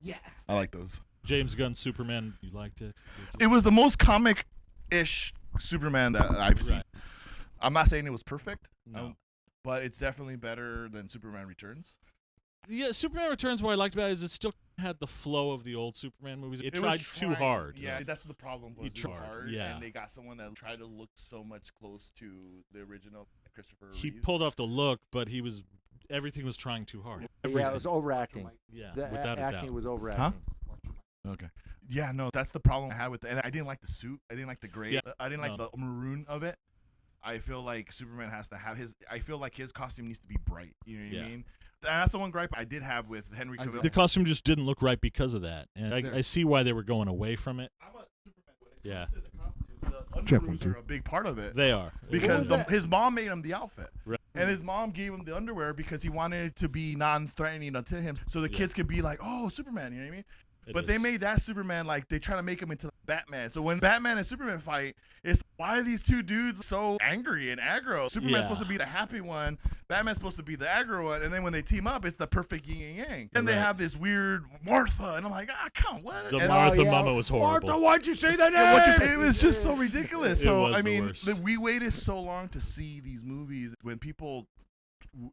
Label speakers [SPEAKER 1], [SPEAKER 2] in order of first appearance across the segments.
[SPEAKER 1] Yeah, I like those.
[SPEAKER 2] James Gunn Superman, you liked it?
[SPEAKER 1] It was the most comic-ish Superman that I've seen.
[SPEAKER 2] Right.
[SPEAKER 1] I'm not saying it was perfect,
[SPEAKER 2] No.
[SPEAKER 1] but it's definitely better than Superman Returns.
[SPEAKER 2] Yeah, Superman Returns, what I liked about it is it still had the flow of the old Superman movies. It tried
[SPEAKER 1] was
[SPEAKER 2] too hard.
[SPEAKER 1] Yeah,
[SPEAKER 2] though.
[SPEAKER 1] that's what the problem was.
[SPEAKER 2] He
[SPEAKER 1] Too
[SPEAKER 2] tried,
[SPEAKER 1] hard,
[SPEAKER 2] yeah.
[SPEAKER 1] and they got someone that tried to look so much close to the original Christopher
[SPEAKER 2] He
[SPEAKER 1] Reeve.
[SPEAKER 2] pulled off the look, but everything was trying too hard.
[SPEAKER 3] Yeah, it was overacting.
[SPEAKER 2] Yeah,
[SPEAKER 3] The
[SPEAKER 2] without a
[SPEAKER 3] acting
[SPEAKER 2] doubt.
[SPEAKER 3] was overacting.
[SPEAKER 1] Okay. Yeah, no, that's the problem I had with it. And I didn't like the suit. I didn't like the gray.
[SPEAKER 2] Yeah,
[SPEAKER 1] I didn't like
[SPEAKER 2] no.
[SPEAKER 1] the maroon of it. I feel like Superman has to have his. I feel like his costume needs to be bright. You know what I mean? And that's the one gripe I did have with Henry Cavill.
[SPEAKER 2] The costume just didn't look right because of that, and I see why they were going away from it.
[SPEAKER 1] I'm a Superman. When it
[SPEAKER 2] Yeah.
[SPEAKER 1] comes to the costume, the underoos are a big part of it.
[SPEAKER 2] They are
[SPEAKER 1] Because his mom made him the outfit.
[SPEAKER 2] Right.
[SPEAKER 1] And his mom gave him the underwear because he wanted it to be non-threatening to him. So the kids could be like, oh, Superman, you know what I mean? But they made that Superman like they try to make him into Batman. So when Batman and Superman fight, it's why are these two dudes so angry and aggro? Superman's supposed to be the happy one, Batman's supposed to be the aggro one, and then when they team up, it's the perfect yin and yang. And they have this weird Martha, and I'm like, come on, what?
[SPEAKER 2] The
[SPEAKER 1] And
[SPEAKER 2] Martha Mama was horrible.
[SPEAKER 3] Martha, why'd you say that name?
[SPEAKER 1] what'd you say? It was just so ridiculous.
[SPEAKER 2] It
[SPEAKER 1] So
[SPEAKER 2] was
[SPEAKER 1] I
[SPEAKER 2] the
[SPEAKER 1] mean,
[SPEAKER 2] worst.
[SPEAKER 1] we waited so long to see these movies when people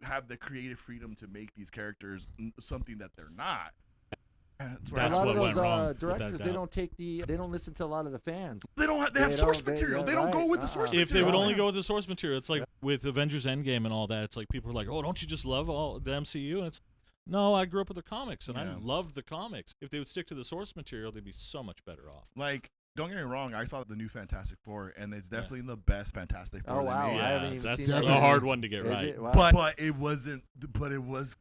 [SPEAKER 1] have the creative freedom to make these characters something that they're not.
[SPEAKER 2] That's
[SPEAKER 3] a lot
[SPEAKER 2] what
[SPEAKER 3] of
[SPEAKER 2] went
[SPEAKER 3] those
[SPEAKER 2] wrong, without
[SPEAKER 3] directors,
[SPEAKER 2] doubt.
[SPEAKER 3] they don't listen to a lot of the fans.
[SPEAKER 1] They have source
[SPEAKER 3] don't- they-
[SPEAKER 1] material.
[SPEAKER 3] yeah,
[SPEAKER 1] They don't go
[SPEAKER 3] right.
[SPEAKER 1] with the source
[SPEAKER 3] Uh-uh.
[SPEAKER 2] If they would
[SPEAKER 1] material.
[SPEAKER 2] only go with the source material, it's like with Avengers Endgame and all that. It's like people are like, "Oh, don't you just love all the MCU?" And it's no, I grew up with the comics and I loved the comics. If they would stick to the source material, they'd be so much better off.
[SPEAKER 1] Like, don't get me wrong, I saw the new Fantastic Four, and it's definitely the best Fantastic Four.
[SPEAKER 3] Oh, wow.
[SPEAKER 1] they made.
[SPEAKER 3] I haven't even
[SPEAKER 2] that's
[SPEAKER 3] seen
[SPEAKER 2] a
[SPEAKER 3] that.
[SPEAKER 2] hard one to get
[SPEAKER 3] Is
[SPEAKER 2] right.
[SPEAKER 3] it? Wow.
[SPEAKER 1] But it wasn't. But it was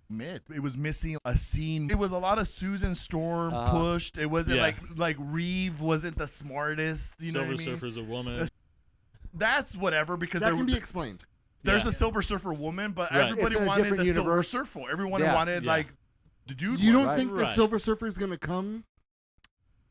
[SPEAKER 1] mid. It was missing a scene. It was a lot of Susan Storm pushed. It wasn't like Reeve wasn't the smartest. You know
[SPEAKER 2] Silver
[SPEAKER 1] what I mean?
[SPEAKER 2] Surfer's a woman.
[SPEAKER 1] That's whatever because
[SPEAKER 4] That can be explained.
[SPEAKER 1] there's a Silver Surfer woman, but
[SPEAKER 2] Right.
[SPEAKER 1] everybody
[SPEAKER 3] It's in a
[SPEAKER 1] wanted
[SPEAKER 3] different
[SPEAKER 1] the
[SPEAKER 3] universe.
[SPEAKER 1] Silver Surfer. Everyone
[SPEAKER 3] Yeah.
[SPEAKER 1] wanted
[SPEAKER 2] Yeah.
[SPEAKER 1] like the dude.
[SPEAKER 4] You don't
[SPEAKER 1] one.
[SPEAKER 4] think that
[SPEAKER 2] Right.
[SPEAKER 4] Silver Surfer is going to come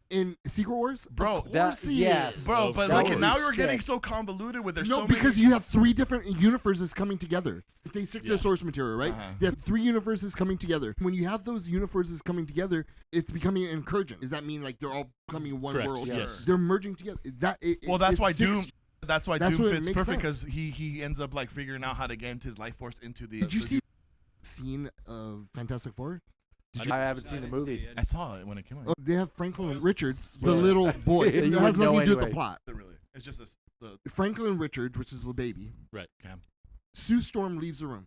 [SPEAKER 4] in Secret Wars?
[SPEAKER 1] Bro,
[SPEAKER 4] Of
[SPEAKER 3] that-
[SPEAKER 4] course he
[SPEAKER 3] yes.
[SPEAKER 4] is.
[SPEAKER 1] Bro, but
[SPEAKER 3] That
[SPEAKER 1] like
[SPEAKER 3] would
[SPEAKER 1] now
[SPEAKER 3] be
[SPEAKER 1] you're getting
[SPEAKER 3] sick.
[SPEAKER 1] so convoluted with there's
[SPEAKER 4] No,
[SPEAKER 1] so
[SPEAKER 4] because
[SPEAKER 1] many.
[SPEAKER 4] you have three different universes coming together. If they stick to the source material, right?
[SPEAKER 1] Uh-huh.
[SPEAKER 4] They have three universes coming together. When you have those universes coming together, it's becoming incurgent. Does that mean like they're all becoming in one
[SPEAKER 2] Correct.
[SPEAKER 4] world?
[SPEAKER 2] Yes.
[SPEAKER 4] They're merging together.
[SPEAKER 1] Well, that's
[SPEAKER 4] it's
[SPEAKER 1] why
[SPEAKER 4] six-
[SPEAKER 1] Doom. That's why
[SPEAKER 4] That's
[SPEAKER 1] Doom
[SPEAKER 4] what
[SPEAKER 1] fits
[SPEAKER 4] makes
[SPEAKER 1] perfect
[SPEAKER 4] sense.
[SPEAKER 1] because he ends up like figuring out how to get into his life force into the.
[SPEAKER 4] Did you see the scene of Fantastic Four?
[SPEAKER 3] I haven't seen the movie.
[SPEAKER 1] I saw it when it came out.
[SPEAKER 4] Oh, they have Franklin Richards, the
[SPEAKER 3] Yeah.
[SPEAKER 4] little boy. It
[SPEAKER 3] You
[SPEAKER 4] has
[SPEAKER 3] wouldn't know
[SPEAKER 4] nothing to do with the
[SPEAKER 3] anyway.
[SPEAKER 4] plot.
[SPEAKER 1] Really, it's just the.
[SPEAKER 4] Franklin Richards, which is the baby.
[SPEAKER 2] Right.
[SPEAKER 4] Sue Storm leaves the room,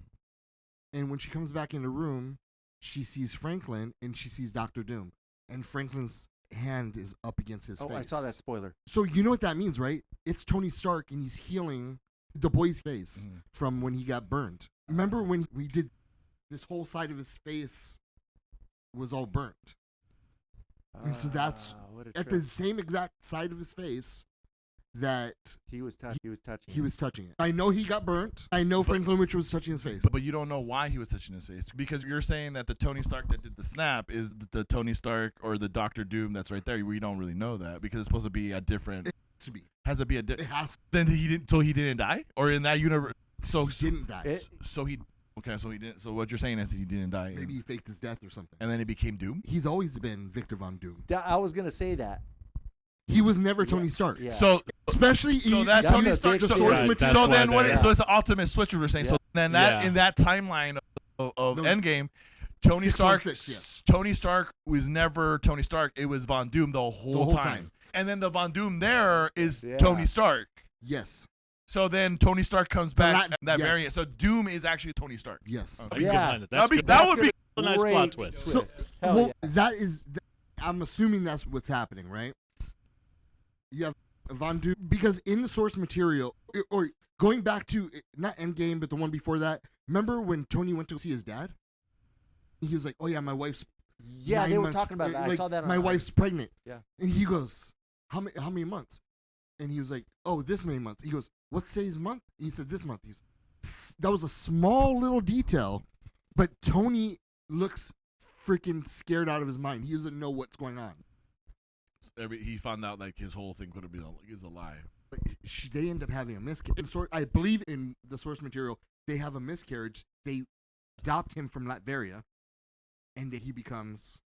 [SPEAKER 4] and when she comes back in the room, she sees Franklin and she sees Doctor Doom, and Franklin's hand is up against his face.
[SPEAKER 3] I saw that spoiler.
[SPEAKER 4] So you know what that means, right? It's Tony Stark, and he's healing the boy's face from when he got burned. Remember when we did this whole side of his face was all burnt, and so that's
[SPEAKER 3] what a
[SPEAKER 4] at
[SPEAKER 3] trip.
[SPEAKER 4] the same exact side of his face that
[SPEAKER 3] He was touching.
[SPEAKER 4] he was touching it. I know he got burnt. I know Franklin Richards was touching his face.
[SPEAKER 1] But you don't know why he was touching his face because you're saying that the Tony Stark that did the snap is the Tony Stark or the Doctor Doom that's right there. We don't really know that because it's supposed to be a different.
[SPEAKER 4] To be,
[SPEAKER 1] Has to be a.
[SPEAKER 4] it has.
[SPEAKER 1] Then he didn't. So he didn't die, or in that universe. So
[SPEAKER 4] He didn't die.
[SPEAKER 1] So he. Okay, so he didn't. So what you're saying is he didn't die.
[SPEAKER 4] Maybe he faked his death or something.
[SPEAKER 1] And then he became Doom.
[SPEAKER 4] He's always been Victor Von Doom.
[SPEAKER 3] I was gonna say that.
[SPEAKER 4] He was never Tony Stark.
[SPEAKER 3] Yeah.
[SPEAKER 1] So
[SPEAKER 4] Especially
[SPEAKER 1] so
[SPEAKER 4] in
[SPEAKER 1] that
[SPEAKER 3] That's
[SPEAKER 1] Tony
[SPEAKER 3] a
[SPEAKER 1] Stark.
[SPEAKER 3] big
[SPEAKER 1] So,
[SPEAKER 3] secret.
[SPEAKER 4] source
[SPEAKER 2] Right,
[SPEAKER 4] material.
[SPEAKER 2] that's
[SPEAKER 1] so then
[SPEAKER 2] why
[SPEAKER 1] what?
[SPEAKER 2] they're-
[SPEAKER 1] So it's an ultimate switch. We're saying. So then that
[SPEAKER 2] Yeah.
[SPEAKER 1] in that timeline of
[SPEAKER 4] No.
[SPEAKER 1] Endgame, Tony
[SPEAKER 4] 616,
[SPEAKER 1] Stark.
[SPEAKER 4] yes.
[SPEAKER 1] Tony Stark was never Tony Stark. It was Von Doom the whole time. And then the Von Doom there is
[SPEAKER 3] Yeah.
[SPEAKER 1] Tony Stark.
[SPEAKER 4] Yes.
[SPEAKER 1] So then Tony Stark comes back. That
[SPEAKER 4] yes.
[SPEAKER 1] variant. So Doom is actually Tony Stark.
[SPEAKER 4] Yes.
[SPEAKER 2] I can get
[SPEAKER 3] Yeah.
[SPEAKER 2] behind it. That's
[SPEAKER 1] That'd be-
[SPEAKER 2] good.
[SPEAKER 1] that
[SPEAKER 2] That's
[SPEAKER 1] would be
[SPEAKER 2] a nice
[SPEAKER 3] Great
[SPEAKER 2] plot twist.
[SPEAKER 3] switch.
[SPEAKER 4] So,
[SPEAKER 3] Hell
[SPEAKER 4] well,
[SPEAKER 3] yeah.
[SPEAKER 4] that is. I'm assuming that's what's happening, right? You have Von Doom because in the source material, or going back to not Endgame, but the one before that. Remember when Tony went to see his dad? He was like, "Oh yeah, my wife's."
[SPEAKER 3] Yeah,
[SPEAKER 4] 9
[SPEAKER 3] they were
[SPEAKER 4] months-
[SPEAKER 3] talking about that. I
[SPEAKER 4] like,
[SPEAKER 3] saw that.
[SPEAKER 4] my wife's pregnant.
[SPEAKER 3] Yeah.
[SPEAKER 4] And he goes, how many months? And he was like, oh, this many months. He goes, what's today's month? He said, this month. That was a small little detail, but Tony looks freaking scared out of his mind. He doesn't know what's going on.
[SPEAKER 1] He found out like his whole thing could have been is a lie.
[SPEAKER 4] They end up having a miscarriage. I believe in the source material, they have a miscarriage. They adopt him from Latveria, and he becomes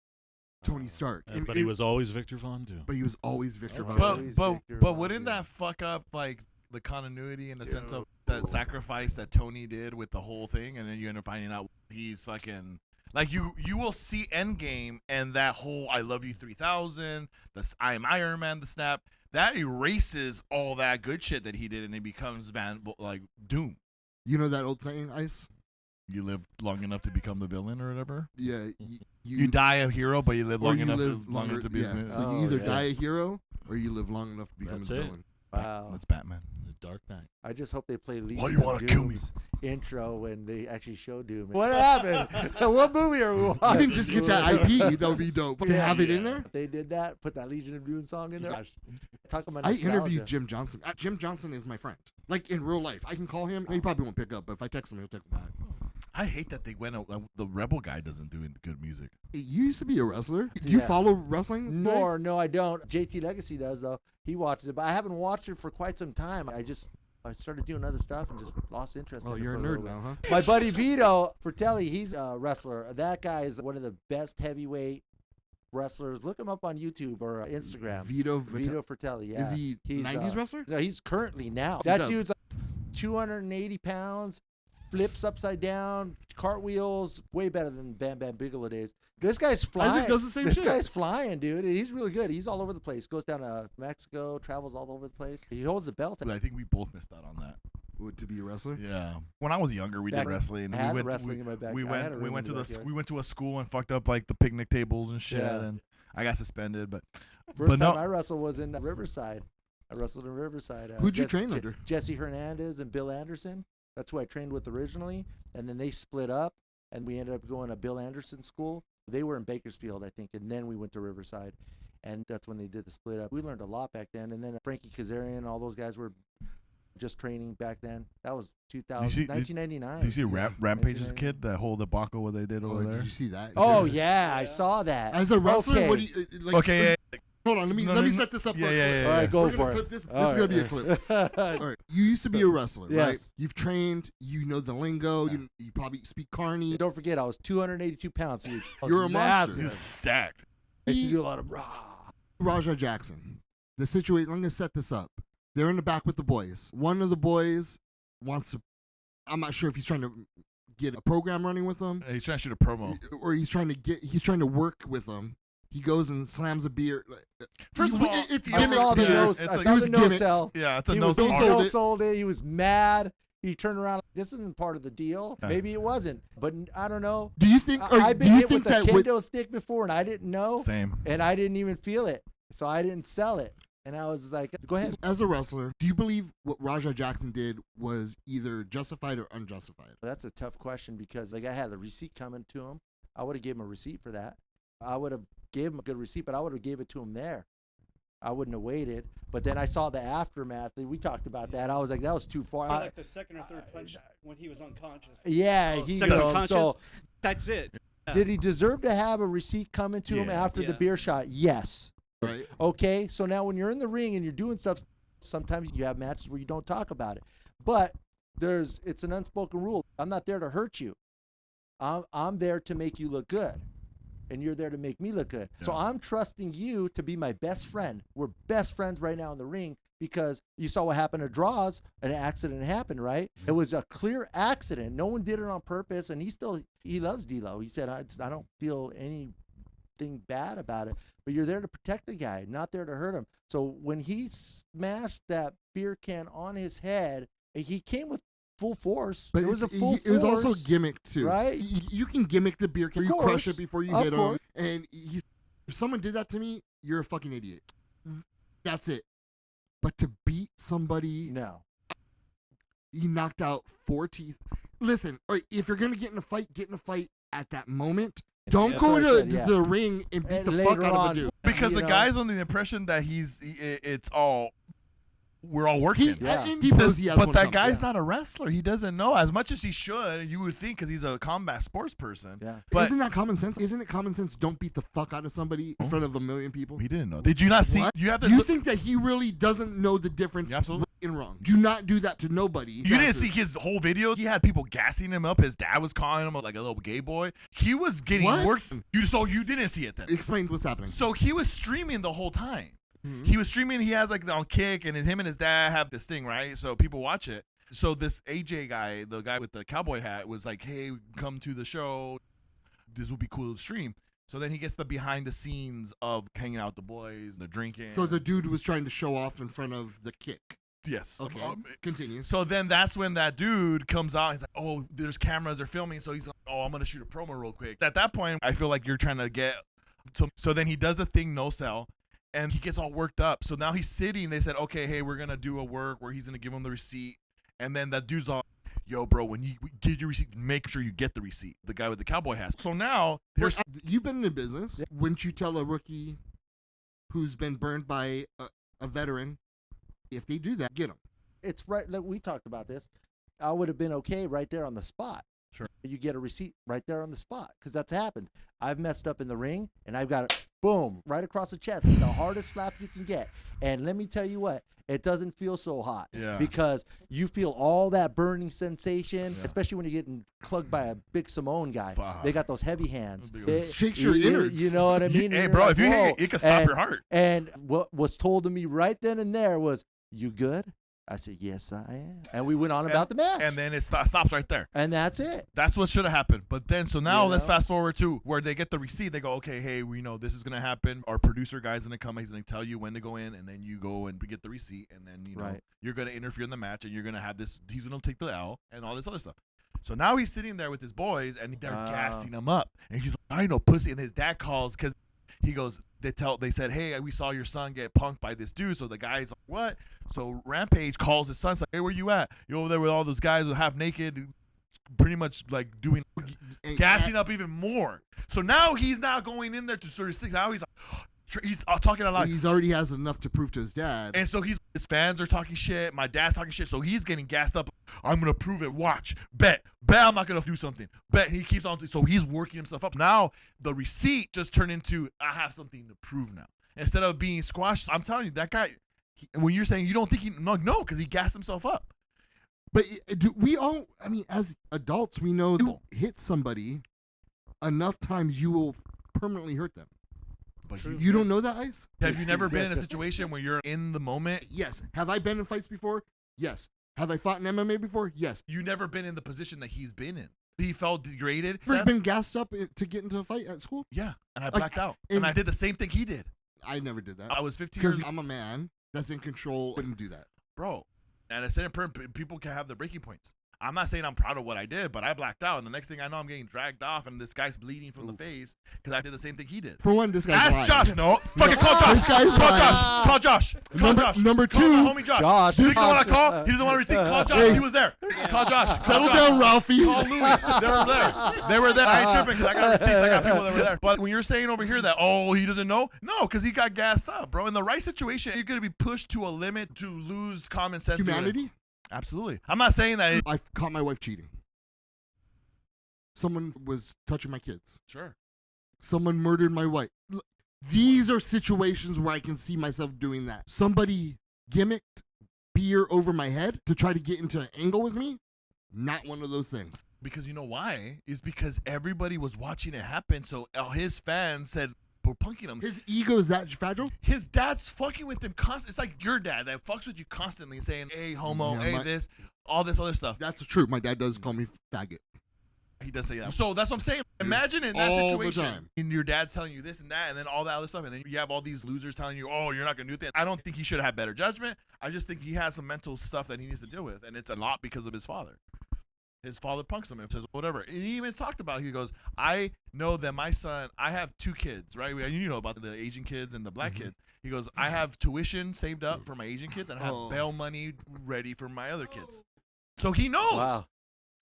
[SPEAKER 4] Tony Stark. And
[SPEAKER 2] But he was always Victor Von Doom.
[SPEAKER 4] But he was always Victor Von
[SPEAKER 1] But
[SPEAKER 4] Doom.
[SPEAKER 3] Always
[SPEAKER 1] but
[SPEAKER 3] Victor
[SPEAKER 1] but
[SPEAKER 3] Von
[SPEAKER 1] wouldn't
[SPEAKER 3] Doom.
[SPEAKER 1] that fuck up like the continuity in the sense of that sacrifice that Tony did with the whole thing, and then you end up finding out he's fucking like you will see Endgame and that whole I Love You 3000, the I Am Iron Man, the snap that erases all that good shit that he did, and it becomes like Doom.
[SPEAKER 4] You know that old saying, Ice?
[SPEAKER 1] You live long enough to become the villain or whatever.
[SPEAKER 4] Yeah.
[SPEAKER 1] You die a hero, but you live
[SPEAKER 4] or
[SPEAKER 1] long
[SPEAKER 4] you
[SPEAKER 1] enough
[SPEAKER 4] live
[SPEAKER 1] to, long enough to be.
[SPEAKER 4] yeah.
[SPEAKER 1] The
[SPEAKER 4] So
[SPEAKER 3] Oh,
[SPEAKER 4] you either
[SPEAKER 3] yeah.
[SPEAKER 4] die a hero or you live long enough to become
[SPEAKER 2] That's
[SPEAKER 4] a
[SPEAKER 2] it.
[SPEAKER 4] villain.
[SPEAKER 3] Wow.
[SPEAKER 1] That's Batman.
[SPEAKER 2] The Dark Knight.
[SPEAKER 3] I just hope they play Legion
[SPEAKER 1] Why you
[SPEAKER 3] of
[SPEAKER 1] wanna kill me?
[SPEAKER 3] Doom's intro when they actually show Doom. What happened? What movie are we watching?
[SPEAKER 4] I didn't just get that IP. That would be dope. To have it in there?
[SPEAKER 3] If they did that, put that Legion of Doom song in there. Gosh, talk about
[SPEAKER 4] I
[SPEAKER 3] nostalgia.
[SPEAKER 4] interviewed Jim Johnson. Jim Johnson is my friend. Like in real life. I can call him. He probably won't pick up, but if I text him, he'll text back.
[SPEAKER 1] I hate that they went. The Rebel guy doesn't do good music.
[SPEAKER 4] You used to be a wrestler. Do you
[SPEAKER 3] Yeah.
[SPEAKER 4] follow wrestling?
[SPEAKER 3] No, no, I don't. JT Legacy does though. He watches it, but I haven't watched it for quite some time. I started doing other stuff and just lost interest.
[SPEAKER 4] Oh,
[SPEAKER 3] in it
[SPEAKER 4] you're a
[SPEAKER 3] for
[SPEAKER 4] nerd
[SPEAKER 3] little bit.
[SPEAKER 4] now, huh?
[SPEAKER 3] My buddy Vito Fratelli, he's a wrestler. That guy is one of the best heavyweight wrestlers. Look him up on YouTube or Instagram.
[SPEAKER 4] Vito.
[SPEAKER 3] Vito Fratelli. Yeah.
[SPEAKER 4] Is he
[SPEAKER 3] He's,
[SPEAKER 4] 90s wrestler?
[SPEAKER 3] No, he's currently now.
[SPEAKER 4] So
[SPEAKER 3] That
[SPEAKER 4] dope.
[SPEAKER 3] dude's like 280 pounds, flips upside down, cartwheels, way better than Bam Bam Bigelow days. This guy's flying.
[SPEAKER 4] Isaac does the same
[SPEAKER 3] this
[SPEAKER 4] shit.
[SPEAKER 3] guy's flying, dude. And he's really good. He's all over the place. Goes down to Mexico, travels all over the place. He holds the belt.
[SPEAKER 1] I think we both missed out on that.
[SPEAKER 4] To be a wrestler?
[SPEAKER 1] Yeah. When I was younger, we
[SPEAKER 3] Back-
[SPEAKER 1] did wrestling.
[SPEAKER 3] I
[SPEAKER 1] We
[SPEAKER 3] had
[SPEAKER 1] went.
[SPEAKER 3] wrestling in my back.
[SPEAKER 1] We
[SPEAKER 3] I had
[SPEAKER 1] went.
[SPEAKER 3] a
[SPEAKER 1] We
[SPEAKER 3] room
[SPEAKER 1] went to
[SPEAKER 3] in the
[SPEAKER 1] the.
[SPEAKER 3] backyard.
[SPEAKER 1] We went to a school and fucked up like the picnic tables and shit,
[SPEAKER 3] Yeah.
[SPEAKER 1] and I got suspended. But
[SPEAKER 3] First
[SPEAKER 1] but
[SPEAKER 3] time
[SPEAKER 1] no,
[SPEAKER 3] I wrestled was in Riverside. I wrestled in Riverside.
[SPEAKER 4] Who'd you train under?
[SPEAKER 3] Jesse Hernandez and Bill Anderson. That's who I trained with originally. And then they split up, and we ended up going to Bill Anderson school. They were in Bakersfield, I think, and then we went to Riverside. And that's when they did the split up. We learned a lot back then. And then Frankie Kazarian, all those guys were just training back then. That was 1999.
[SPEAKER 1] do you see Rampage's
[SPEAKER 3] 1999.
[SPEAKER 1] kid? That whole debacle what they did over
[SPEAKER 4] Did
[SPEAKER 1] there.
[SPEAKER 4] you see that?
[SPEAKER 3] Oh, yeah, I saw that.
[SPEAKER 4] As a wrestler,
[SPEAKER 3] Okay.
[SPEAKER 4] what do you like?
[SPEAKER 1] Okay.
[SPEAKER 4] Hold on, let me
[SPEAKER 1] No,
[SPEAKER 4] let me
[SPEAKER 1] no,
[SPEAKER 4] set this up
[SPEAKER 1] yeah,
[SPEAKER 4] for a
[SPEAKER 1] yeah,
[SPEAKER 4] clip.
[SPEAKER 1] yeah,
[SPEAKER 3] All right, go
[SPEAKER 4] We're
[SPEAKER 3] for
[SPEAKER 4] gonna
[SPEAKER 3] it.
[SPEAKER 4] put this. This
[SPEAKER 3] All
[SPEAKER 4] is gonna be a clip. All right, you used to be a wrestler, right?
[SPEAKER 3] Yes.
[SPEAKER 4] You've trained. You know the lingo. You probably speak Carney.
[SPEAKER 3] Don't forget, I was 282 pounds huge. I was
[SPEAKER 4] You're a monster.
[SPEAKER 1] He's
[SPEAKER 3] massive.
[SPEAKER 1] stacked.
[SPEAKER 3] I used to do a lot of rah.
[SPEAKER 4] Raja Jackson. The situation. I'm gonna set this up. They're in the back with the boys. One of the boys wants to. I'm not sure if he's trying to get a program running with them,
[SPEAKER 1] He's trying to shoot a promo.
[SPEAKER 4] or he's trying to work with them. He goes and slams a beer.
[SPEAKER 1] First of all,
[SPEAKER 4] it's
[SPEAKER 1] I
[SPEAKER 3] I
[SPEAKER 4] gimmick.
[SPEAKER 3] saw the
[SPEAKER 1] yeah,
[SPEAKER 3] no,
[SPEAKER 1] it's
[SPEAKER 3] I
[SPEAKER 1] like-
[SPEAKER 3] saw
[SPEAKER 4] It
[SPEAKER 3] the
[SPEAKER 4] was
[SPEAKER 3] no
[SPEAKER 4] gimmick.
[SPEAKER 3] sell.
[SPEAKER 1] Yeah, it's a
[SPEAKER 3] He
[SPEAKER 1] no.
[SPEAKER 3] was he
[SPEAKER 4] sold
[SPEAKER 3] no
[SPEAKER 4] it.
[SPEAKER 3] sold it. He was mad. He turned around. This isn't part of the deal.
[SPEAKER 1] Yeah.
[SPEAKER 3] Maybe it wasn't, but I don't know.
[SPEAKER 4] Do you think? Or
[SPEAKER 3] I've
[SPEAKER 4] do
[SPEAKER 3] been
[SPEAKER 4] you
[SPEAKER 3] hit
[SPEAKER 4] think
[SPEAKER 3] with a
[SPEAKER 4] that would?
[SPEAKER 3] kendo stick before, and I didn't know,
[SPEAKER 1] Same.
[SPEAKER 3] and I didn't even feel it, so I didn't sell it. And I was like, "Go ahead."
[SPEAKER 4] As a wrestler, do you believe what Raja Jackson did was either justified or unjustified?
[SPEAKER 3] That's a tough question because like I had a receipt coming to him. I would have gave him a receipt for that. I would have gave him a good receipt, but I would have gave it to him there. I wouldn't have waited. But then I saw the aftermath. We talked about that. I was like, that was too far.
[SPEAKER 5] Like the second or third punch when he was unconscious.
[SPEAKER 3] Yeah,
[SPEAKER 5] Oh,
[SPEAKER 3] he
[SPEAKER 5] second
[SPEAKER 3] goes,
[SPEAKER 5] unconscious?
[SPEAKER 3] so
[SPEAKER 5] That's it.
[SPEAKER 3] did he deserve to have a receipt coming to him
[SPEAKER 1] Yeah.
[SPEAKER 3] after the
[SPEAKER 5] Yeah.
[SPEAKER 3] beer shot? Yes.
[SPEAKER 4] Right.
[SPEAKER 3] Okay, so now when you're in the ring and you're doing stuff, sometimes you have matches where you don't talk about it. But it's an unspoken rule. I'm not there to hurt you. I'm there to make you look good. And you're there to make me look good. So
[SPEAKER 1] Yeah.
[SPEAKER 3] I'm trusting you to be my best friend. We're best friends right now in the ring because you saw what happened to Draws. An accident happened, right? It was a clear accident. No one did it on purpose. And he loves D-Lo. He said, I don't feel anything bad about it. But you're there to protect the guy, not there to hurt him. So when he smashed that beer can on his head, he came with full force.
[SPEAKER 4] But
[SPEAKER 3] it was a
[SPEAKER 4] it's-
[SPEAKER 3] full
[SPEAKER 4] it was also
[SPEAKER 3] force.
[SPEAKER 4] gimmick too,
[SPEAKER 3] right?
[SPEAKER 4] You can gimmick the beer can,
[SPEAKER 3] Of
[SPEAKER 4] you crush
[SPEAKER 3] course.
[SPEAKER 4] it before you
[SPEAKER 3] Of
[SPEAKER 4] hit him,
[SPEAKER 3] course.
[SPEAKER 4] and if someone did that to me, you're a fucking idiot. That's it. But to beat somebody,
[SPEAKER 3] No.
[SPEAKER 4] he knocked out 4 teeth. Listen, or if you're gonna get in a fight at that moment. Don't
[SPEAKER 3] That's
[SPEAKER 4] go
[SPEAKER 3] what I
[SPEAKER 4] to
[SPEAKER 3] said, yeah.
[SPEAKER 4] the ring and beat
[SPEAKER 3] And
[SPEAKER 4] the
[SPEAKER 3] later
[SPEAKER 4] fuck out of
[SPEAKER 3] on,
[SPEAKER 4] a dude.
[SPEAKER 1] Because
[SPEAKER 3] You
[SPEAKER 1] the
[SPEAKER 3] know?
[SPEAKER 1] guy's under the impression that it's all we're all working.
[SPEAKER 3] Yeah.
[SPEAKER 4] And he knows he has
[SPEAKER 1] But
[SPEAKER 4] one
[SPEAKER 1] that
[SPEAKER 4] coming.
[SPEAKER 1] guy's
[SPEAKER 3] Yeah.
[SPEAKER 1] not a wrestler. He doesn't know as much as he should. You would think because he's a combat sports person.
[SPEAKER 3] Yeah.
[SPEAKER 1] But
[SPEAKER 4] Isn't that common sense? Isn't it common sense? Don't beat the fuck out of somebody in front of a million people.
[SPEAKER 1] he didn't know. Did you not see?
[SPEAKER 4] What?
[SPEAKER 1] You have to.
[SPEAKER 4] You
[SPEAKER 1] look-
[SPEAKER 4] think that he really doesn't know the difference
[SPEAKER 1] Yeah, absolutely.
[SPEAKER 4] and wrong. Do not do that to nobody.
[SPEAKER 1] You didn't see his whole video? He had people gassing him up. His dad was calling him like a little gay boy. He was getting
[SPEAKER 4] What?
[SPEAKER 1] worse. So you didn't see it then?
[SPEAKER 4] Explain what's happening.
[SPEAKER 1] So he was streaming the whole time.
[SPEAKER 4] Mhm.
[SPEAKER 1] He was streaming. He has like on Kick, and him and his dad have this thing, right? So people watch it. So this AJ guy, the guy with the cowboy hat, was like, "Hey, come to the show. This will be cool to stream." So then he gets the behind the scenes of hanging out with the boys, the drinking.
[SPEAKER 4] So the dude was trying to show off in front of the Kick.
[SPEAKER 1] yes.
[SPEAKER 4] Okay, continue.
[SPEAKER 1] So then that's when that dude comes out. He's like, "Oh, there's cameras. They're filming." So he's like, "Oh, I'm gonna shoot a promo real quick." At that point, I feel like you're trying to get. So then he does the thing, no sell, and he gets all worked up. So now he's sitting. They said, "Okay, hey, we're gonna do a work where he's gonna give him the receipt." And then that dude's all, "Yo, bro, when you get your receipt, make sure you get the receipt." The guy with the cowboy hat. So now there's
[SPEAKER 4] You've been in the business. Wouldn't you tell a rookie who's been burned by a veteran, if they do that, get them?
[SPEAKER 3] It's right. Like we talked about this. I would have been okay right there on the spot.
[SPEAKER 1] Sure.
[SPEAKER 3] You get a receipt right there on the spot because that's happened. I've messed up in the ring and I've got it, boom, right across the chest. It's the hardest slap you can get. And let me tell you what, it doesn't feel so hot.
[SPEAKER 1] Yeah.
[SPEAKER 3] Because you feel all that burning sensation,
[SPEAKER 1] Yeah.
[SPEAKER 3] especially when you're getting plugged by a big Samoan guy.
[SPEAKER 1] Fuck.
[SPEAKER 3] They got those heavy hands.
[SPEAKER 1] Big
[SPEAKER 3] They-
[SPEAKER 1] ones.
[SPEAKER 4] Shakes your
[SPEAKER 3] you-
[SPEAKER 4] innards.
[SPEAKER 3] You know what I mean?
[SPEAKER 1] hey,
[SPEAKER 3] And
[SPEAKER 1] bro,
[SPEAKER 3] you're
[SPEAKER 1] if you
[SPEAKER 3] like,
[SPEAKER 1] hit
[SPEAKER 3] "Whoa."
[SPEAKER 1] it, it can stop
[SPEAKER 3] And-
[SPEAKER 1] your heart.
[SPEAKER 3] And what was told to me right then and there was, "You good?" I said, "Yes, I am." And we went on about the match.
[SPEAKER 1] And then it stops right there.
[SPEAKER 3] And that's it.
[SPEAKER 1] That's what should have happened. But then, so now
[SPEAKER 3] You
[SPEAKER 1] let's
[SPEAKER 3] know?
[SPEAKER 1] fast forward to where they get the receipt. They go, "Okay, hey, we know this is going to happen. Our producer guy's going to come. He's going to tell you when to go in, and then you go and get the receipt. And then, you know,
[SPEAKER 3] Right.
[SPEAKER 1] you're going to interfere in the match, and you're going to have this. He's going to take the L and all this other stuff." So now he's sitting there with his boys, and they're gassing him up. And he's like, "I know pussy." And his dad calls because he goes, they said, "Hey, we saw your son get punked by this dude." So the guy's like, "What?" So Rampage calls his son, like, "Hey, where you at? You over there with all those guys who are half naked, pretty much like doing gassing up even more." So now he's not going in there to 36. Now he's talking a lot.
[SPEAKER 4] He's already has enough to prove to his dad.
[SPEAKER 1] And so his fans are talking shit. My dad's talking shit. So he's getting gassed up. "I'm gonna prove it. Watch. Bet I'm not gonna do something. Bet." He keeps on. So he's working himself up. Now the receipt just turned into, "I have something to prove now." Instead of being squashed, I'm telling you, that guy. When you're saying you don't think he no, because he gassed himself up.
[SPEAKER 4] But do we all, I mean, as adults, we know you hit somebody enough times, you will permanently hurt them.
[SPEAKER 1] But
[SPEAKER 4] You don't know that, Ice?
[SPEAKER 1] have you never been in a situation where you're in the moment?
[SPEAKER 4] Yes. Have I been in fights before? Yes. Have I fought in MMA before? Yes.
[SPEAKER 1] You never been in the position that he's been in. He felt degraded.
[SPEAKER 4] Ever been gassed up to get into a fight at school?
[SPEAKER 1] Yeah, and I
[SPEAKER 4] Like,
[SPEAKER 1] blacked out, and
[SPEAKER 4] and-
[SPEAKER 1] I did the same thing he did.
[SPEAKER 4] I never did that.
[SPEAKER 1] I was 15 years
[SPEAKER 4] Because I'm a man that's in control. Couldn't do that.
[SPEAKER 1] bro. And at a certain point, people can have their breaking points. I'm not saying I'm proud of what I did, but I blacked out, and the next thing I know, I'm getting dragged off, and this guy's bleeding from the face because I did the same thing he did.
[SPEAKER 4] For one, this guy's lying.
[SPEAKER 1] Ask Josh. No, fucking call Josh.
[SPEAKER 4] This guy's
[SPEAKER 1] call
[SPEAKER 4] lying.
[SPEAKER 1] Josh. Call Josh. Call
[SPEAKER 4] Number-
[SPEAKER 1] Josh.
[SPEAKER 4] number
[SPEAKER 1] Call
[SPEAKER 4] two.
[SPEAKER 1] my homie Josh.
[SPEAKER 3] Josh.
[SPEAKER 1] This is the one I
[SPEAKER 3] Josh.
[SPEAKER 1] call. He doesn't want to receive. Call Josh.
[SPEAKER 4] Hey.
[SPEAKER 1] He was there. Call Josh.
[SPEAKER 4] Settle
[SPEAKER 1] Call Josh.
[SPEAKER 4] down, Ralphie.
[SPEAKER 1] Call Louis. They were there. They were there. I ain't tripping because I got receipts. I got people that were there. But when you're saying over here that, oh, he doesn't know, no, because he got gassed up, bro. In the right situation, you're going to be pushed to a limit to lose common sense.
[SPEAKER 4] Humanity?
[SPEAKER 1] Absolutely. I'm not saying that.
[SPEAKER 4] I caught my wife cheating. Someone was touching my kids.
[SPEAKER 1] Sure.
[SPEAKER 4] Someone murdered my wife. These are situations where I can see myself doing that. Somebody gimmicked beer over my head to try to get into an angle with me. Not one of those things.
[SPEAKER 1] Because you know why? Is because everybody was watching it happen. So his fans said, we're punking him.
[SPEAKER 4] His ego is that fragile?
[SPEAKER 1] His dad's fucking with him constantly. It's like your dad that fucks with you constantly saying, hey, homo,
[SPEAKER 4] Yeah,
[SPEAKER 1] hey, this, all this other stuff.
[SPEAKER 4] That's true. My dad does call me faggot.
[SPEAKER 1] He does say that. So that's what I'm saying. Imagine in that
[SPEAKER 4] All the
[SPEAKER 1] situation,
[SPEAKER 4] time.
[SPEAKER 1] and your dad's telling you this and that, and then all that other stuff, and then you have all these losers telling you, oh, you're not going to do that. I don't think he should have better judgment. I just think he has some mental stuff that he needs to deal with, and it's a lot because of his father. His father punks him and says whatever. And he even talked about it. He goes, I know that my son, I have 2 kids, right? You know about the Asian kids and the black kids. He goes, I have tuition saved up for my Asian kids, and I have bail money ready for my other kids. So he knows.
[SPEAKER 3] Wow.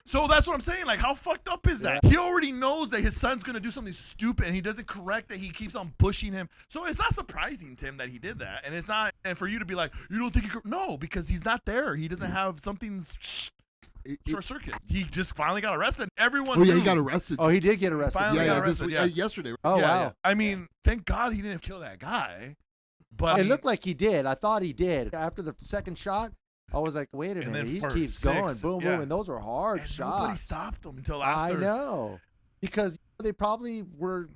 [SPEAKER 1] So that's what I'm saying. Like, how fucked up is that? He already knows that his son's going to do something stupid, and he doesn't correct that. He keeps on pushing him. So it's not surprising, Tim, that he did that. And it's not, and for you to be like, you don't think he could? No, because he's not there. He doesn't have something short circuit. He just finally got arrested. Everyone
[SPEAKER 4] Oh, yeah,
[SPEAKER 1] knew.
[SPEAKER 4] he got arrested.
[SPEAKER 3] Oh, he did get arrested.
[SPEAKER 1] Finally
[SPEAKER 4] yeah,
[SPEAKER 1] got
[SPEAKER 4] this
[SPEAKER 1] arrested,
[SPEAKER 4] week,
[SPEAKER 1] yeah.
[SPEAKER 4] yesterday.
[SPEAKER 3] Oh,
[SPEAKER 1] Yeah,
[SPEAKER 3] wow.
[SPEAKER 1] yeah. I mean, thank God he didn't kill that guy. But
[SPEAKER 3] It looked like he did. I thought he did. After the second shot, I was like, wait a
[SPEAKER 1] And
[SPEAKER 3] minute,
[SPEAKER 1] then
[SPEAKER 3] he
[SPEAKER 1] for
[SPEAKER 3] keeps
[SPEAKER 1] 6,
[SPEAKER 3] going, boom,
[SPEAKER 1] yeah.
[SPEAKER 3] boom, and those are hard
[SPEAKER 1] And
[SPEAKER 3] shots.
[SPEAKER 1] nobody stopped him until
[SPEAKER 3] I
[SPEAKER 1] after.
[SPEAKER 3] know, because they probably were.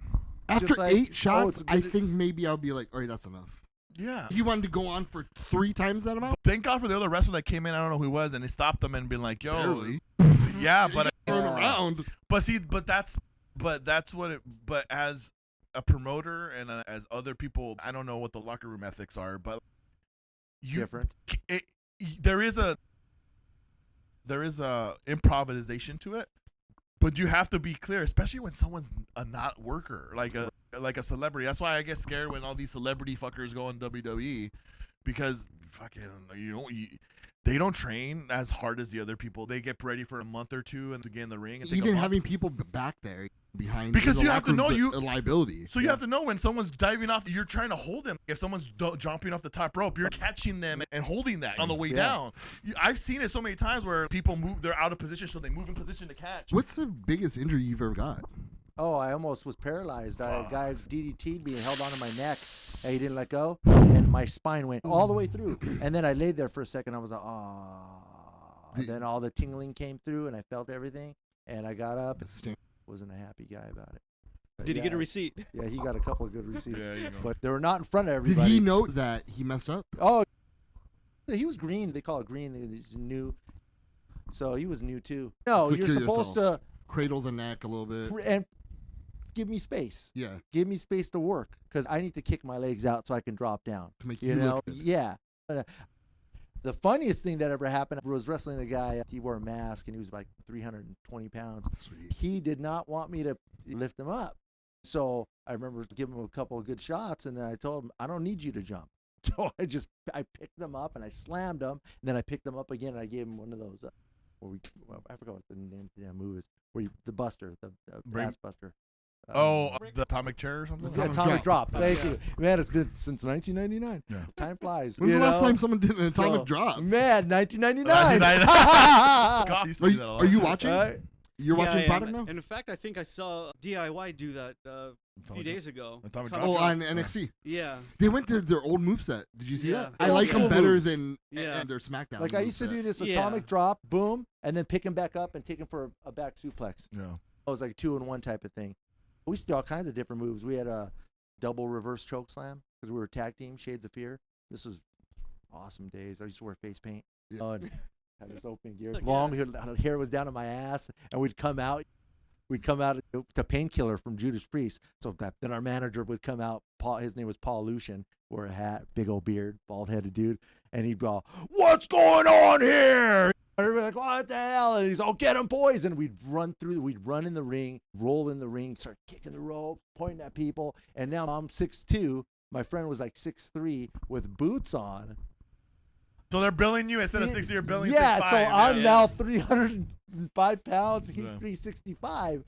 [SPEAKER 4] After
[SPEAKER 3] just like,
[SPEAKER 4] 8 shots,
[SPEAKER 3] it's
[SPEAKER 4] I
[SPEAKER 3] good-
[SPEAKER 4] think maybe I'll be like, all right, that's enough.
[SPEAKER 1] Yeah.
[SPEAKER 4] He wanted to go on for 3 times that amount.
[SPEAKER 1] Thank God for the other wrestler that came in. I don't know who he was, and they stopped them and been like, "Yo,
[SPEAKER 4] Barely.
[SPEAKER 1] yeah, but
[SPEAKER 4] Turn
[SPEAKER 3] Yeah.
[SPEAKER 4] around.
[SPEAKER 1] but that's what it. But as a promoter and as other people, I don't know what the locker room ethics are, but
[SPEAKER 3] different.
[SPEAKER 1] There is a improvisation to it, but you have to be clear, especially when someone's a not worker, like a celebrity. That's why I get scared when all these celebrity fuckers go in WWE, because fucking they don't train as hard as the other people. They get ready for a month or two and to get in the ring. And take a
[SPEAKER 4] Even
[SPEAKER 1] month.
[SPEAKER 4] having people back there behind
[SPEAKER 1] Because
[SPEAKER 4] in the
[SPEAKER 1] you have
[SPEAKER 4] locker
[SPEAKER 1] to know
[SPEAKER 4] room's a liability.
[SPEAKER 1] So you have to know when someone's diving off, you're trying to hold them. If someone's jumping off the top rope, you're catching them and holding that on the way
[SPEAKER 3] Yeah.
[SPEAKER 1] down. I've seen it so many times where people move, they're out of position, so they move in position to catch.
[SPEAKER 4] What's the biggest injury you've ever got?
[SPEAKER 3] Oh, I almost was paralyzed. A
[SPEAKER 1] Fuck.
[SPEAKER 3] guy DDT'd me and held onto my neck, and he didn't let go, and my spine went all the way through. And then I laid there for a second. I was like, oh. And then all the tingling came through, and I felt everything. And I got up and
[SPEAKER 4] Sting.
[SPEAKER 3] wasn't a happy guy about it. But
[SPEAKER 5] Did he get a
[SPEAKER 3] yeah,
[SPEAKER 5] receipt?
[SPEAKER 3] Yeah, he got a couple of good receipts.
[SPEAKER 1] Yeah, you know.
[SPEAKER 3] But they were not in front of
[SPEAKER 4] Did
[SPEAKER 3] everybody.
[SPEAKER 4] he know that he messed up?
[SPEAKER 3] Oh, he was green. They call it green. He's new. So he was new too. No,
[SPEAKER 4] Secure
[SPEAKER 3] you're supposed
[SPEAKER 4] yourself. Cradle the neck a little bit.
[SPEAKER 3] and give me space.
[SPEAKER 4] Yeah,
[SPEAKER 3] Give me space to work because I need to kick my legs out so I can drop down.
[SPEAKER 4] to make
[SPEAKER 3] You
[SPEAKER 4] you
[SPEAKER 3] know,
[SPEAKER 4] look good.
[SPEAKER 3] yeah. The funniest thing that ever happened was wrestling a guy. He wore a mask and he was like 320 pounds.
[SPEAKER 4] Sweet.
[SPEAKER 3] He did not want me to lift him up. So I remember giving him a couple of good shots, and then I told him, I don't need you to jump. So I picked them up and I slammed them, and then I picked them up again and I gave him one of those, I forgot what the name of the damn move is, the buster, the
[SPEAKER 1] Bring-
[SPEAKER 3] ass buster.
[SPEAKER 1] The atomic chair or something?
[SPEAKER 3] The
[SPEAKER 4] Atomic
[SPEAKER 3] atomic drop.
[SPEAKER 4] drop.
[SPEAKER 3] Thank you. Man, it's been since 1999.
[SPEAKER 1] Yeah.
[SPEAKER 3] Time flies.
[SPEAKER 4] When's
[SPEAKER 3] you
[SPEAKER 4] the last
[SPEAKER 3] know?
[SPEAKER 4] time someone did an atomic
[SPEAKER 3] So,
[SPEAKER 4] drop?
[SPEAKER 3] Man, 1999.
[SPEAKER 1] 1999. God, I used to
[SPEAKER 4] Are
[SPEAKER 1] do
[SPEAKER 4] you,
[SPEAKER 1] that a lot.
[SPEAKER 4] are you watching?
[SPEAKER 3] Right?
[SPEAKER 4] You're
[SPEAKER 5] Yeah,
[SPEAKER 4] watching
[SPEAKER 5] I am.
[SPEAKER 4] product now?
[SPEAKER 5] And in fact, I think I saw DIY do that a few days ago.
[SPEAKER 1] Atomic
[SPEAKER 5] Atomic
[SPEAKER 1] Drop?
[SPEAKER 4] Oh,
[SPEAKER 5] Drop.
[SPEAKER 4] on NXT.
[SPEAKER 5] Yeah.
[SPEAKER 4] They went to their old moveset. Did you see
[SPEAKER 5] Yeah.
[SPEAKER 4] that? I
[SPEAKER 3] Old
[SPEAKER 4] like them
[SPEAKER 3] school
[SPEAKER 4] better
[SPEAKER 3] moves.
[SPEAKER 4] than
[SPEAKER 5] Yeah.
[SPEAKER 4] and their SmackDown.
[SPEAKER 3] Like I used to
[SPEAKER 4] moveset.
[SPEAKER 3] do this
[SPEAKER 5] Yeah.
[SPEAKER 3] atomic drop, boom, and then pick him back up and take him for a back suplex.
[SPEAKER 1] Yeah.
[SPEAKER 3] It was like a 2-in-1 type of thing. We used to do all kinds of different moves. We had a double reverse choke slam because we were tag team, Shades of Fear. This was awesome days. I used to wear face paint.
[SPEAKER 4] Yeah.
[SPEAKER 3] And had this open gear.
[SPEAKER 5] Look,
[SPEAKER 3] Long hair was down to my ass, and we'd come out to Painkiller from Judas Priest. So then our manager would come out. Paul, his name was Paul Lucian, wore a hat, big old beard, bald headed dude, and he'd go, "What's going on here?" Everybody like, what the hell? And he's all, "Get him, boys!" And we'd run in the ring, roll in the ring, start kicking the rope, pointing at people. And now I'm 6'2". My friend was like 6'3" with boots on.
[SPEAKER 1] So they're billing you instead of 60, you're billing
[SPEAKER 3] Yeah,
[SPEAKER 1] 6'5".
[SPEAKER 3] so I'm
[SPEAKER 5] yeah.
[SPEAKER 3] now 305 pounds. He's
[SPEAKER 1] Yeah.
[SPEAKER 3] 365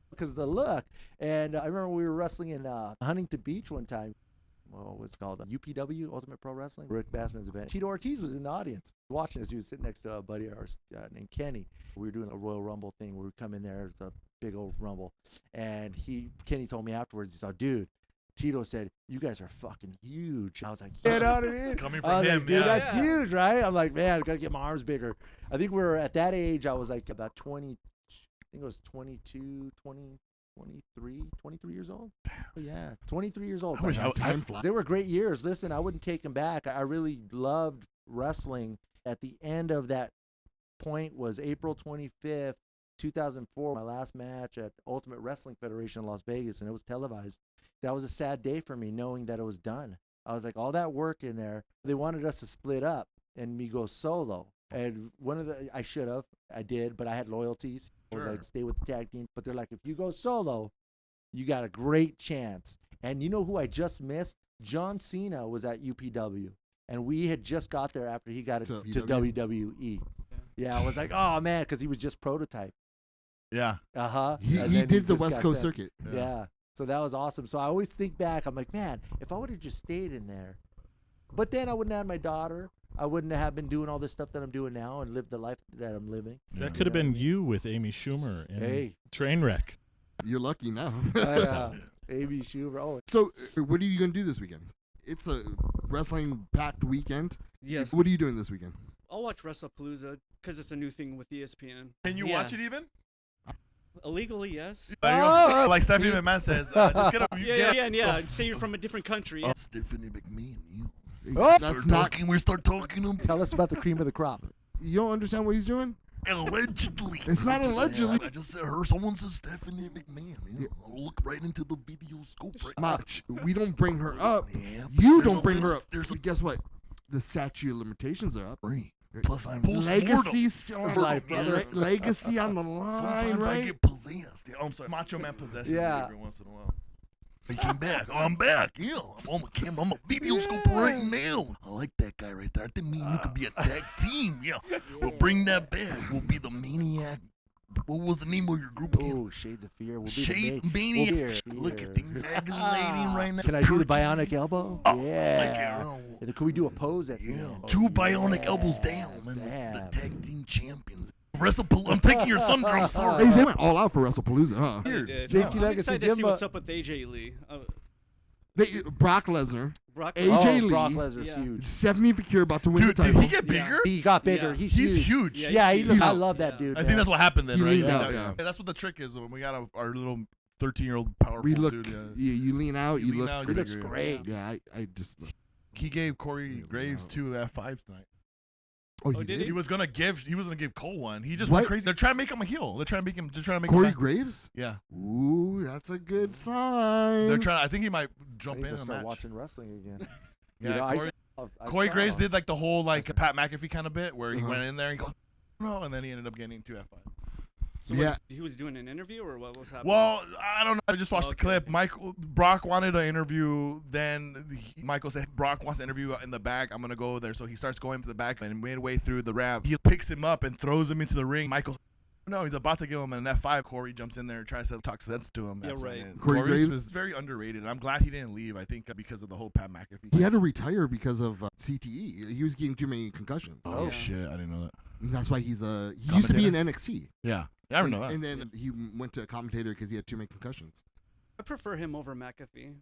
[SPEAKER 3] because of the look. And I remember we were wrestling in Huntington Beach one time. Well, what's it called? UPW, Ultimate Pro Wrestling. Rick Bassman's event. Tito Ortiz was in the audience watching us. He was sitting next to a buddy of ours named Kenny. We were doing a Royal Rumble thing. We would come in there. It's a big old Rumble. And Kenny told me afterwards, he said, "Dude, Tito said, you guys are fucking huge." I was like, you know what I mean?
[SPEAKER 1] Coming
[SPEAKER 3] I
[SPEAKER 1] from
[SPEAKER 3] was
[SPEAKER 1] him,
[SPEAKER 3] like, dude,
[SPEAKER 1] yeah.
[SPEAKER 3] that's huge, right? I'm like, man, I gotta get my arms bigger. I think we were at that age. I was like about 20. I think it was 22, 20, 23 years old. Yeah, 23 years old.
[SPEAKER 1] I wish I-
[SPEAKER 4] Time flies.
[SPEAKER 3] They were great years. Listen, I wouldn't take them back. I really loved wrestling. At the end of that point was April 25th, 2004. My last match at Ultimate Wrestling Federation in Las Vegas, and it was televised. That was a sad day for me, knowing that it was done. I was like, all that work in there. They wanted us to split up and me go solo. And I did, but I had loyalties. I was
[SPEAKER 1] Sure.
[SPEAKER 3] like, stay with the tag team. But they're like, if you go solo, you got a great chance. And you know who I just missed? John Cena was at UPW. And we had just got there after he got it
[SPEAKER 4] To
[SPEAKER 3] to WWE. Yeah, I was like, oh, man, because he was just prototype.
[SPEAKER 1] Yeah.
[SPEAKER 3] Uh-huh.
[SPEAKER 4] He
[SPEAKER 3] And then
[SPEAKER 4] did the
[SPEAKER 3] just
[SPEAKER 4] West
[SPEAKER 3] got
[SPEAKER 4] Coast
[SPEAKER 3] sent.
[SPEAKER 4] circuit.
[SPEAKER 3] Yeah. So that was awesome. So I always think back. I'm like, man, if I would have just stayed in there. But then I wouldn't have had my daughter. I wouldn't have been doing all this stuff that I'm doing now and lived the life that I'm living.
[SPEAKER 2] That
[SPEAKER 1] Yeah.
[SPEAKER 2] could have
[SPEAKER 3] You know
[SPEAKER 2] been
[SPEAKER 3] what I mean?
[SPEAKER 2] you with Amy Schumer in
[SPEAKER 3] Hey.
[SPEAKER 2] Trainwreck.
[SPEAKER 4] You're lucky now.
[SPEAKER 3] Amy Schumer. Oh,
[SPEAKER 4] So, what are you gonna do this weekend? It's a wrestling packed weekend.
[SPEAKER 5] Yes.
[SPEAKER 4] What are you doing this weekend?
[SPEAKER 5] I'll watch WrestlePalooza because it's a new thing with ESPN.
[SPEAKER 1] Can you
[SPEAKER 5] Yeah.
[SPEAKER 1] watch it even?
[SPEAKER 5] Illegally, yes.
[SPEAKER 1] There you go. Like Stephanie McMahon says, just get a,
[SPEAKER 5] Yeah. Say you're from a different country.
[SPEAKER 1] Oh.
[SPEAKER 6] Stephanie McMahon, you.
[SPEAKER 3] Oh,
[SPEAKER 4] That's not.
[SPEAKER 6] We start talking.
[SPEAKER 3] Tell us about the cream of the crop.
[SPEAKER 4] You don't understand what he's doing?
[SPEAKER 6] Allegedly.
[SPEAKER 4] It's not allegedly.
[SPEAKER 6] I just heard someone said Stephanie McMahon. Yeah. I'll look right into the video scope right now.
[SPEAKER 4] Mach, we don't bring her up.
[SPEAKER 6] Yeah, but
[SPEAKER 4] You
[SPEAKER 6] there's
[SPEAKER 4] don't
[SPEAKER 6] a
[SPEAKER 4] bring her
[SPEAKER 6] little-
[SPEAKER 4] up.
[SPEAKER 6] There's a
[SPEAKER 4] Guess what? The statute of limitations are up.
[SPEAKER 6] Right. Plus, I'm
[SPEAKER 4] Legacy still on
[SPEAKER 3] Life, brother.
[SPEAKER 4] legacy on the line,
[SPEAKER 6] Sometimes I
[SPEAKER 4] right?
[SPEAKER 6] get possessed.
[SPEAKER 1] Oh, I'm sorry. Macho Man possesses
[SPEAKER 3] Yeah.
[SPEAKER 1] me every once in a while.
[SPEAKER 6] I came back. Oh, I'm back. Yeah, I'm on the camera. I'm a video scope right now. I like that guy right there. I think me and you could be a tag team. Yeah. We'll bring that back. We'll be the Maniac. What was the name of your group again?
[SPEAKER 3] Oh, Shades of Fear. We'll be
[SPEAKER 6] Shade
[SPEAKER 3] the
[SPEAKER 6] Maniac.
[SPEAKER 3] Fear.
[SPEAKER 6] Look at things aggravating right now.
[SPEAKER 3] Can I do the bionic elbow?
[SPEAKER 6] Oh,
[SPEAKER 3] Yeah.
[SPEAKER 6] like,
[SPEAKER 3] And can we do a pose at the
[SPEAKER 6] yeah.
[SPEAKER 3] end?
[SPEAKER 6] 2 bionic
[SPEAKER 3] Yeah.
[SPEAKER 6] elbows down. And
[SPEAKER 3] Damn.
[SPEAKER 6] the tag team champions. I'm taking your thunder. I'm sorry.
[SPEAKER 4] Hey, they went all out for WrestlePalooza, huh?
[SPEAKER 5] They did.
[SPEAKER 3] JT
[SPEAKER 5] I'm
[SPEAKER 3] Legacy,
[SPEAKER 5] excited to
[SPEAKER 3] give
[SPEAKER 5] see
[SPEAKER 3] him
[SPEAKER 5] what's
[SPEAKER 3] a-
[SPEAKER 5] up with AJ Lee.
[SPEAKER 4] Brock Lesnar,
[SPEAKER 5] Brock
[SPEAKER 4] AJ
[SPEAKER 3] Oh,
[SPEAKER 4] Lee.
[SPEAKER 3] Brock Lesnar's
[SPEAKER 5] Yeah.
[SPEAKER 3] huge.
[SPEAKER 4] Stephanie Vicure about to win
[SPEAKER 1] Dude,
[SPEAKER 4] the
[SPEAKER 1] did
[SPEAKER 4] title.
[SPEAKER 1] he get bigger?
[SPEAKER 3] He got bigger.
[SPEAKER 5] Yeah.
[SPEAKER 3] He's huge.
[SPEAKER 1] Yeah,
[SPEAKER 3] Yeah,
[SPEAKER 5] he's
[SPEAKER 3] I
[SPEAKER 4] huge.
[SPEAKER 3] love that
[SPEAKER 5] Yeah.
[SPEAKER 3] dude.
[SPEAKER 1] I think that's what happened then,
[SPEAKER 4] He
[SPEAKER 1] right?
[SPEAKER 4] leaned out, yeah.
[SPEAKER 1] That's what the trick is when we got our little 13-year-old powerful
[SPEAKER 4] We look,
[SPEAKER 1] dude.
[SPEAKER 4] yeah, you lean out, you
[SPEAKER 1] lean
[SPEAKER 4] look.
[SPEAKER 1] out,
[SPEAKER 3] He
[SPEAKER 1] you're
[SPEAKER 3] looks
[SPEAKER 1] bigger.
[SPEAKER 3] great.
[SPEAKER 4] Yeah, I just.
[SPEAKER 1] He gave Corey
[SPEAKER 4] Yeah,
[SPEAKER 1] Graves
[SPEAKER 4] wow.
[SPEAKER 1] 2 F5s tonight.
[SPEAKER 4] Oh,
[SPEAKER 5] Oh,
[SPEAKER 4] you
[SPEAKER 5] did
[SPEAKER 4] did?
[SPEAKER 1] He was gonna give Cole one. He just
[SPEAKER 4] What?
[SPEAKER 1] went crazy. They're trying to make him a heel. They're trying to make him
[SPEAKER 4] Corey
[SPEAKER 1] him back.
[SPEAKER 4] Graves?
[SPEAKER 1] Yeah.
[SPEAKER 4] Ooh, that's a good sign.
[SPEAKER 1] They're trying. I think he might
[SPEAKER 3] I
[SPEAKER 1] jump
[SPEAKER 3] need
[SPEAKER 1] in
[SPEAKER 3] to
[SPEAKER 1] a
[SPEAKER 3] start
[SPEAKER 1] match.
[SPEAKER 3] watching wrestling again.
[SPEAKER 1] Yeah,
[SPEAKER 3] You know,
[SPEAKER 1] Corey,
[SPEAKER 3] I
[SPEAKER 1] Corey
[SPEAKER 3] saw-
[SPEAKER 1] Graves did like the whole like Pat McAfee kind of bit where he
[SPEAKER 4] Uh-huh.
[SPEAKER 1] went in there and goes, no, and then he ended up getting 2 F5.
[SPEAKER 5] So
[SPEAKER 4] Yeah.
[SPEAKER 5] he was doing an interview or what was happening?
[SPEAKER 1] Well, I don't know. I just watched the
[SPEAKER 5] Okay.
[SPEAKER 1] clip. Brock wanted to interview. Then Michael said Brock wants to interview in the back. I'm gonna go there. So he starts going to the back, and midway through the ramp, he picks him up and throws him into the ring. Michael's no, he's about to give him an F5. Corey jumps in there and tries to talk sense to him.
[SPEAKER 5] Yeah,
[SPEAKER 1] That's
[SPEAKER 5] right.
[SPEAKER 1] when it-
[SPEAKER 4] Corey
[SPEAKER 1] Corey
[SPEAKER 4] Graves-
[SPEAKER 1] was very underrated. And I'm glad he didn't leave. I think because of the whole Pat McAfee.
[SPEAKER 4] He had to retire because of CTE. He was getting too many concussions.
[SPEAKER 1] Oh
[SPEAKER 5] Yeah.
[SPEAKER 1] shit! I didn't know that.
[SPEAKER 4] And that's why he used to be in NXT.
[SPEAKER 1] Yeah, I don't know that.
[SPEAKER 4] And then he went to a commentator because he had too many concussions.
[SPEAKER 5] I prefer him over McAfee.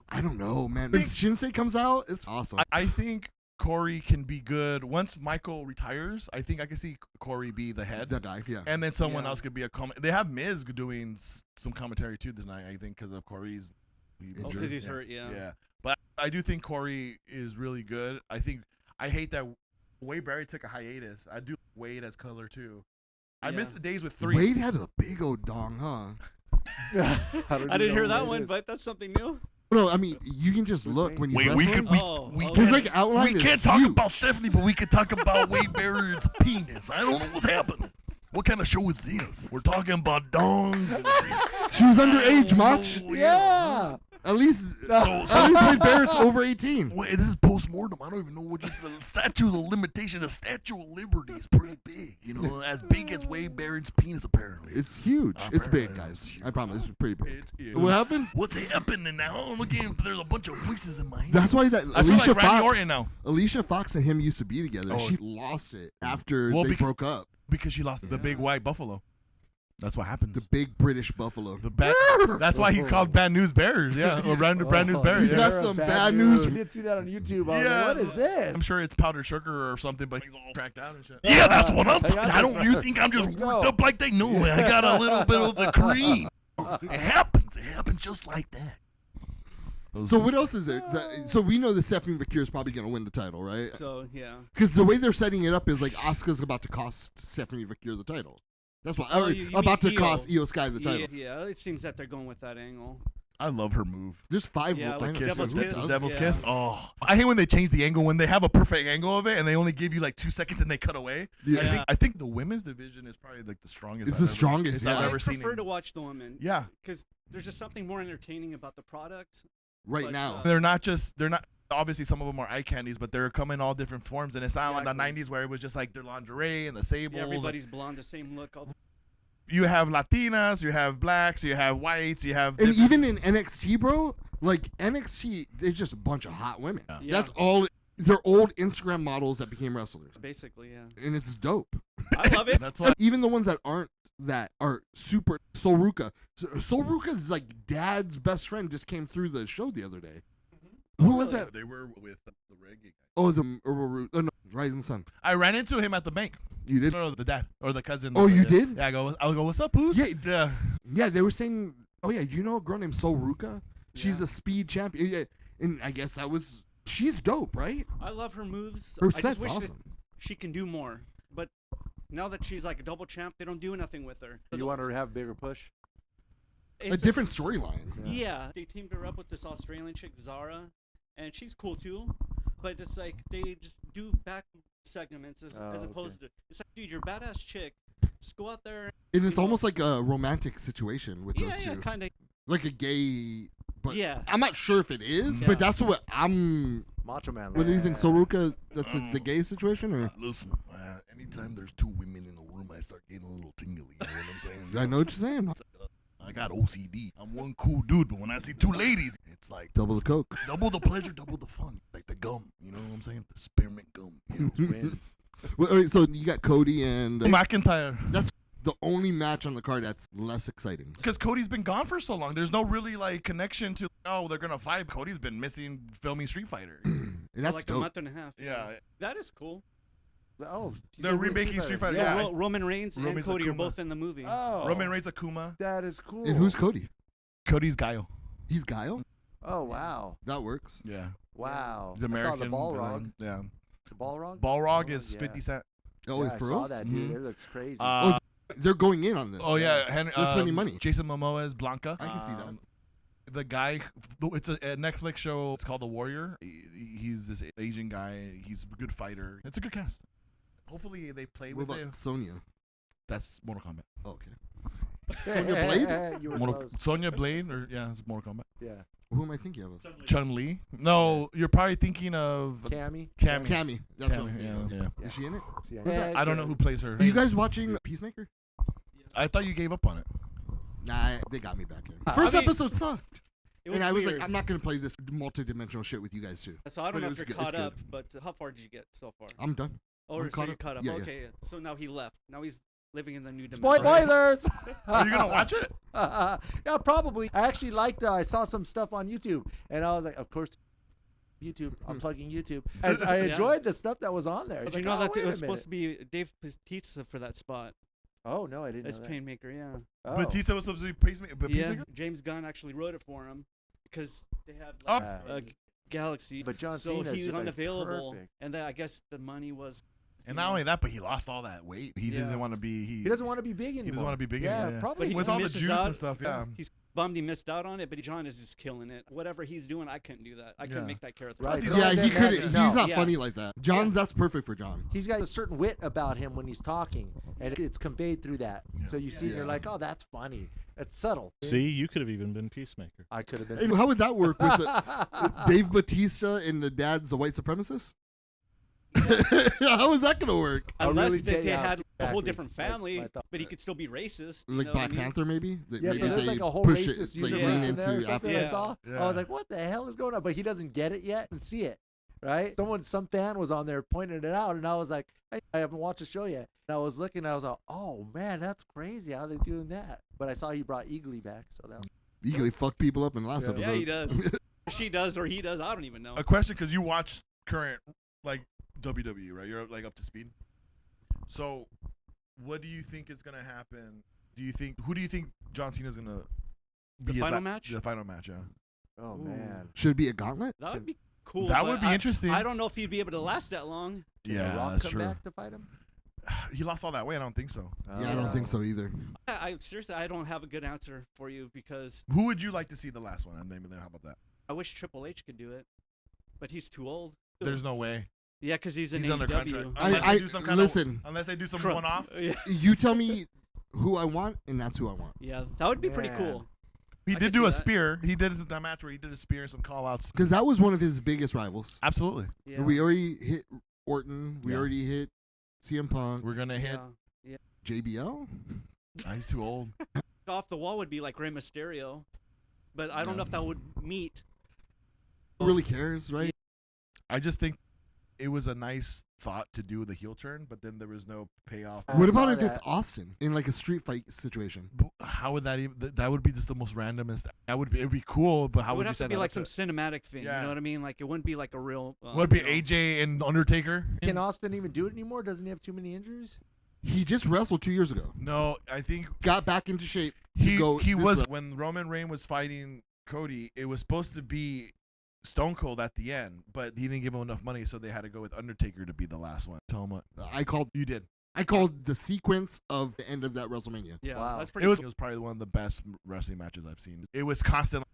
[SPEAKER 4] I don't know, man. When Shinsei comes out, it's awesome.
[SPEAKER 1] I think Corey can be good once Michael retires. I think I can see Corey be the head.
[SPEAKER 4] That guy, yeah.
[SPEAKER 1] And then someone
[SPEAKER 5] Yeah.
[SPEAKER 1] else could be a comment. They have Miz doing some commentary too tonight, I think, because of Corey's.
[SPEAKER 5] Oh, because he's hurt, yeah.
[SPEAKER 1] Yeah, but I do think Corey is really good. I hate that Wade Barry took a hiatus. I do Wade as color too. I
[SPEAKER 5] Yeah.
[SPEAKER 1] miss the days with 3.
[SPEAKER 4] Wade had a big old dong, huh?
[SPEAKER 5] I didn't hear that one, but that's something new.
[SPEAKER 4] No, I mean, you can just look when he's
[SPEAKER 6] Wait, we
[SPEAKER 4] wrestling.
[SPEAKER 6] could.
[SPEAKER 5] Oh,
[SPEAKER 6] We
[SPEAKER 5] okay.
[SPEAKER 4] His like outline
[SPEAKER 6] we
[SPEAKER 4] is
[SPEAKER 6] can't talk
[SPEAKER 4] huge.
[SPEAKER 6] about Stephanie, but we can talk about Wade Barrett's penis. I don't know what's happening. What kind of show is this? We're talking about dongs. And
[SPEAKER 4] She was underage, much.
[SPEAKER 6] Oh,
[SPEAKER 3] Yeah.
[SPEAKER 4] At least,
[SPEAKER 6] So-
[SPEAKER 4] at least Wade Barrett's over 18.
[SPEAKER 6] Wait, this is post-mortem. I don't even know what the statute of limitation. The Statue of Liberty is pretty big. You know, as big as Wade Barrett's penis, apparently.
[SPEAKER 4] It's huge. It's big,
[SPEAKER 6] Apparently,
[SPEAKER 4] guys.
[SPEAKER 6] it's huge.
[SPEAKER 4] I promise. It's pretty big.
[SPEAKER 1] It's huge.
[SPEAKER 4] What happened?
[SPEAKER 6] What's happening now? I'm looking. There's a bunch of voices in my head.
[SPEAKER 4] That's why that
[SPEAKER 1] I feel
[SPEAKER 4] Alicia
[SPEAKER 1] like Randy
[SPEAKER 4] Fox.
[SPEAKER 1] Orton now
[SPEAKER 4] Alicia Fox and him used to be together.
[SPEAKER 1] Oh.
[SPEAKER 4] She lost it after
[SPEAKER 1] Well,
[SPEAKER 4] they
[SPEAKER 1] because-
[SPEAKER 4] broke up.
[SPEAKER 1] because she lost the big white buffalo. That's what happens.
[SPEAKER 4] The big British buffalo.
[SPEAKER 1] The bad, that's why he's called Bad News Bears. Yeah, or brand News Bears.
[SPEAKER 4] He's
[SPEAKER 1] Yeah.
[SPEAKER 4] got some bad news.
[SPEAKER 3] I did see that on YouTube. I was
[SPEAKER 1] Yeah.
[SPEAKER 3] like, what is this?
[SPEAKER 1] I'm sure it's powdered sugar or something, but he's all cracked out and shit.
[SPEAKER 6] Yeah, that's what I'm
[SPEAKER 3] I
[SPEAKER 6] talking.
[SPEAKER 3] got
[SPEAKER 6] I don't.
[SPEAKER 3] this.
[SPEAKER 6] You think I'm just
[SPEAKER 3] Let's
[SPEAKER 6] worked
[SPEAKER 3] go.
[SPEAKER 6] up like they know? I got a little bit of the cream. It happens. It happens just like that.
[SPEAKER 4] So what else is there? So we know that Stephanie Vicure is probably going to win the title, right?
[SPEAKER 5] So, yeah.
[SPEAKER 4] Because the way they're setting it up is like Asuka's about to cost Stephanie Vicure the title. That's why.
[SPEAKER 5] Oh,
[SPEAKER 4] or
[SPEAKER 5] you
[SPEAKER 4] about to
[SPEAKER 5] mean
[SPEAKER 4] cost
[SPEAKER 5] Io.
[SPEAKER 4] Io Sky the title.
[SPEAKER 5] Yeah, it seems that they're going with that angle.
[SPEAKER 1] I love her move.
[SPEAKER 4] There's 5
[SPEAKER 5] Yeah,
[SPEAKER 4] I
[SPEAKER 5] like
[SPEAKER 4] know.
[SPEAKER 5] Devil's
[SPEAKER 4] Who
[SPEAKER 5] Kiss.
[SPEAKER 4] does?
[SPEAKER 1] Devil's
[SPEAKER 5] Yeah.
[SPEAKER 1] Kiss. Oh, I hate when they change the angle when they have a perfect angle of it and they only give you like 2 seconds and they cut away.
[SPEAKER 4] Yeah.
[SPEAKER 1] I think the women's division is probably like the strongest.
[SPEAKER 4] It's
[SPEAKER 1] I've
[SPEAKER 4] the strongest,
[SPEAKER 1] I've
[SPEAKER 4] yeah.
[SPEAKER 1] ever
[SPEAKER 5] I
[SPEAKER 1] seen.
[SPEAKER 5] prefer to watch the women.
[SPEAKER 1] Yeah,
[SPEAKER 5] Because there's just something more entertaining about the product.
[SPEAKER 4] Right
[SPEAKER 5] But,
[SPEAKER 4] now.
[SPEAKER 1] they're not. Obviously, some of them are eye candies, but they're coming all different forms, and it's not like the
[SPEAKER 5] Exactly.
[SPEAKER 1] '90s where it was just like their lingerie and the sables.
[SPEAKER 5] Yeah, everybody's blonde, the same look.
[SPEAKER 1] You have Latinas, you have blacks, you have whites, you have.
[SPEAKER 4] And
[SPEAKER 1] different-
[SPEAKER 4] even in NXT, bro, like NXT, they're just a bunch of hot women.
[SPEAKER 5] Yeah.
[SPEAKER 4] That's all. They're old Instagram models that became wrestlers,
[SPEAKER 5] Basically, yeah.
[SPEAKER 4] and it's dope.
[SPEAKER 5] I love it.
[SPEAKER 1] That's why.
[SPEAKER 4] Even the ones that aren't that are super. Sol Ruka. Sol Ruka's like dad's best friend just came through the show the other day. Who was that?
[SPEAKER 1] They were with the reggae guy.
[SPEAKER 4] Oh, no, Rising Sun.
[SPEAKER 1] I ran into him at the bank.
[SPEAKER 4] You did?
[SPEAKER 1] No, the dad or the cousin.
[SPEAKER 4] Oh, you
[SPEAKER 1] Yeah.
[SPEAKER 4] did?
[SPEAKER 1] Yeah, I'll go, what's up, Poos?
[SPEAKER 4] Yeah. Yeah, they were saying, oh yeah, you know a girl named Sol Ruka? She's
[SPEAKER 5] Yeah.
[SPEAKER 4] a speed champion. Yeah, and I guess she's dope, right?
[SPEAKER 5] I love her moves.
[SPEAKER 4] Her
[SPEAKER 5] I
[SPEAKER 4] set's
[SPEAKER 5] just wish that
[SPEAKER 4] awesome.
[SPEAKER 5] she can do more. But now that she's like a double champ, they don't do nothing with her.
[SPEAKER 3] You want her to have a bigger push?
[SPEAKER 4] A different storyline.
[SPEAKER 5] Yeah, they teamed her up with this Australian chick, Zara, and she's cool too. But it's like they just do back segments as
[SPEAKER 3] Oh,
[SPEAKER 5] opposed to. It's like, dude, you're a badass chick. Just go out there.
[SPEAKER 4] And it's
[SPEAKER 5] You know.
[SPEAKER 4] almost like a romantic situation with
[SPEAKER 5] Yeah,
[SPEAKER 4] those
[SPEAKER 5] yeah,
[SPEAKER 4] two.
[SPEAKER 5] kind of.
[SPEAKER 4] Like a gay, but
[SPEAKER 5] Yeah.
[SPEAKER 4] I'm not sure if it is,
[SPEAKER 5] Yeah.
[SPEAKER 4] but that's what I'm.
[SPEAKER 3] Macho Man.
[SPEAKER 4] What do you think,
[SPEAKER 3] yeah.
[SPEAKER 4] Sol Ruka? That's the gay situation, or?
[SPEAKER 6] Listen, anytime there's two women in the room, I start getting a little tingly. You know what I'm saying?
[SPEAKER 4] I know what you're saying.
[SPEAKER 6] I got OCD. I'm one cool dude, but when I see two ladies, it's like
[SPEAKER 4] Double the coke.
[SPEAKER 6] double the pleasure, double the fun. Like the gum. You know what I'm saying? The spearmint gum. You know?
[SPEAKER 3] Wins.
[SPEAKER 4] Well, all right, so you got Cody and
[SPEAKER 1] McIntyre.
[SPEAKER 4] that's the only match on the card that's less exciting.
[SPEAKER 1] Because Cody's been gone for so long. There's no really like connection to, oh, they're going to fight. Cody's been missing filming Street Fighter.
[SPEAKER 4] And
[SPEAKER 5] For
[SPEAKER 4] that's
[SPEAKER 5] like a
[SPEAKER 4] dope.
[SPEAKER 5] month and a half.
[SPEAKER 1] Yeah.
[SPEAKER 5] That is cool.
[SPEAKER 3] Oh,
[SPEAKER 1] They're remaking Street Fighter.
[SPEAKER 5] Yeah,
[SPEAKER 1] Yeah.
[SPEAKER 5] Roman Reigns and
[SPEAKER 1] Roman's
[SPEAKER 5] Cody are
[SPEAKER 1] Akuma.
[SPEAKER 5] both in the movie.
[SPEAKER 3] Oh,
[SPEAKER 1] Roman Reigns Akuma.
[SPEAKER 3] that is cool.
[SPEAKER 4] And who's Cody?
[SPEAKER 1] Cody's Guile.
[SPEAKER 4] He's Guile.
[SPEAKER 3] Oh wow,
[SPEAKER 4] That works.
[SPEAKER 1] Yeah.
[SPEAKER 3] wow.
[SPEAKER 1] The American.
[SPEAKER 3] I saw the Balrog.
[SPEAKER 1] Yeah.
[SPEAKER 3] The Balrog.
[SPEAKER 1] Balrog is
[SPEAKER 3] yeah.
[SPEAKER 1] 50 Cent.
[SPEAKER 4] Oh,
[SPEAKER 3] yeah, I
[SPEAKER 4] for
[SPEAKER 3] saw
[SPEAKER 4] us?
[SPEAKER 3] that dude.
[SPEAKER 1] Mhm.
[SPEAKER 3] It looks crazy.
[SPEAKER 4] They're going in on this.
[SPEAKER 1] Oh, yeah. Henry,
[SPEAKER 4] They're spending money.
[SPEAKER 1] Jason Momoa is Blanca.
[SPEAKER 4] I can see that.
[SPEAKER 1] The guy, it's a Netflix show. It's called The Warrior. He's this Asian guy. He's a good fighter. It's a good cast. Hopefully they play
[SPEAKER 4] What
[SPEAKER 1] with
[SPEAKER 4] about
[SPEAKER 1] it.
[SPEAKER 4] Sonya?
[SPEAKER 1] That's Mortal Kombat.
[SPEAKER 4] Oh, okay. Sonya Blade?
[SPEAKER 3] You were
[SPEAKER 1] Mortal,
[SPEAKER 3] close.
[SPEAKER 1] Sonya Blade, or yeah, it's Mortal Kombat.
[SPEAKER 3] Yeah.
[SPEAKER 4] Who am I thinking of?
[SPEAKER 1] Chun Li. No, you're probably thinking of
[SPEAKER 3] Cammy.
[SPEAKER 1] Cammy.
[SPEAKER 4] Cammy. That's what
[SPEAKER 1] Cammy,
[SPEAKER 4] I'm thinking of.
[SPEAKER 1] yeah.
[SPEAKER 4] Is she in it?
[SPEAKER 3] Yeah.
[SPEAKER 4] Who's that?
[SPEAKER 1] I don't know who plays her.
[SPEAKER 4] Are you guys watching Peacemaker?
[SPEAKER 1] I thought you gave up on it.
[SPEAKER 4] Nah, they got me back in.
[SPEAKER 3] I
[SPEAKER 4] First
[SPEAKER 5] mean,
[SPEAKER 4] episode sucked.
[SPEAKER 5] It was
[SPEAKER 4] And I was
[SPEAKER 5] weird.
[SPEAKER 4] like, I'm not going to play this multi-dimensional shit with you guys too.
[SPEAKER 5] So I don't
[SPEAKER 4] but
[SPEAKER 5] know
[SPEAKER 4] it
[SPEAKER 5] if
[SPEAKER 4] was
[SPEAKER 5] you're
[SPEAKER 4] good,
[SPEAKER 5] caught
[SPEAKER 4] it's
[SPEAKER 5] up,
[SPEAKER 4] good.
[SPEAKER 5] but how far did you get so far?
[SPEAKER 4] I'm done.
[SPEAKER 5] Oh,
[SPEAKER 4] I'm
[SPEAKER 5] so
[SPEAKER 4] caught
[SPEAKER 5] you're
[SPEAKER 4] up.
[SPEAKER 5] caught up.
[SPEAKER 4] Yeah, yeah.
[SPEAKER 5] Okay, yeah. So now he left. Now he's living in the new dimension.
[SPEAKER 3] Spoilers.
[SPEAKER 1] Are you gonna watch it?
[SPEAKER 3] Yeah, probably. I actually liked. I saw some stuff on YouTube, and I was like, of course, YouTube. I'm plugging YouTube. And I
[SPEAKER 5] Yeah.
[SPEAKER 3] enjoyed the stuff that was on there. I was
[SPEAKER 5] Did you
[SPEAKER 3] like,
[SPEAKER 5] know
[SPEAKER 3] oh,
[SPEAKER 5] that
[SPEAKER 3] wait
[SPEAKER 5] it
[SPEAKER 3] a
[SPEAKER 5] was supposed
[SPEAKER 3] minute.
[SPEAKER 5] to be Dave Bautista for that spot?
[SPEAKER 3] Oh no, I didn't
[SPEAKER 5] As
[SPEAKER 3] know that.
[SPEAKER 5] Painmaker, yeah.
[SPEAKER 3] Oh.
[SPEAKER 1] Batista was supposed to be Peacemaker.
[SPEAKER 5] Yeah,
[SPEAKER 1] Peacemaker?
[SPEAKER 5] James Gunn actually wrote it for him because they had
[SPEAKER 1] Oh.
[SPEAKER 5] like, Galaxy.
[SPEAKER 3] But John
[SPEAKER 5] so
[SPEAKER 3] Cena's
[SPEAKER 5] he was
[SPEAKER 3] just, like,
[SPEAKER 5] unavailable,
[SPEAKER 3] perfect.
[SPEAKER 5] and then I guess the money was.
[SPEAKER 1] And not only that, but he lost all that weight. He
[SPEAKER 5] Yeah.
[SPEAKER 1] doesn't want to be.
[SPEAKER 3] He doesn't want to be big anymore.
[SPEAKER 1] doesn't wanna be big
[SPEAKER 3] yeah,
[SPEAKER 1] anymore, yeah.
[SPEAKER 3] probably.
[SPEAKER 5] But he
[SPEAKER 1] With all the
[SPEAKER 5] misses
[SPEAKER 1] juice
[SPEAKER 5] out.
[SPEAKER 1] and stuff, yeah.
[SPEAKER 5] He's bummed he missed out on it, but John is just killing it. Whatever he's doing, I couldn't do that. I couldn't
[SPEAKER 1] Yeah.
[SPEAKER 5] make that character.
[SPEAKER 3] Right.
[SPEAKER 1] Plus, he's
[SPEAKER 3] So
[SPEAKER 4] Yeah,
[SPEAKER 3] like
[SPEAKER 4] he
[SPEAKER 3] that
[SPEAKER 4] couldn't.
[SPEAKER 3] man-
[SPEAKER 4] He's
[SPEAKER 3] no.
[SPEAKER 4] not
[SPEAKER 5] Yeah.
[SPEAKER 4] funny like that. John,
[SPEAKER 5] Yeah.
[SPEAKER 4] that's perfect for John.
[SPEAKER 3] He's got a certain wit about him when he's talking, and it's conveyed through that. So you see,
[SPEAKER 4] Yeah.
[SPEAKER 3] you're like, oh, that's funny. It's subtle.
[SPEAKER 2] See, you could have even been Peacemaker.
[SPEAKER 3] I could have been.
[SPEAKER 4] And how would that work with Dave Bautista and the dad's a white supremacist? How is that gonna work?
[SPEAKER 3] I'll
[SPEAKER 5] Unless
[SPEAKER 3] really
[SPEAKER 5] they
[SPEAKER 3] tell you how
[SPEAKER 5] had a whole
[SPEAKER 3] exactly.
[SPEAKER 5] different
[SPEAKER 3] That's
[SPEAKER 5] family,
[SPEAKER 3] my thought.
[SPEAKER 5] but he could still be racist. you
[SPEAKER 4] Like
[SPEAKER 5] know
[SPEAKER 4] Black
[SPEAKER 5] what I mean?
[SPEAKER 4] Panther, maybe?
[SPEAKER 3] Yeah,
[SPEAKER 4] Maybe
[SPEAKER 3] so there's
[SPEAKER 4] they
[SPEAKER 3] like a whole
[SPEAKER 4] push
[SPEAKER 3] racist
[SPEAKER 4] it, like
[SPEAKER 3] universe
[SPEAKER 4] lean
[SPEAKER 3] in there or
[SPEAKER 4] into
[SPEAKER 3] something.
[SPEAKER 4] Africa.
[SPEAKER 3] I saw.
[SPEAKER 1] Yeah.
[SPEAKER 3] I was like, what the hell is going on? But he doesn't get it yet and see it, right? Some fan was on there pointing it out, and I was like, hey, I haven't watched the show yet. And I was looking, I was like, oh man, that's crazy. How are they doing that? But I saw he brought Eagly back, so that was
[SPEAKER 4] You can fuck people up in the last
[SPEAKER 3] Yeah.
[SPEAKER 4] episode.
[SPEAKER 5] Yeah, he does. She does, or he does. I don't even know.
[SPEAKER 1] A question, because you watch current like WWE, right? You're like up to speed. So, what do you think is gonna happen? Who do you think John Cena's gonna be?
[SPEAKER 5] The
[SPEAKER 1] as
[SPEAKER 5] final
[SPEAKER 1] that-
[SPEAKER 5] match?
[SPEAKER 1] The final match, yeah.
[SPEAKER 3] oh
[SPEAKER 5] Ooh.
[SPEAKER 3] man.
[SPEAKER 4] Should it be a gauntlet?
[SPEAKER 5] That would be cool.
[SPEAKER 1] That
[SPEAKER 5] but
[SPEAKER 1] would be interesting.
[SPEAKER 5] I don't know if he'd be able to last that long.
[SPEAKER 3] Can
[SPEAKER 1] Yeah,
[SPEAKER 3] The Rock
[SPEAKER 1] that's
[SPEAKER 3] come
[SPEAKER 1] true.
[SPEAKER 3] back to fight him?
[SPEAKER 1] He lost all that weight. I don't think so.
[SPEAKER 4] Yeah, I don't think so either.
[SPEAKER 5] I seriously, I don't have a good answer for you because
[SPEAKER 1] Who would you like to see the last one? And then how about that?
[SPEAKER 5] I wish Triple H could do it, but he's too old.
[SPEAKER 1] There's no way.
[SPEAKER 5] Yeah, because he's in
[SPEAKER 1] He's under contract.
[SPEAKER 5] AEW.
[SPEAKER 1] Unless
[SPEAKER 4] I
[SPEAKER 1] they do some kind
[SPEAKER 4] listen.
[SPEAKER 1] Unless they do some
[SPEAKER 5] Crump.
[SPEAKER 1] one-off.
[SPEAKER 5] Yeah.
[SPEAKER 4] You tell me who I want, and that's who I want.
[SPEAKER 5] Yeah, that would be pretty
[SPEAKER 3] Man.
[SPEAKER 5] cool.
[SPEAKER 1] He
[SPEAKER 5] I
[SPEAKER 1] did
[SPEAKER 5] can
[SPEAKER 1] do
[SPEAKER 5] see
[SPEAKER 1] a
[SPEAKER 5] that.
[SPEAKER 1] spear. He did that match where he did a spear and some call-outs.
[SPEAKER 4] Because that was one of his biggest rivals.
[SPEAKER 1] Absolutely.
[SPEAKER 5] Yeah.
[SPEAKER 4] We already hit Orton. We
[SPEAKER 1] Yeah.
[SPEAKER 4] already hit CM Punk.
[SPEAKER 1] We're gonna hit.
[SPEAKER 5] yeah.
[SPEAKER 4] JBL?
[SPEAKER 1] He's too old.
[SPEAKER 5] Off the wall would be like Rey Mysterio, but I don't
[SPEAKER 1] Yeah.
[SPEAKER 5] know if that would meet.
[SPEAKER 4] Who really cares, right?
[SPEAKER 1] I just think it was a nice thought to do the heel turn, but then there was no payoff.
[SPEAKER 3] I
[SPEAKER 4] What
[SPEAKER 3] saw
[SPEAKER 4] about if it's
[SPEAKER 3] that.
[SPEAKER 4] Austin in like a street fight situation?
[SPEAKER 1] But how would that even? That would be just the most randomest. That would be. It'd be cool, but how
[SPEAKER 5] It
[SPEAKER 1] would
[SPEAKER 5] would
[SPEAKER 1] you
[SPEAKER 5] have
[SPEAKER 1] set
[SPEAKER 5] to be
[SPEAKER 1] that
[SPEAKER 5] like
[SPEAKER 1] up
[SPEAKER 5] some cinematic thing.
[SPEAKER 1] Yeah.
[SPEAKER 5] You know what I mean? Like it wouldn't be like a real.
[SPEAKER 1] Would it
[SPEAKER 5] you know-
[SPEAKER 1] be AJ and Undertaker?
[SPEAKER 3] Can Austin even do it anymore? Doesn't he have too many injuries?
[SPEAKER 4] He just wrestled 2 years ago.
[SPEAKER 1] No, I think
[SPEAKER 4] Got back into shape. to
[SPEAKER 1] he
[SPEAKER 4] go
[SPEAKER 1] he
[SPEAKER 4] this
[SPEAKER 1] was
[SPEAKER 4] way.
[SPEAKER 1] when Roman Reigns was fighting Cody. It was supposed to be Stone Cold at the end, but he didn't give him enough money, so they had to go with Undertaker to be the last one. Tell him what
[SPEAKER 4] I called
[SPEAKER 1] you did.
[SPEAKER 4] the sequence of the end of that WrestleMania.
[SPEAKER 5] Yeah,
[SPEAKER 3] Wow.
[SPEAKER 5] that's
[SPEAKER 1] It
[SPEAKER 5] pretty.
[SPEAKER 1] was,
[SPEAKER 5] cool.
[SPEAKER 1] it was probably one of the best wrestling matches I've seen. It was constant.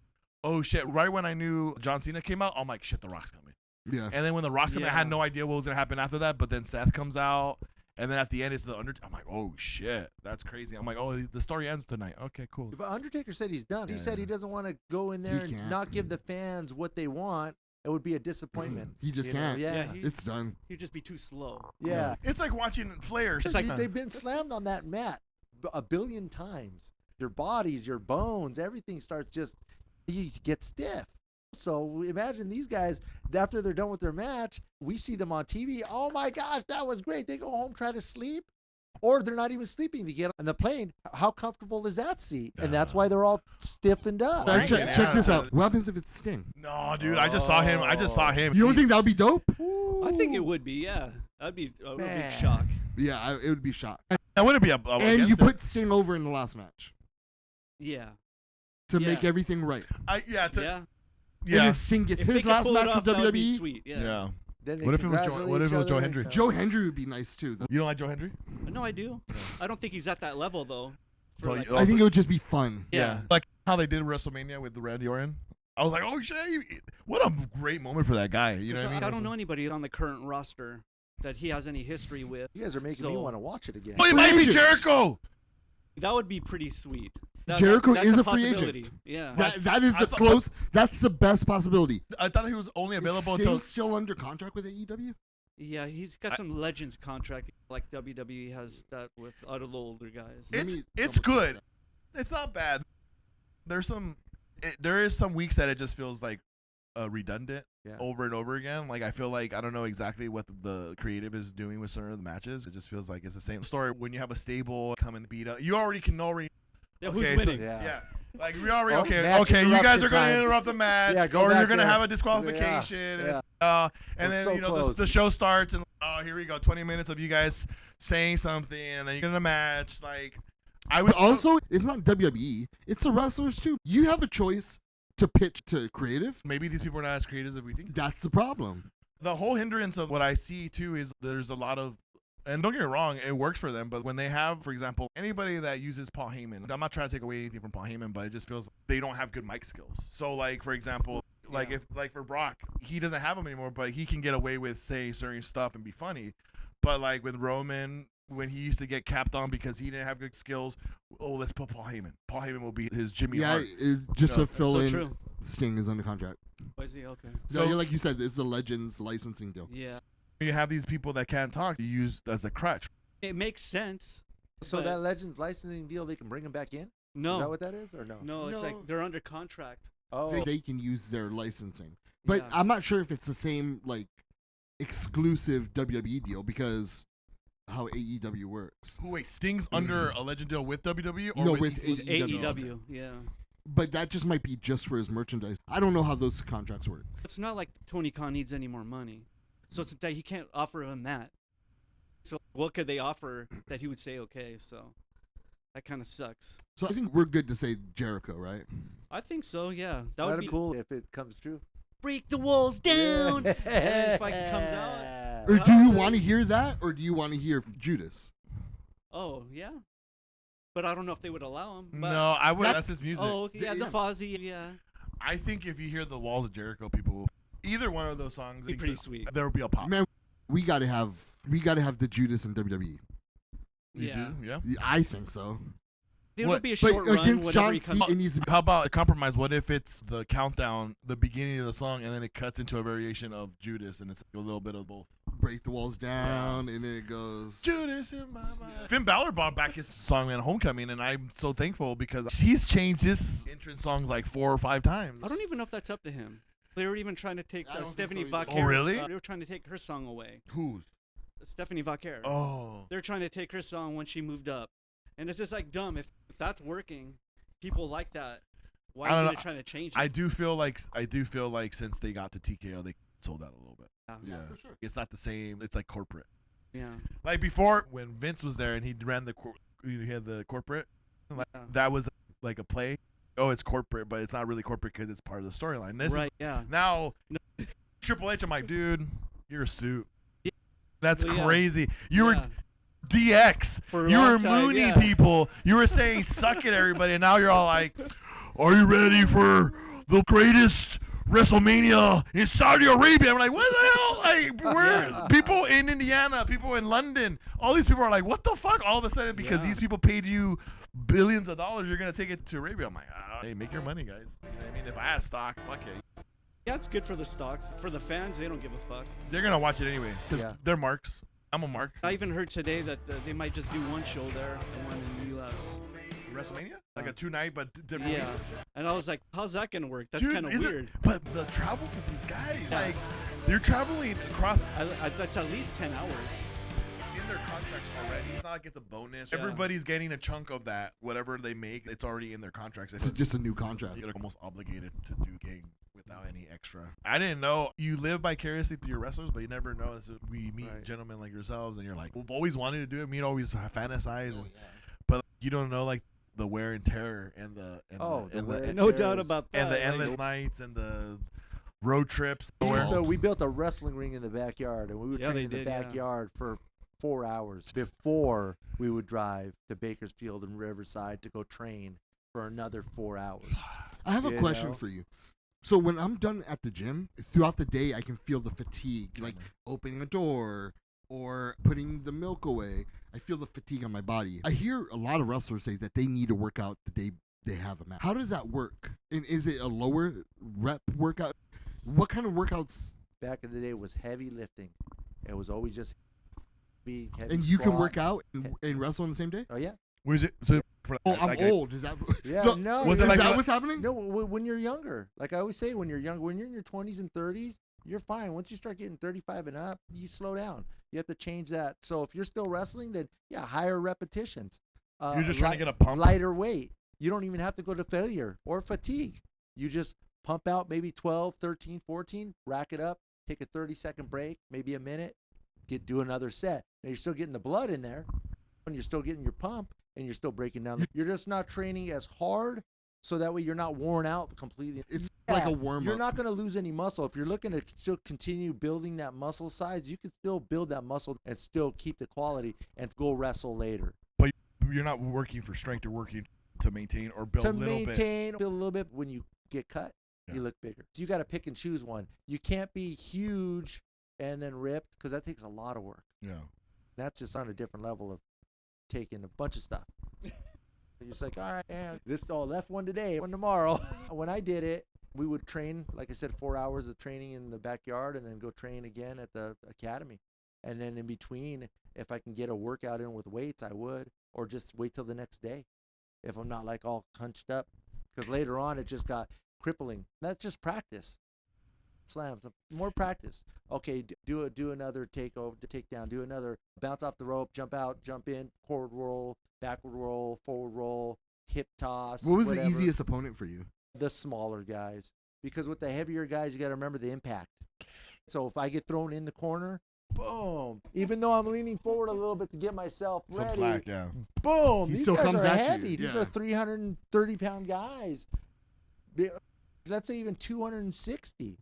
[SPEAKER 1] Oh shit! Right when I knew John Cena came out, I'm like, shit, The Rock's coming.
[SPEAKER 4] Yeah.
[SPEAKER 1] And then when The Rock's coming, I had
[SPEAKER 5] Yeah.
[SPEAKER 1] no idea what was gonna happen after that. But then Seth comes out, and then at the end it's the Undertaker. I'm like, oh shit, that's crazy. I'm like, oh, the story ends tonight. Okay, cool.
[SPEAKER 3] But Undertaker said he's done. He
[SPEAKER 1] Yeah,
[SPEAKER 3] said he
[SPEAKER 1] yeah.
[SPEAKER 3] doesn't want to go in there and
[SPEAKER 4] can't.
[SPEAKER 3] not give the fans what they want. It would be a disappointment.
[SPEAKER 4] He just
[SPEAKER 3] you know?
[SPEAKER 4] can't.
[SPEAKER 3] Yeah.
[SPEAKER 5] Yeah, he-
[SPEAKER 4] It's done.
[SPEAKER 5] He'd just be too slow.
[SPEAKER 3] Yeah.
[SPEAKER 1] It's like watching Flair.
[SPEAKER 3] It's like they've been slammed on that mat a billion times. Your bodies, your bones, everything starts just you get stiff. So imagine these guys after they're done with their match, we see them on TV. Oh my gosh, that was great. They go home, try to sleep, or they're not even sleeping. They get on the plane. How comfortable is that seat? And that's why they're all stiffened up.
[SPEAKER 1] Right.
[SPEAKER 4] Check this
[SPEAKER 1] Yeah.
[SPEAKER 4] out. What happens if it's Sting?
[SPEAKER 1] No, dude, I just saw him.
[SPEAKER 4] You don't think that would be dope?
[SPEAKER 5] I think it would be. Yeah, that'd be a real
[SPEAKER 3] Man.
[SPEAKER 5] big shock.
[SPEAKER 4] Yeah, it would be shot.
[SPEAKER 1] that wouldn't be a
[SPEAKER 4] And
[SPEAKER 1] against
[SPEAKER 4] you
[SPEAKER 1] it.
[SPEAKER 4] put Sting over in the last match
[SPEAKER 5] Yeah.
[SPEAKER 4] to
[SPEAKER 5] Yeah.
[SPEAKER 4] make everything right.
[SPEAKER 5] Yeah.
[SPEAKER 4] And then Sting gets
[SPEAKER 5] If they
[SPEAKER 4] his
[SPEAKER 5] could
[SPEAKER 4] last
[SPEAKER 5] pull it
[SPEAKER 4] match
[SPEAKER 5] off,
[SPEAKER 4] with
[SPEAKER 5] that would be
[SPEAKER 4] WWE.
[SPEAKER 5] sweet. Yeah.
[SPEAKER 1] Yeah.
[SPEAKER 3] Then they
[SPEAKER 1] What if it was Joe?
[SPEAKER 3] congratulate
[SPEAKER 1] What if
[SPEAKER 3] each
[SPEAKER 1] it was Joe
[SPEAKER 3] other.
[SPEAKER 1] Hendry?
[SPEAKER 4] Joe Hendry would be nice too. though.
[SPEAKER 1] You don't like Joe Hendry?
[SPEAKER 5] No, I do. I don't think he's at that level though. For
[SPEAKER 1] So
[SPEAKER 5] like-
[SPEAKER 1] you-
[SPEAKER 4] I think it would just be fun.
[SPEAKER 5] yeah.
[SPEAKER 1] Like how they did WrestleMania with the Randy Orton. I was like, oh shit, what a great moment for that guy. You know
[SPEAKER 5] So
[SPEAKER 1] what I mean?
[SPEAKER 5] I don't know anybody on the current roster that he has any history with.
[SPEAKER 3] You guys are making me
[SPEAKER 5] So-
[SPEAKER 3] want to watch it again.
[SPEAKER 1] Oh, it
[SPEAKER 4] Free
[SPEAKER 1] might be
[SPEAKER 4] agent.
[SPEAKER 1] Jericho.
[SPEAKER 5] That would be pretty sweet.
[SPEAKER 4] Jericho
[SPEAKER 5] that's
[SPEAKER 4] is
[SPEAKER 5] a
[SPEAKER 4] a free agent.
[SPEAKER 5] possibility. Yeah.
[SPEAKER 4] That is
[SPEAKER 1] I
[SPEAKER 4] the
[SPEAKER 1] thought-
[SPEAKER 4] close. That's the best possibility.
[SPEAKER 1] I thought he was only available
[SPEAKER 4] Is
[SPEAKER 1] until.
[SPEAKER 4] Sting still under contract with AEW?
[SPEAKER 5] Yeah, he's got some Legends contract like WWE has that with other older guys.
[SPEAKER 4] Let
[SPEAKER 1] It's
[SPEAKER 4] me
[SPEAKER 1] it's
[SPEAKER 4] double check
[SPEAKER 1] good.
[SPEAKER 4] that.
[SPEAKER 1] It's not bad. There is some weeks that it just feels like redundant
[SPEAKER 3] Yeah.
[SPEAKER 1] over and over again. Like I feel like I don't know exactly what the creative is doing with certain of the matches. It just feels like it's the same story. When you have a stable come and beat up, you already can know.
[SPEAKER 5] Yeah,
[SPEAKER 1] Okay,
[SPEAKER 5] who's
[SPEAKER 1] so-
[SPEAKER 5] winning?
[SPEAKER 3] Yeah.
[SPEAKER 1] Like we already
[SPEAKER 3] Oh,
[SPEAKER 1] okay.
[SPEAKER 3] match
[SPEAKER 1] Okay, you guys
[SPEAKER 3] interruption
[SPEAKER 1] are going to
[SPEAKER 3] time.
[SPEAKER 1] interrupt the match,
[SPEAKER 3] Yeah, go
[SPEAKER 1] or you're
[SPEAKER 3] back
[SPEAKER 1] going to
[SPEAKER 3] there.
[SPEAKER 1] have a disqualification,
[SPEAKER 3] Yeah,
[SPEAKER 1] and
[SPEAKER 3] We're
[SPEAKER 1] then
[SPEAKER 3] so
[SPEAKER 1] you know
[SPEAKER 3] close.
[SPEAKER 1] the show starts, and oh here we go, 20 minutes of you guys saying something, and then you get in a match. Like I was
[SPEAKER 4] But also, it's not WWE. It's the wrestlers too. You have a choice to pitch to creative.
[SPEAKER 1] maybe these people are not as creative as we think.
[SPEAKER 4] That's the problem.
[SPEAKER 1] The whole hindrance of what I see too is there's a lot of, and don't get me wrong, it works for them, but when they have, for example, anybody that uses Paul Heyman, I'm not trying to take away anything from Paul Heyman, but it just feels they don't have good mic skills. So like, for example, like
[SPEAKER 5] Yeah.
[SPEAKER 1] if like for Brock, he doesn't have them anymore, but he can get away with saying certain stuff and be funny. But like with Roman, when he used to get capped on because he didn't have good skills, oh, let's put Paul Heyman. Paul Heyman will be his Jimmy
[SPEAKER 4] Yeah,
[SPEAKER 1] Hart.
[SPEAKER 4] just
[SPEAKER 1] No,
[SPEAKER 4] to fill
[SPEAKER 5] so
[SPEAKER 4] in,
[SPEAKER 5] true.
[SPEAKER 4] Sting is under contract.
[SPEAKER 5] Oh, is he? Okay.
[SPEAKER 4] So,
[SPEAKER 1] So-
[SPEAKER 4] like you said, it's a Legends licensing deal.
[SPEAKER 5] Yeah.
[SPEAKER 1] You have these people that can't talk, you use as a crutch.
[SPEAKER 5] It makes sense.
[SPEAKER 3] So
[SPEAKER 5] but
[SPEAKER 3] that Legends licensing deal, they can bring him back in? Is that
[SPEAKER 5] no,
[SPEAKER 3] what that is, or no?
[SPEAKER 5] no, it's
[SPEAKER 4] No.
[SPEAKER 5] like they're under contract.
[SPEAKER 3] Oh,
[SPEAKER 4] They can use their licensing, but
[SPEAKER 5] Yeah.
[SPEAKER 4] I'm not sure if it's the same like exclusive WWE deal because how AEW works.
[SPEAKER 1] Who wait, Sting's under a legend deal with WWE or
[SPEAKER 4] No,
[SPEAKER 1] with
[SPEAKER 4] with
[SPEAKER 1] EC?
[SPEAKER 5] AEW. Yeah.
[SPEAKER 4] But that just might be just for his merchandise. I don't know how those contracts work.
[SPEAKER 5] It's not like Tony Khan needs any more money, so it's that he can't offer him that. So what could they offer that he would say okay? So that kind of sucks.
[SPEAKER 4] So I think we're good to say Jericho, right?
[SPEAKER 5] I think so. Yeah, that
[SPEAKER 3] that'd
[SPEAKER 5] would
[SPEAKER 3] be
[SPEAKER 5] be
[SPEAKER 3] cool if it comes true.
[SPEAKER 5] break the walls down. And then fight comes out.
[SPEAKER 4] Or do you want to hear that, or do you want to hear Judas?
[SPEAKER 5] Oh yeah, but I don't know if they would allow him. But,
[SPEAKER 1] No, I would.
[SPEAKER 4] That-
[SPEAKER 1] That's his music.
[SPEAKER 5] Oh okay, yeah, the
[SPEAKER 4] Yeah.
[SPEAKER 5] Fozzy. Yeah.
[SPEAKER 1] I think if you hear the Walls of Jericho, people will. Either one of those songs,
[SPEAKER 5] Be pretty sweet.
[SPEAKER 1] There will be a pop.
[SPEAKER 4] Man, we gotta have the Judas in WWE.
[SPEAKER 1] You
[SPEAKER 5] Yeah.
[SPEAKER 1] do? Yeah.
[SPEAKER 4] I think so.
[SPEAKER 5] It
[SPEAKER 1] What-
[SPEAKER 5] would be a
[SPEAKER 4] But
[SPEAKER 5] short run
[SPEAKER 4] against
[SPEAKER 5] whenever
[SPEAKER 4] John
[SPEAKER 5] he comes.
[SPEAKER 4] Cena, it needs to be
[SPEAKER 1] How about a compromise? What if it's the countdown, the beginning of the song, and then it cuts into a variation of Judas, and it's a little bit of both.
[SPEAKER 4] break the walls down, and then it goes.
[SPEAKER 1] Judas in my mind. Finn Balor brought back his song in Homecoming, and I'm so thankful because he's changed his entrance songs like 4 or 5 times.
[SPEAKER 5] I don't even know if that's up to him. They were even trying to take
[SPEAKER 4] I don't think
[SPEAKER 5] Stephanie
[SPEAKER 4] so either.
[SPEAKER 5] Vaquer.
[SPEAKER 1] Oh, really?
[SPEAKER 5] They were trying to take her song away.
[SPEAKER 1] Who's?
[SPEAKER 5] Stephanie Vaquer.
[SPEAKER 1] Oh.
[SPEAKER 5] They're trying to take her song when she moved up, and it's just like dumb. If that's working, people like that. Why
[SPEAKER 1] I don't
[SPEAKER 5] are
[SPEAKER 1] know.
[SPEAKER 5] they trying to change it?
[SPEAKER 1] I do feel like since they got to TKO, they sold out a little bit.
[SPEAKER 5] Yeah.
[SPEAKER 1] Yeah,
[SPEAKER 4] for sure.
[SPEAKER 1] It's not the same. It's like corporate.
[SPEAKER 5] Yeah.
[SPEAKER 1] Like before, when Vince was there and he ran he had the corporate. Like,
[SPEAKER 5] Yeah.
[SPEAKER 1] that was like a play. Oh, it's corporate, but it's not really corporate because it's part of the storyline. This
[SPEAKER 5] Right.
[SPEAKER 1] is
[SPEAKER 5] Yeah.
[SPEAKER 1] now Triple H. I'm like, dude, you're a suit. That's
[SPEAKER 5] Well, yeah.
[SPEAKER 1] crazy. You were
[SPEAKER 5] Yeah.
[SPEAKER 1] DX.
[SPEAKER 5] For a
[SPEAKER 1] You
[SPEAKER 5] long
[SPEAKER 1] were
[SPEAKER 5] time,
[SPEAKER 1] Mooney
[SPEAKER 5] yeah.
[SPEAKER 1] people. You were saying suck it, everybody, and now you're all like, are you ready for the greatest WrestleMania in Saudi Arabia? I'm like, what the hell? Like, we're people in Indiana, people in London, all these people are like, what the fuck? All of a sudden, because
[SPEAKER 5] Yeah.
[SPEAKER 1] these people paid you billions of dollars, you're gonna take it to Arabia. I'm like, hey, make your money, guys. You know what I mean? If I had stock, fuck it.
[SPEAKER 5] Yeah, it's good for the stocks. For the fans, they don't give a fuck.
[SPEAKER 1] They're gonna watch it anyway because
[SPEAKER 3] Yeah.
[SPEAKER 1] they're marks. I'm a mark.
[SPEAKER 5] I even heard today that they might just do one show there and one in the U.S.
[SPEAKER 1] WrestleMania, like a 2-night, but different
[SPEAKER 5] Yeah.
[SPEAKER 1] weeks.
[SPEAKER 5] And I was like, how's that gonna work? That's
[SPEAKER 1] Dude,
[SPEAKER 5] kind of
[SPEAKER 1] is it-
[SPEAKER 5] weird.
[SPEAKER 1] But the travel for these guys,
[SPEAKER 5] Yeah.
[SPEAKER 1] like, you're traveling across.
[SPEAKER 5] That's at least 10 hours.
[SPEAKER 1] It's in their contracts already. It's not like it's a bonus.
[SPEAKER 5] Yeah.
[SPEAKER 1] Everybody's getting a chunk of that. Whatever they make, it's already in their contracts.
[SPEAKER 4] It's just a new contract.
[SPEAKER 1] You're almost obligated to do gig without any extra. I didn't know you live vicariously through your wrestlers, but you never know. So we meet
[SPEAKER 3] Right.
[SPEAKER 1] gentlemen like yourselves, and you're like, we've always wanted to do it. Me always fantasize,
[SPEAKER 3] Oh,
[SPEAKER 1] and, but you don't know like the wear and tear and the
[SPEAKER 3] wear and
[SPEAKER 5] No
[SPEAKER 3] tear
[SPEAKER 5] doubt
[SPEAKER 3] is-
[SPEAKER 5] about that.
[SPEAKER 1] and the
[SPEAKER 5] Like,
[SPEAKER 1] endless nights and the road trips.
[SPEAKER 3] So we built a wrestling ring in the backyard, and we would
[SPEAKER 5] Yeah,
[SPEAKER 3] train
[SPEAKER 5] they
[SPEAKER 3] in the
[SPEAKER 5] did, yeah.
[SPEAKER 3] backyard for 4 hours before we would drive to Bakersfield and Riverside to go train for another 4 hours.
[SPEAKER 4] I have a
[SPEAKER 3] You
[SPEAKER 4] question
[SPEAKER 3] know?
[SPEAKER 4] for you. So when I'm done at the gym, throughout the day, I can feel the fatigue, like opening a door or putting the milk away. I feel the fatigue on my body. I hear a lot of wrestlers say that they need to work out the day they have a match. How does that work? And is it a lower rep workout? What kind of workouts?
[SPEAKER 3] Back in the day, it was heavy lifting. It was always just heavy
[SPEAKER 4] And you can
[SPEAKER 3] squat.
[SPEAKER 4] work out and wrestle on the same day?
[SPEAKER 3] Oh yeah,
[SPEAKER 1] Was it? So for,
[SPEAKER 4] Oh, I'm
[SPEAKER 1] like,
[SPEAKER 4] old. Is that?
[SPEAKER 3] yeah.
[SPEAKER 4] No,
[SPEAKER 3] No,
[SPEAKER 1] was it
[SPEAKER 4] is
[SPEAKER 1] like
[SPEAKER 4] that
[SPEAKER 1] a-
[SPEAKER 4] what's happening?
[SPEAKER 3] no. When you're younger, like I always say, when you're young, when you're in your 20s and 30s, you're fine. Once you start getting 35 and up, you slow down. You have to change that. So if you're still wrestling, then yeah, higher repetitions.
[SPEAKER 1] You're just trying to get a pump.
[SPEAKER 3] Lighter weight. You don't even have to go to failure or fatigue. You just pump out maybe 12, 13, 14, rack it up, take a 30-second break, maybe a minute, do another set. Now you're still getting the blood in there, and you're still getting your pump, and you're still breaking down. You're just not training as hard, so that way you're not worn out completely.
[SPEAKER 4] It's like a warm-up.
[SPEAKER 3] You're not going to lose any muscle. If you're looking to still continue building that muscle size, you can still build that muscle and still keep the quality and go wrestle later.
[SPEAKER 1] You're not working for strength. You're working to maintain or build
[SPEAKER 3] To
[SPEAKER 1] a little bit.
[SPEAKER 3] maintain, build a little bit. When you get cut,
[SPEAKER 1] Yeah.
[SPEAKER 3] you look bigger. So you got to pick and choose one. You can't be huge and then ripped because that takes a lot of work.
[SPEAKER 1] Yeah.
[SPEAKER 3] That's just on a different level of taking a bunch of stuff. You're just like, all right, left one today, one tomorrow. When I did it, we would train, like I said, 4 hours of training in the backyard and then go train again at the academy. And then in between, if I can get a workout in with weights, I would, or just wait till the next day if I'm not like all hunched up. Because later on, it just got crippling. That's just practice. Slams, more practice. Okay, do another takedown, do another bounce off the rope, jump out, jump in, forward roll, backward roll, forward roll, hip toss.
[SPEAKER 4] What was
[SPEAKER 3] whatever.
[SPEAKER 4] the easiest opponent for you?
[SPEAKER 3] The smaller guys, because with the heavier guys, you got to remember the impact. So if I get thrown in the corner, boom. Even though I'm leaning forward a little bit to get myself
[SPEAKER 1] Some
[SPEAKER 3] ready,
[SPEAKER 1] slack. Yeah.
[SPEAKER 3] boom.
[SPEAKER 4] He
[SPEAKER 3] These
[SPEAKER 4] still
[SPEAKER 3] guys
[SPEAKER 4] comes
[SPEAKER 3] are
[SPEAKER 4] at you,
[SPEAKER 3] heavy. These
[SPEAKER 4] yeah.
[SPEAKER 3] are 330-pound guys. Let's say even 260.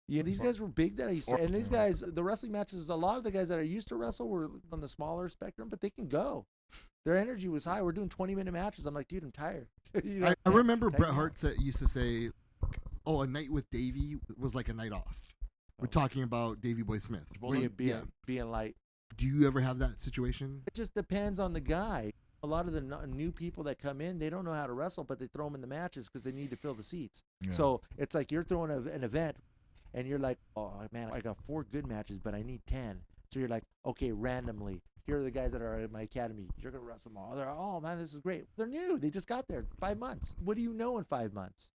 [SPEAKER 3] Yeah, these guys were big that I used to, and these guys, the wrestling matches, a lot of the guys that I used to wrestle were on the smaller spectrum, but they can go. Their energy was high. We're doing 20-minute matches. I'm like, dude, I'm tired. You know,
[SPEAKER 4] I remember
[SPEAKER 3] take
[SPEAKER 4] Bret
[SPEAKER 3] me
[SPEAKER 4] Hart used to say, "Oh, a night with Davey was like a night off." We're talking about Davey Boy Smith.
[SPEAKER 3] being light.
[SPEAKER 4] Do you ever have that situation?
[SPEAKER 3] It just depends on the guy. A lot of the new people that come in, they don't know how to wrestle, but they throw them in the matches because they need to fill the seats.
[SPEAKER 1] Yeah.
[SPEAKER 3] So it's like you're throwing an event, and you're like, oh, man, I got 4 good matches, but I need 10. So you're like, okay, randomly, here are the guys that are at my academy. You're going to wrestle them all. They're, oh, man, this is great. They're new. They just got there 5 months. What do you know in 5 months?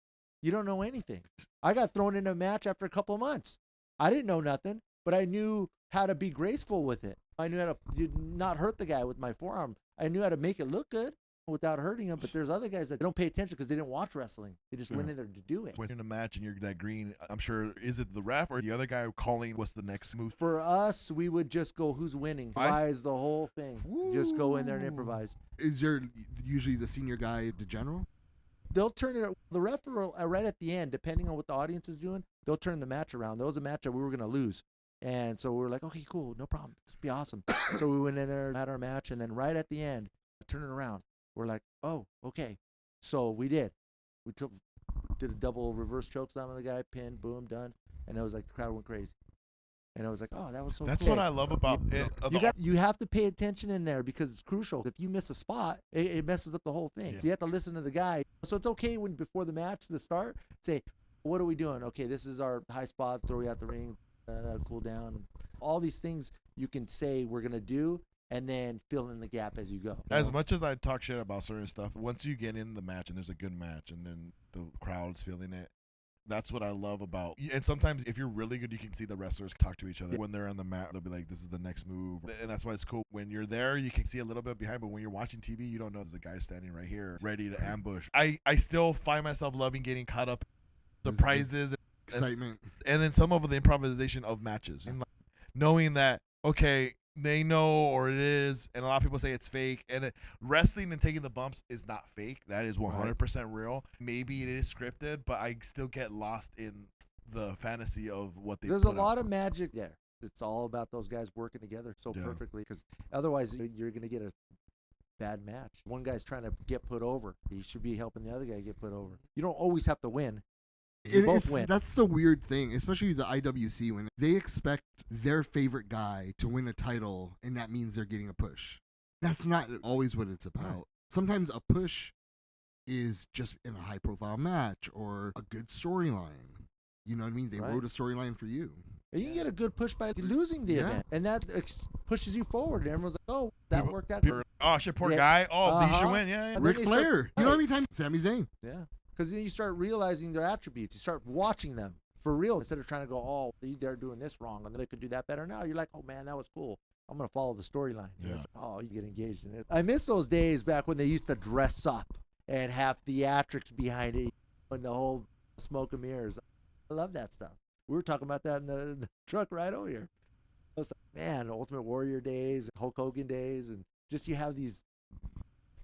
[SPEAKER 3] You don't know anything. I got thrown in a match after a couple of months. I didn't know nothing, but I knew how to be graceful with it. I knew how to not hurt the guy with my forearm. I knew how to make it look good without hurting him. But there's other guys that don't pay attention because they didn't watch wrestling. They just went in there to do it.
[SPEAKER 6] When in a match and you're that green, I'm sure, is it the ref or the other guy calling what's the next move?
[SPEAKER 3] For us, we would just go, who's winning? Improvise the whole thing. Just go in there and improvise.
[SPEAKER 4] Is there usually the senior guy, the general?
[SPEAKER 3] They'll turn it. The ref right at the end, depending on what the audience is doing, they'll turn the match around. There was a match that we were gonna lose, and so we were like, okay, cool, no problem, this will be awesome. So we went in there, had our match, and then right at the end, turn it around. We're like, oh, okay. So we did. We did a double reverse chokeslam on the guy, pin, boom, done, and it was like the crowd went crazy. And I was like, oh, that was so
[SPEAKER 1] That's
[SPEAKER 3] cool.
[SPEAKER 1] what I love about it.
[SPEAKER 3] You have to pay attention in there because it's crucial. If you miss a spot, it messes up the whole thing.
[SPEAKER 1] Yeah.
[SPEAKER 3] You have to listen to the guy. So it's okay when before the match to start, say, what are we doing? Okay, this is our high spot. Throw you out the ring. Cool down. All these things you can say we're gonna do, and then fill in the gap as you go.
[SPEAKER 6] As much as I talk shit about certain stuff, once you get in the match and there's a good match and then the crowd's feeling it, that's what I love about. And sometimes if you're really good, you can see the wrestlers talk to each other. When they're on the mat, they'll be like, this is the next move. And that's why it's cool. When you're there, you can see a little bit behind, but when you're watching TV, you don't know there's a guy standing right here ready to ambush. I still find myself loving getting caught up in surprises.
[SPEAKER 4] Excitement.
[SPEAKER 6] And then some of the improvisation of matches. And like, knowing that, okay, they know or it is, and a lot of people say it's fake. And wrestling and taking the bumps is not fake. That is 100% real. Maybe it is scripted, but I still get lost in the fantasy of what they.
[SPEAKER 3] There's a lot of magic there. It's all about those guys working together so perfectly, because otherwise you're going to get a bad match. One guy's trying to get put over. He should be helping the other guy get put over. You don't always have to win. Both win.
[SPEAKER 4] That's the weird thing, especially the IWC, when they expect their favorite guy to win a title, and that means they're getting a push. That's not always what it's about. Sometimes a push is just in a high-profile match or a good storyline. You know what I mean? They wrote a storyline for you.
[SPEAKER 3] And you can get a good push by losing the event, and that pushes you forward. And everyone's like, "Oh, that worked out."
[SPEAKER 6] Oh shit, poor guy. Oh, he should win. Yeah.
[SPEAKER 3] And
[SPEAKER 4] Ric
[SPEAKER 3] then
[SPEAKER 4] Flair. You know how many times? Sami Zayn.
[SPEAKER 3] Yeah. Because then you start realizing their attributes. You start watching them for real instead of trying to go, oh, they're doing this wrong and they could do that better. Now you're like, oh, man, that was cool. I'm going to follow the storyline.
[SPEAKER 6] Yeah.
[SPEAKER 3] Like, oh, you get engaged in it. I miss those days back when they used to dress up and have theatrics behind it and the whole smoke and mirrors. I love that stuff. We were talking about that in the truck right over here. I was like, man, Ultimate Warrior days, Hulk Hogan days, and just you have these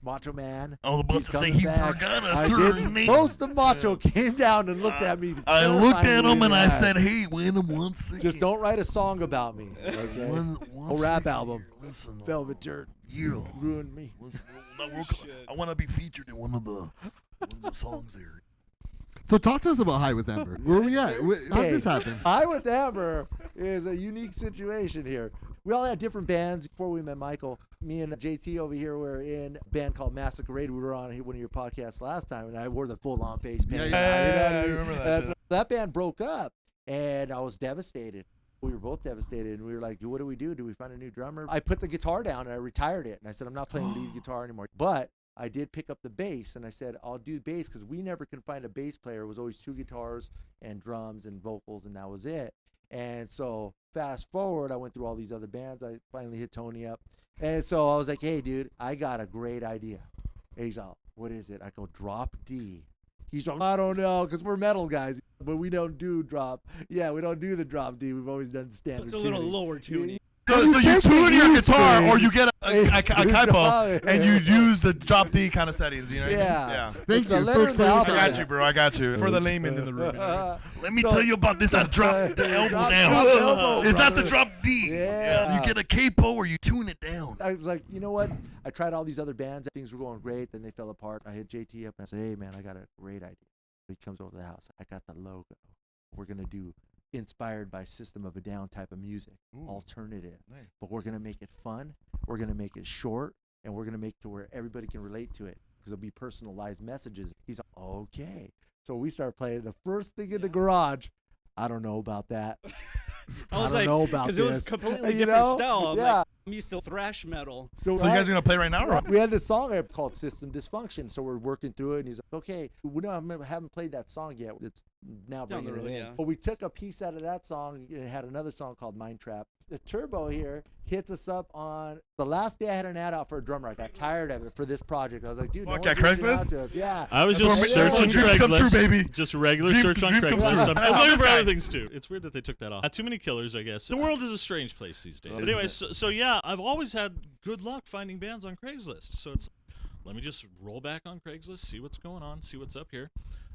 [SPEAKER 3] Macho Man.
[SPEAKER 6] I was about to say he forgot a certain name.
[SPEAKER 3] Most of Macho came down and looked at me.
[SPEAKER 6] I looked at him and I said, "Hey, wait a 1 second.
[SPEAKER 3] Just don't write a song about me." Okay?
[SPEAKER 6] One
[SPEAKER 3] a rap
[SPEAKER 6] second
[SPEAKER 3] album.
[SPEAKER 6] here. Listen,
[SPEAKER 3] Velvet Dirt.
[SPEAKER 6] You
[SPEAKER 3] Ruined me.
[SPEAKER 6] listen, I want to be featured in one of the songs there.
[SPEAKER 4] So talk to us about High with Amber. Where we at? How did this happen?
[SPEAKER 3] High with Amber is a unique situation here. We all had different bands before we met Michael. Me and JT over here were in a band called Massacre. We were on one of your podcasts last time, and I wore the full-on face paint.
[SPEAKER 6] I remember that shit.
[SPEAKER 3] That band broke up, and I was devastated. We were both devastated, and we were like, what do we do? Do we find a new drummer? I put the guitar down, and I retired it, and I said, I'm not playing lead guitar anymore. But I did pick up the bass, and I said, I'll do bass, because we never can find a bass player. It was always 2 guitars and drums and vocals, and that was it. And so fast forward, I went through all these other bands. I finally hit Tony up. And so I was like, hey, dude, I got a great idea. And he's all, what is it? I go, drop D. He's all, I don't know, because we're metal guys, but we don't do drop. Yeah, we don't do the drop D. We've always done standard.
[SPEAKER 5] It's a little lower tuning.
[SPEAKER 6] So you tune your guitar, or you get a capo, and you use the drop D kind of settings. You know?
[SPEAKER 3] Yeah.
[SPEAKER 4] Thank you.
[SPEAKER 6] I got you, bro. I got you. For the layman in the room. You know? Let me tell you about this. I drop the elbow down. It's not the drop D.
[SPEAKER 3] Yeah.
[SPEAKER 6] You get a capo, or you tune it down.
[SPEAKER 3] I was like, you know what? I tried all these other bands. Things were going great. Then they fell apart. I hit JT up and I said, hey, man, I got a great idea. He comes over to the house. I got the logo. We're going to do inspired by System of a Down type of music, alternative.
[SPEAKER 6] Nice.
[SPEAKER 3] But we're going to make it fun. We're going to make it short. And we're going to make it to where everybody can relate to it, because it'll be personalized messages. He's like, okay. So we start playing the first thing in the garage. I don't know about that. I don't know about this.
[SPEAKER 5] Because it was completely different style. I'm like, I'm used to thrash metal.
[SPEAKER 1] So you guys are gonna play right now, or what?
[SPEAKER 3] We had this song called System Dysfunction, so we're working through it, and he's like, okay, we haven't played that song yet. It's now
[SPEAKER 5] Down
[SPEAKER 3] bringing
[SPEAKER 5] the
[SPEAKER 3] it
[SPEAKER 5] road,
[SPEAKER 3] in.
[SPEAKER 5] yeah.
[SPEAKER 3] But we took a piece out of that song and it had another song called Mind Trap. The Turbo here hits us up on the last day I had an ad out for a drummer. I got tired of it for this project. I was like, dude, no
[SPEAKER 1] Fuck,
[SPEAKER 3] one's
[SPEAKER 1] at
[SPEAKER 3] reaching out
[SPEAKER 1] Craigslist?
[SPEAKER 3] to us. Yeah.
[SPEAKER 2] I was
[SPEAKER 1] That's
[SPEAKER 2] just
[SPEAKER 1] where
[SPEAKER 2] searching
[SPEAKER 1] dreams come true,
[SPEAKER 2] Craigslist,
[SPEAKER 1] baby.
[SPEAKER 2] just regular
[SPEAKER 1] Dream-
[SPEAKER 2] search on
[SPEAKER 1] dream come true.
[SPEAKER 2] Craigslist. I was
[SPEAKER 1] Oh,
[SPEAKER 2] looking
[SPEAKER 1] this
[SPEAKER 2] for
[SPEAKER 1] guy.
[SPEAKER 2] other things too. It's weird that they took that off. Not too many killers, I guess. The world is a strange place these days. But anyway, so yeah, I've always had good luck finding bands on Craigslist. So it's, let me just roll back on Craigslist, see what's going on, see what's up here.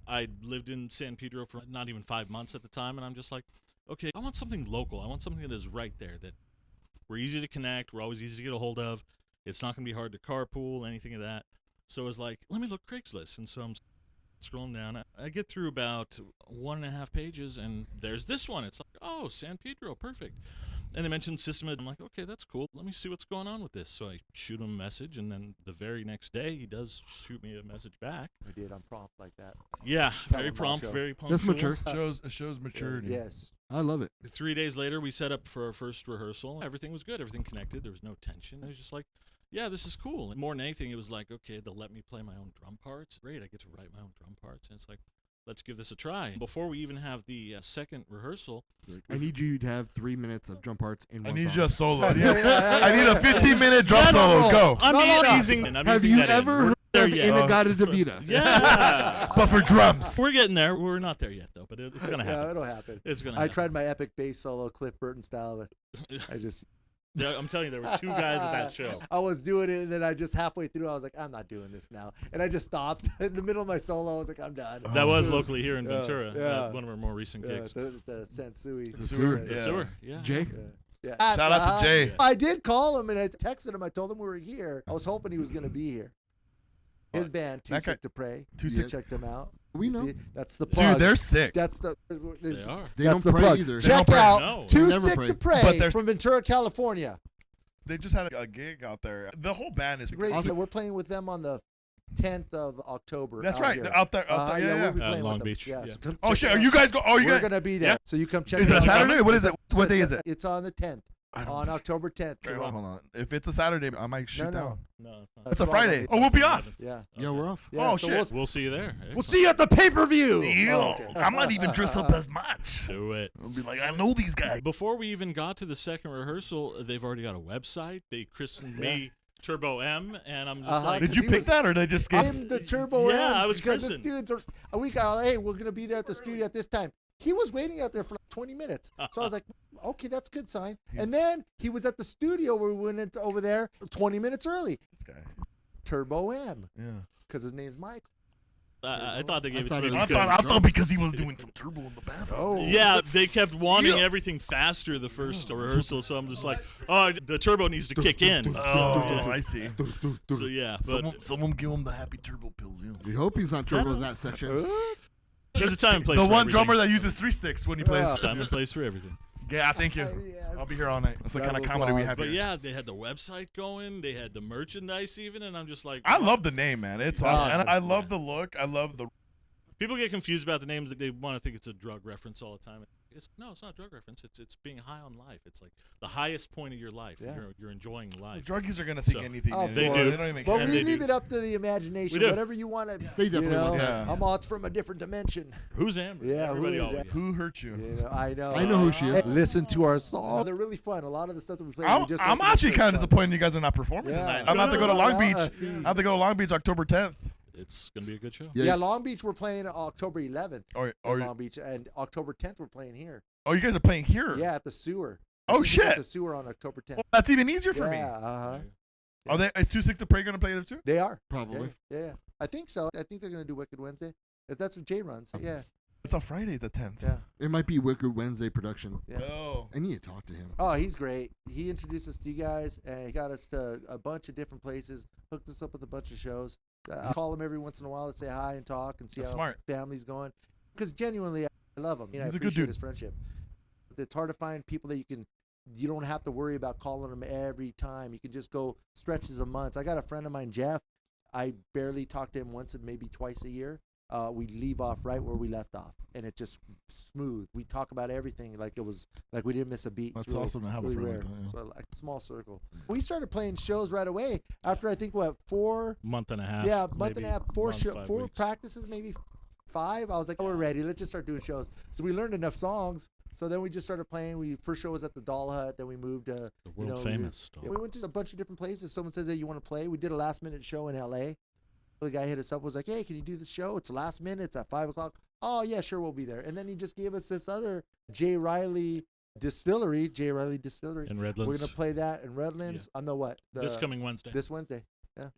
[SPEAKER 2] I lived in San Pedro for not even 5 months at the time, and I'm just like, okay, I want something local. I want something that is right there, that we're easy to connect, we're always easy to get a hold of. It's not going to be hard to carpool, anything of that. So I was like, let me look Craigslist. And so I'm scrolling down. I get through about 1.5 pages, and there's this one. It's like, oh, San Pedro, perfect. And they mentioned System. I'm like, okay, that's cool. Let me see what's going on with this. So I shoot him a message, and then the very next day, he does shoot me a message back.
[SPEAKER 3] We did on prompt like that.
[SPEAKER 2] Yeah,
[SPEAKER 3] Tell
[SPEAKER 2] very
[SPEAKER 3] him,
[SPEAKER 2] prompt,
[SPEAKER 3] Macho.
[SPEAKER 2] very punctual.
[SPEAKER 4] That's mature.
[SPEAKER 1] Shows maturity.
[SPEAKER 3] Yes.
[SPEAKER 4] I love it.
[SPEAKER 2] 3 days later, we set up for our first rehearsal. Everything was good. Everything connected. There was no tension. It was just like, yeah, this is cool. And more than anything, it was like, okay, they'll let me play my own drum parts. Great, I get to write my own drum parts. And it's like, let's give this a try. Before we even have the second rehearsal,
[SPEAKER 4] I need you to have 3 minutes of drum parts in
[SPEAKER 1] I
[SPEAKER 4] one
[SPEAKER 1] need
[SPEAKER 4] song.
[SPEAKER 1] you a solo. I need
[SPEAKER 3] yeah,
[SPEAKER 1] a 15-minute drum
[SPEAKER 2] That's
[SPEAKER 1] solo.
[SPEAKER 2] all.
[SPEAKER 1] Go.
[SPEAKER 2] I'm easing. I'm
[SPEAKER 4] Have
[SPEAKER 2] easing
[SPEAKER 4] you
[SPEAKER 2] that in.
[SPEAKER 4] ever
[SPEAKER 2] We're
[SPEAKER 4] heard
[SPEAKER 2] there
[SPEAKER 4] of
[SPEAKER 2] yet.
[SPEAKER 4] Inagata Davida?
[SPEAKER 2] Yeah.
[SPEAKER 1] But for drums.
[SPEAKER 2] We're getting there. We're not there yet, though, but it's going to
[SPEAKER 3] Yeah,
[SPEAKER 2] happen.
[SPEAKER 3] it'll happen.
[SPEAKER 2] It's going to
[SPEAKER 3] I
[SPEAKER 2] happen.
[SPEAKER 3] tried my epic bass solo, Cliff Burton style, but I just
[SPEAKER 2] Yeah, I'm telling you, there were 2 guys at that show.
[SPEAKER 3] I was doing it, and then I just halfway through, I was like, I'm not doing this now, and I just stopped in the middle of my solo. I was like, I'm done.
[SPEAKER 2] That was locally here in
[SPEAKER 3] Yeah,
[SPEAKER 2] Ventura,
[SPEAKER 3] yeah.
[SPEAKER 2] one of our more recent
[SPEAKER 3] Yeah,
[SPEAKER 2] gigs.
[SPEAKER 3] the Sansui.
[SPEAKER 4] The sewer.
[SPEAKER 2] The
[SPEAKER 1] Yeah.
[SPEAKER 2] sewer, yeah.
[SPEAKER 4] Jay?
[SPEAKER 3] Yeah.
[SPEAKER 1] Shout out to Jay.
[SPEAKER 3] I did call him and I texted him. I told him we were here. I was hoping he was going to be here. His band, Too
[SPEAKER 1] That guy-
[SPEAKER 3] Sick to Pray.
[SPEAKER 1] Too
[SPEAKER 4] Sick-
[SPEAKER 3] Check them out.
[SPEAKER 4] We
[SPEAKER 3] You
[SPEAKER 4] know.
[SPEAKER 3] see? That's the plug.
[SPEAKER 1] Dude, they're sick.
[SPEAKER 3] That's the.
[SPEAKER 2] They are.
[SPEAKER 4] They
[SPEAKER 3] that's
[SPEAKER 4] don't
[SPEAKER 3] the
[SPEAKER 4] pray
[SPEAKER 3] plug.
[SPEAKER 4] either.
[SPEAKER 1] They don't
[SPEAKER 3] Check
[SPEAKER 1] pray.
[SPEAKER 3] out
[SPEAKER 2] No.
[SPEAKER 3] Too
[SPEAKER 4] Never
[SPEAKER 3] Sick
[SPEAKER 4] pray.
[SPEAKER 3] to Pray
[SPEAKER 1] But they're-
[SPEAKER 3] from Ventura, California.
[SPEAKER 1] They just had a gig out there. The whole band is
[SPEAKER 3] Great.
[SPEAKER 4] Awesome.
[SPEAKER 3] So we're playing with them on the 10th of October.
[SPEAKER 1] That's
[SPEAKER 3] out
[SPEAKER 1] right.
[SPEAKER 3] here.
[SPEAKER 1] They're out there. Out there.
[SPEAKER 3] we'll
[SPEAKER 1] Yeah,
[SPEAKER 3] be
[SPEAKER 1] yeah.
[SPEAKER 3] playing
[SPEAKER 2] Long
[SPEAKER 3] with them.
[SPEAKER 2] Beach,
[SPEAKER 3] Yeah.
[SPEAKER 2] yeah.
[SPEAKER 3] So come
[SPEAKER 1] Oh
[SPEAKER 3] check
[SPEAKER 1] shit!
[SPEAKER 3] it
[SPEAKER 1] Are
[SPEAKER 3] out.
[SPEAKER 1] you guys go? Oh, you
[SPEAKER 3] We're
[SPEAKER 1] guys.
[SPEAKER 3] gonna be there.
[SPEAKER 1] Yeah.
[SPEAKER 3] So you come check
[SPEAKER 1] Is
[SPEAKER 3] it
[SPEAKER 1] it a
[SPEAKER 3] out.
[SPEAKER 1] Saturday? What is it? What day is it?
[SPEAKER 3] It's on the 10th.
[SPEAKER 1] I don't
[SPEAKER 3] On
[SPEAKER 1] know.
[SPEAKER 3] October 10th.
[SPEAKER 1] Wait, hold on. If it's a Saturday, I might shoot
[SPEAKER 3] No, no.
[SPEAKER 1] down.
[SPEAKER 2] No, it's not.
[SPEAKER 1] It's a Friday. Oh, we'll be off.
[SPEAKER 3] Yeah.
[SPEAKER 4] Yeah, we're off.
[SPEAKER 3] Yeah,
[SPEAKER 1] Oh,
[SPEAKER 3] so
[SPEAKER 1] shit.
[SPEAKER 2] We'll see you there.
[SPEAKER 3] We'll see you at the pay-per-view.
[SPEAKER 6] Deal.
[SPEAKER 3] Oh, okay.
[SPEAKER 6] I might even dress up as much.
[SPEAKER 2] Do it.
[SPEAKER 6] I'll be like, I know these guys.
[SPEAKER 2] Before we even got to the second rehearsal, they've already got a website. They christened me Turbo M, and I'm just
[SPEAKER 3] Uh-huh.
[SPEAKER 2] like,
[SPEAKER 1] Did you
[SPEAKER 3] He
[SPEAKER 1] pick
[SPEAKER 3] was-
[SPEAKER 1] that, or they just gave?
[SPEAKER 3] I'm the Turbo
[SPEAKER 2] Yeah,
[SPEAKER 3] M
[SPEAKER 2] I was
[SPEAKER 3] because the
[SPEAKER 2] christened.
[SPEAKER 3] dudes are. We got. Hey, we're gonna be there at the studio at this time. He was waiting out there for like 20 minutes. So I was like, okay, that's a good sign. And then he was at the studio where we went into, over there 20 minutes early.
[SPEAKER 1] This guy.
[SPEAKER 3] Turbo M,
[SPEAKER 1] Yeah.
[SPEAKER 3] because his name's Mike.
[SPEAKER 2] I thought they gave it
[SPEAKER 4] thought
[SPEAKER 2] to
[SPEAKER 4] it
[SPEAKER 2] me.
[SPEAKER 4] was
[SPEAKER 2] because-
[SPEAKER 6] I thought because he was doing some turbo in the bathroom.
[SPEAKER 3] Oh.
[SPEAKER 2] Yeah, they kept wanting
[SPEAKER 6] Yeah.
[SPEAKER 2] everything faster the first rehearsal, so I'm just like, oh, the turbo needs to kick in.
[SPEAKER 1] Oh, I see.
[SPEAKER 2] So yeah, but
[SPEAKER 6] Someone give him the happy turbo pills. You know?
[SPEAKER 4] We hope he's not turbo in that section.
[SPEAKER 2] there's a time and place
[SPEAKER 1] The
[SPEAKER 2] for
[SPEAKER 1] one
[SPEAKER 2] everything.
[SPEAKER 1] drummer that uses 3 sticks when he plays.
[SPEAKER 2] Time and place for everything.
[SPEAKER 1] Yeah, thank you.
[SPEAKER 3] Yeah.
[SPEAKER 1] I'll be here all night. That's the
[SPEAKER 3] Round
[SPEAKER 1] kind of
[SPEAKER 3] of
[SPEAKER 1] comedy we
[SPEAKER 3] applause.
[SPEAKER 1] have
[SPEAKER 2] But
[SPEAKER 1] here.
[SPEAKER 2] yeah, they had the website going, they had the merchandise even, and I'm just like,
[SPEAKER 1] I love the name, man. It's
[SPEAKER 3] Yeah.
[SPEAKER 1] awesome. And I love the look. I love the.
[SPEAKER 2] people get confused about the names. They want to think it's a drug reference all the time. No, it's not a drug reference. It's being high on life. It's like the highest point of your life.
[SPEAKER 3] Yeah.
[SPEAKER 2] You're enjoying life.
[SPEAKER 1] Druggies are gonna think
[SPEAKER 2] So-
[SPEAKER 1] anything.
[SPEAKER 3] Oh,
[SPEAKER 1] They
[SPEAKER 3] They
[SPEAKER 1] do.
[SPEAKER 2] do.
[SPEAKER 1] They don't even
[SPEAKER 3] But
[SPEAKER 1] care.
[SPEAKER 2] And
[SPEAKER 3] we
[SPEAKER 2] they
[SPEAKER 3] leave
[SPEAKER 2] do.
[SPEAKER 3] it up to the imagination.
[SPEAKER 2] We do.
[SPEAKER 3] Whatever you want to.
[SPEAKER 4] They definitely want
[SPEAKER 1] that.
[SPEAKER 3] I'm all. It's from a different dimension.
[SPEAKER 2] Who's Amber?
[SPEAKER 3] Yeah, who
[SPEAKER 2] Everybody
[SPEAKER 3] is
[SPEAKER 2] always.
[SPEAKER 3] that?
[SPEAKER 1] Who hurt you?
[SPEAKER 3] You know, I know.
[SPEAKER 4] I know who she is.
[SPEAKER 3] Listen to our song. They're really fun. A lot of the stuff that we play.
[SPEAKER 1] I'm,
[SPEAKER 3] we just
[SPEAKER 1] I'm
[SPEAKER 3] open
[SPEAKER 1] actually
[SPEAKER 3] the
[SPEAKER 1] kind of
[SPEAKER 3] first
[SPEAKER 1] disappointed you guys are not performing
[SPEAKER 3] Yeah.
[SPEAKER 1] tonight. I'm gonna have to go to Long Beach.
[SPEAKER 3] Yeah.
[SPEAKER 1] I have to go to Long Beach October 10th.
[SPEAKER 2] It's gonna be a good show.
[SPEAKER 3] Yeah, Long Beach. We're playing October 11th.
[SPEAKER 1] Or,
[SPEAKER 3] in Long Beach, and October 10th we're playing here.
[SPEAKER 1] oh, you guys are playing here.
[SPEAKER 3] Yeah, at the sewer.
[SPEAKER 1] Oh,
[SPEAKER 3] I think we're at
[SPEAKER 1] shit.
[SPEAKER 3] the sewer on October 10th.
[SPEAKER 1] Well, that's even easier for me.
[SPEAKER 3] Yeah, uh-huh.
[SPEAKER 1] Are they? Is Too Sick to Pray gonna play there too?
[SPEAKER 3] They are.
[SPEAKER 4] Probably.
[SPEAKER 3] Yeah. I think so. I think they're gonna do Wicked Wednesday. If that's what Jay runs. Yeah.
[SPEAKER 1] It's on Friday the 10th.
[SPEAKER 3] Yeah.
[SPEAKER 4] It might be Wicked Wednesday production.
[SPEAKER 3] Yeah.
[SPEAKER 1] Oh.
[SPEAKER 4] I need to talk to him.
[SPEAKER 3] Oh, he's great. He introduced us to you guys, and he got us to a bunch of different places. Hooked us up with a bunch of shows. I call him every once in a while to say hi and talk and see
[SPEAKER 1] That's
[SPEAKER 3] how
[SPEAKER 1] smart.
[SPEAKER 3] family's going. Because genuinely, I love him. You know,
[SPEAKER 1] He's
[SPEAKER 3] I
[SPEAKER 1] a good
[SPEAKER 3] appreciate
[SPEAKER 1] dude.
[SPEAKER 3] his friendship. It's hard to find people that you don't have to worry about calling them every time. You can just go stretches of months. I got a friend of mine, Jeff. I barely talk to him once, maybe twice a year. we leave off right where we left off, and it just smooth. We talk about everything like it was like we didn't miss a beat.
[SPEAKER 1] That's
[SPEAKER 3] It's
[SPEAKER 1] awesome to have a
[SPEAKER 3] really
[SPEAKER 1] friend
[SPEAKER 3] rare.
[SPEAKER 1] like that, yeah.
[SPEAKER 3] So like small circle. We started playing shows right away after I think four.
[SPEAKER 2] Month and a half.
[SPEAKER 3] Yeah, month and
[SPEAKER 2] maybe
[SPEAKER 3] a half, four
[SPEAKER 2] month, 5
[SPEAKER 3] four
[SPEAKER 2] weeks.
[SPEAKER 3] practices, maybe 5. I was like, oh, we're ready. Let's just start doing shows. So we learned enough songs. So then we just started playing. We first show was at the Doll Hut. Then we moved to
[SPEAKER 2] The
[SPEAKER 3] you know,
[SPEAKER 2] world famous.
[SPEAKER 3] we went to a bunch of different places. Someone says, hey, you want to play? We did a last minute show in L.A. The guy hit us up, was like, hey, can you do this show? It's last minute. It's at 5 o'clock. Oh, yeah, sure, we'll be there. And then he just gave us this other J. Riley Distillery.
[SPEAKER 2] in
[SPEAKER 3] We're
[SPEAKER 2] Redlands.
[SPEAKER 3] going to play that in Redlands on the what?
[SPEAKER 2] This coming Wednesday.
[SPEAKER 3] This Wednesday.
[SPEAKER 4] Yeah,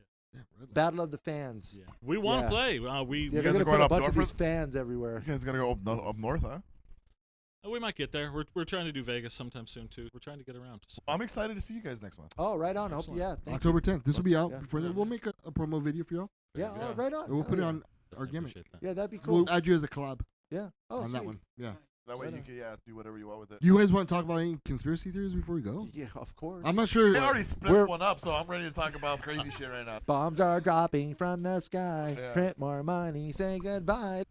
[SPEAKER 4] really.
[SPEAKER 3] Battle of the Fans.
[SPEAKER 2] Yeah. We want to
[SPEAKER 3] Yeah.
[SPEAKER 2] play. We
[SPEAKER 3] Yeah,
[SPEAKER 1] guys
[SPEAKER 3] they're
[SPEAKER 1] are
[SPEAKER 3] going to
[SPEAKER 1] going
[SPEAKER 3] put a
[SPEAKER 1] up
[SPEAKER 3] bunch of
[SPEAKER 1] north
[SPEAKER 3] these fans everywhere.
[SPEAKER 1] You guys gotta go up north, huh?
[SPEAKER 2] we might get there. We're trying to do Vegas sometime soon too. We're trying to get around. So,
[SPEAKER 1] I'm excited to see you guys next month.
[SPEAKER 3] Oh, right on. Hope,
[SPEAKER 2] Excellent.
[SPEAKER 3] yeah. Thank
[SPEAKER 4] October 10th. This will be out
[SPEAKER 3] Yeah.
[SPEAKER 4] before that. We'll make a promo video for y'all.
[SPEAKER 3] Yeah,
[SPEAKER 2] Yeah.
[SPEAKER 3] oh, right on.
[SPEAKER 4] And we'll
[SPEAKER 3] Hell
[SPEAKER 4] put it
[SPEAKER 3] yeah.
[SPEAKER 4] on our
[SPEAKER 2] definitely
[SPEAKER 4] gimmick.
[SPEAKER 2] appreciate that.
[SPEAKER 3] Yeah, that'd be cool.
[SPEAKER 4] We'll add you as a collab
[SPEAKER 3] Yeah. Oh,
[SPEAKER 4] on that
[SPEAKER 3] sweet.
[SPEAKER 4] one. Yeah.
[SPEAKER 1] That way
[SPEAKER 3] Right
[SPEAKER 1] you
[SPEAKER 3] on.
[SPEAKER 1] can do whatever you want with it.
[SPEAKER 4] You guys want to talk about any conspiracy theories before we go?
[SPEAKER 3] Yeah, of course.
[SPEAKER 4] I'm not sure.
[SPEAKER 1] They already split
[SPEAKER 3] We're-
[SPEAKER 1] one up, so I'm ready to talk about crazy shit right now.
[SPEAKER 3] Bombs are dropping from the sky.
[SPEAKER 1] Yeah.
[SPEAKER 3] Print more money. Say goodbye.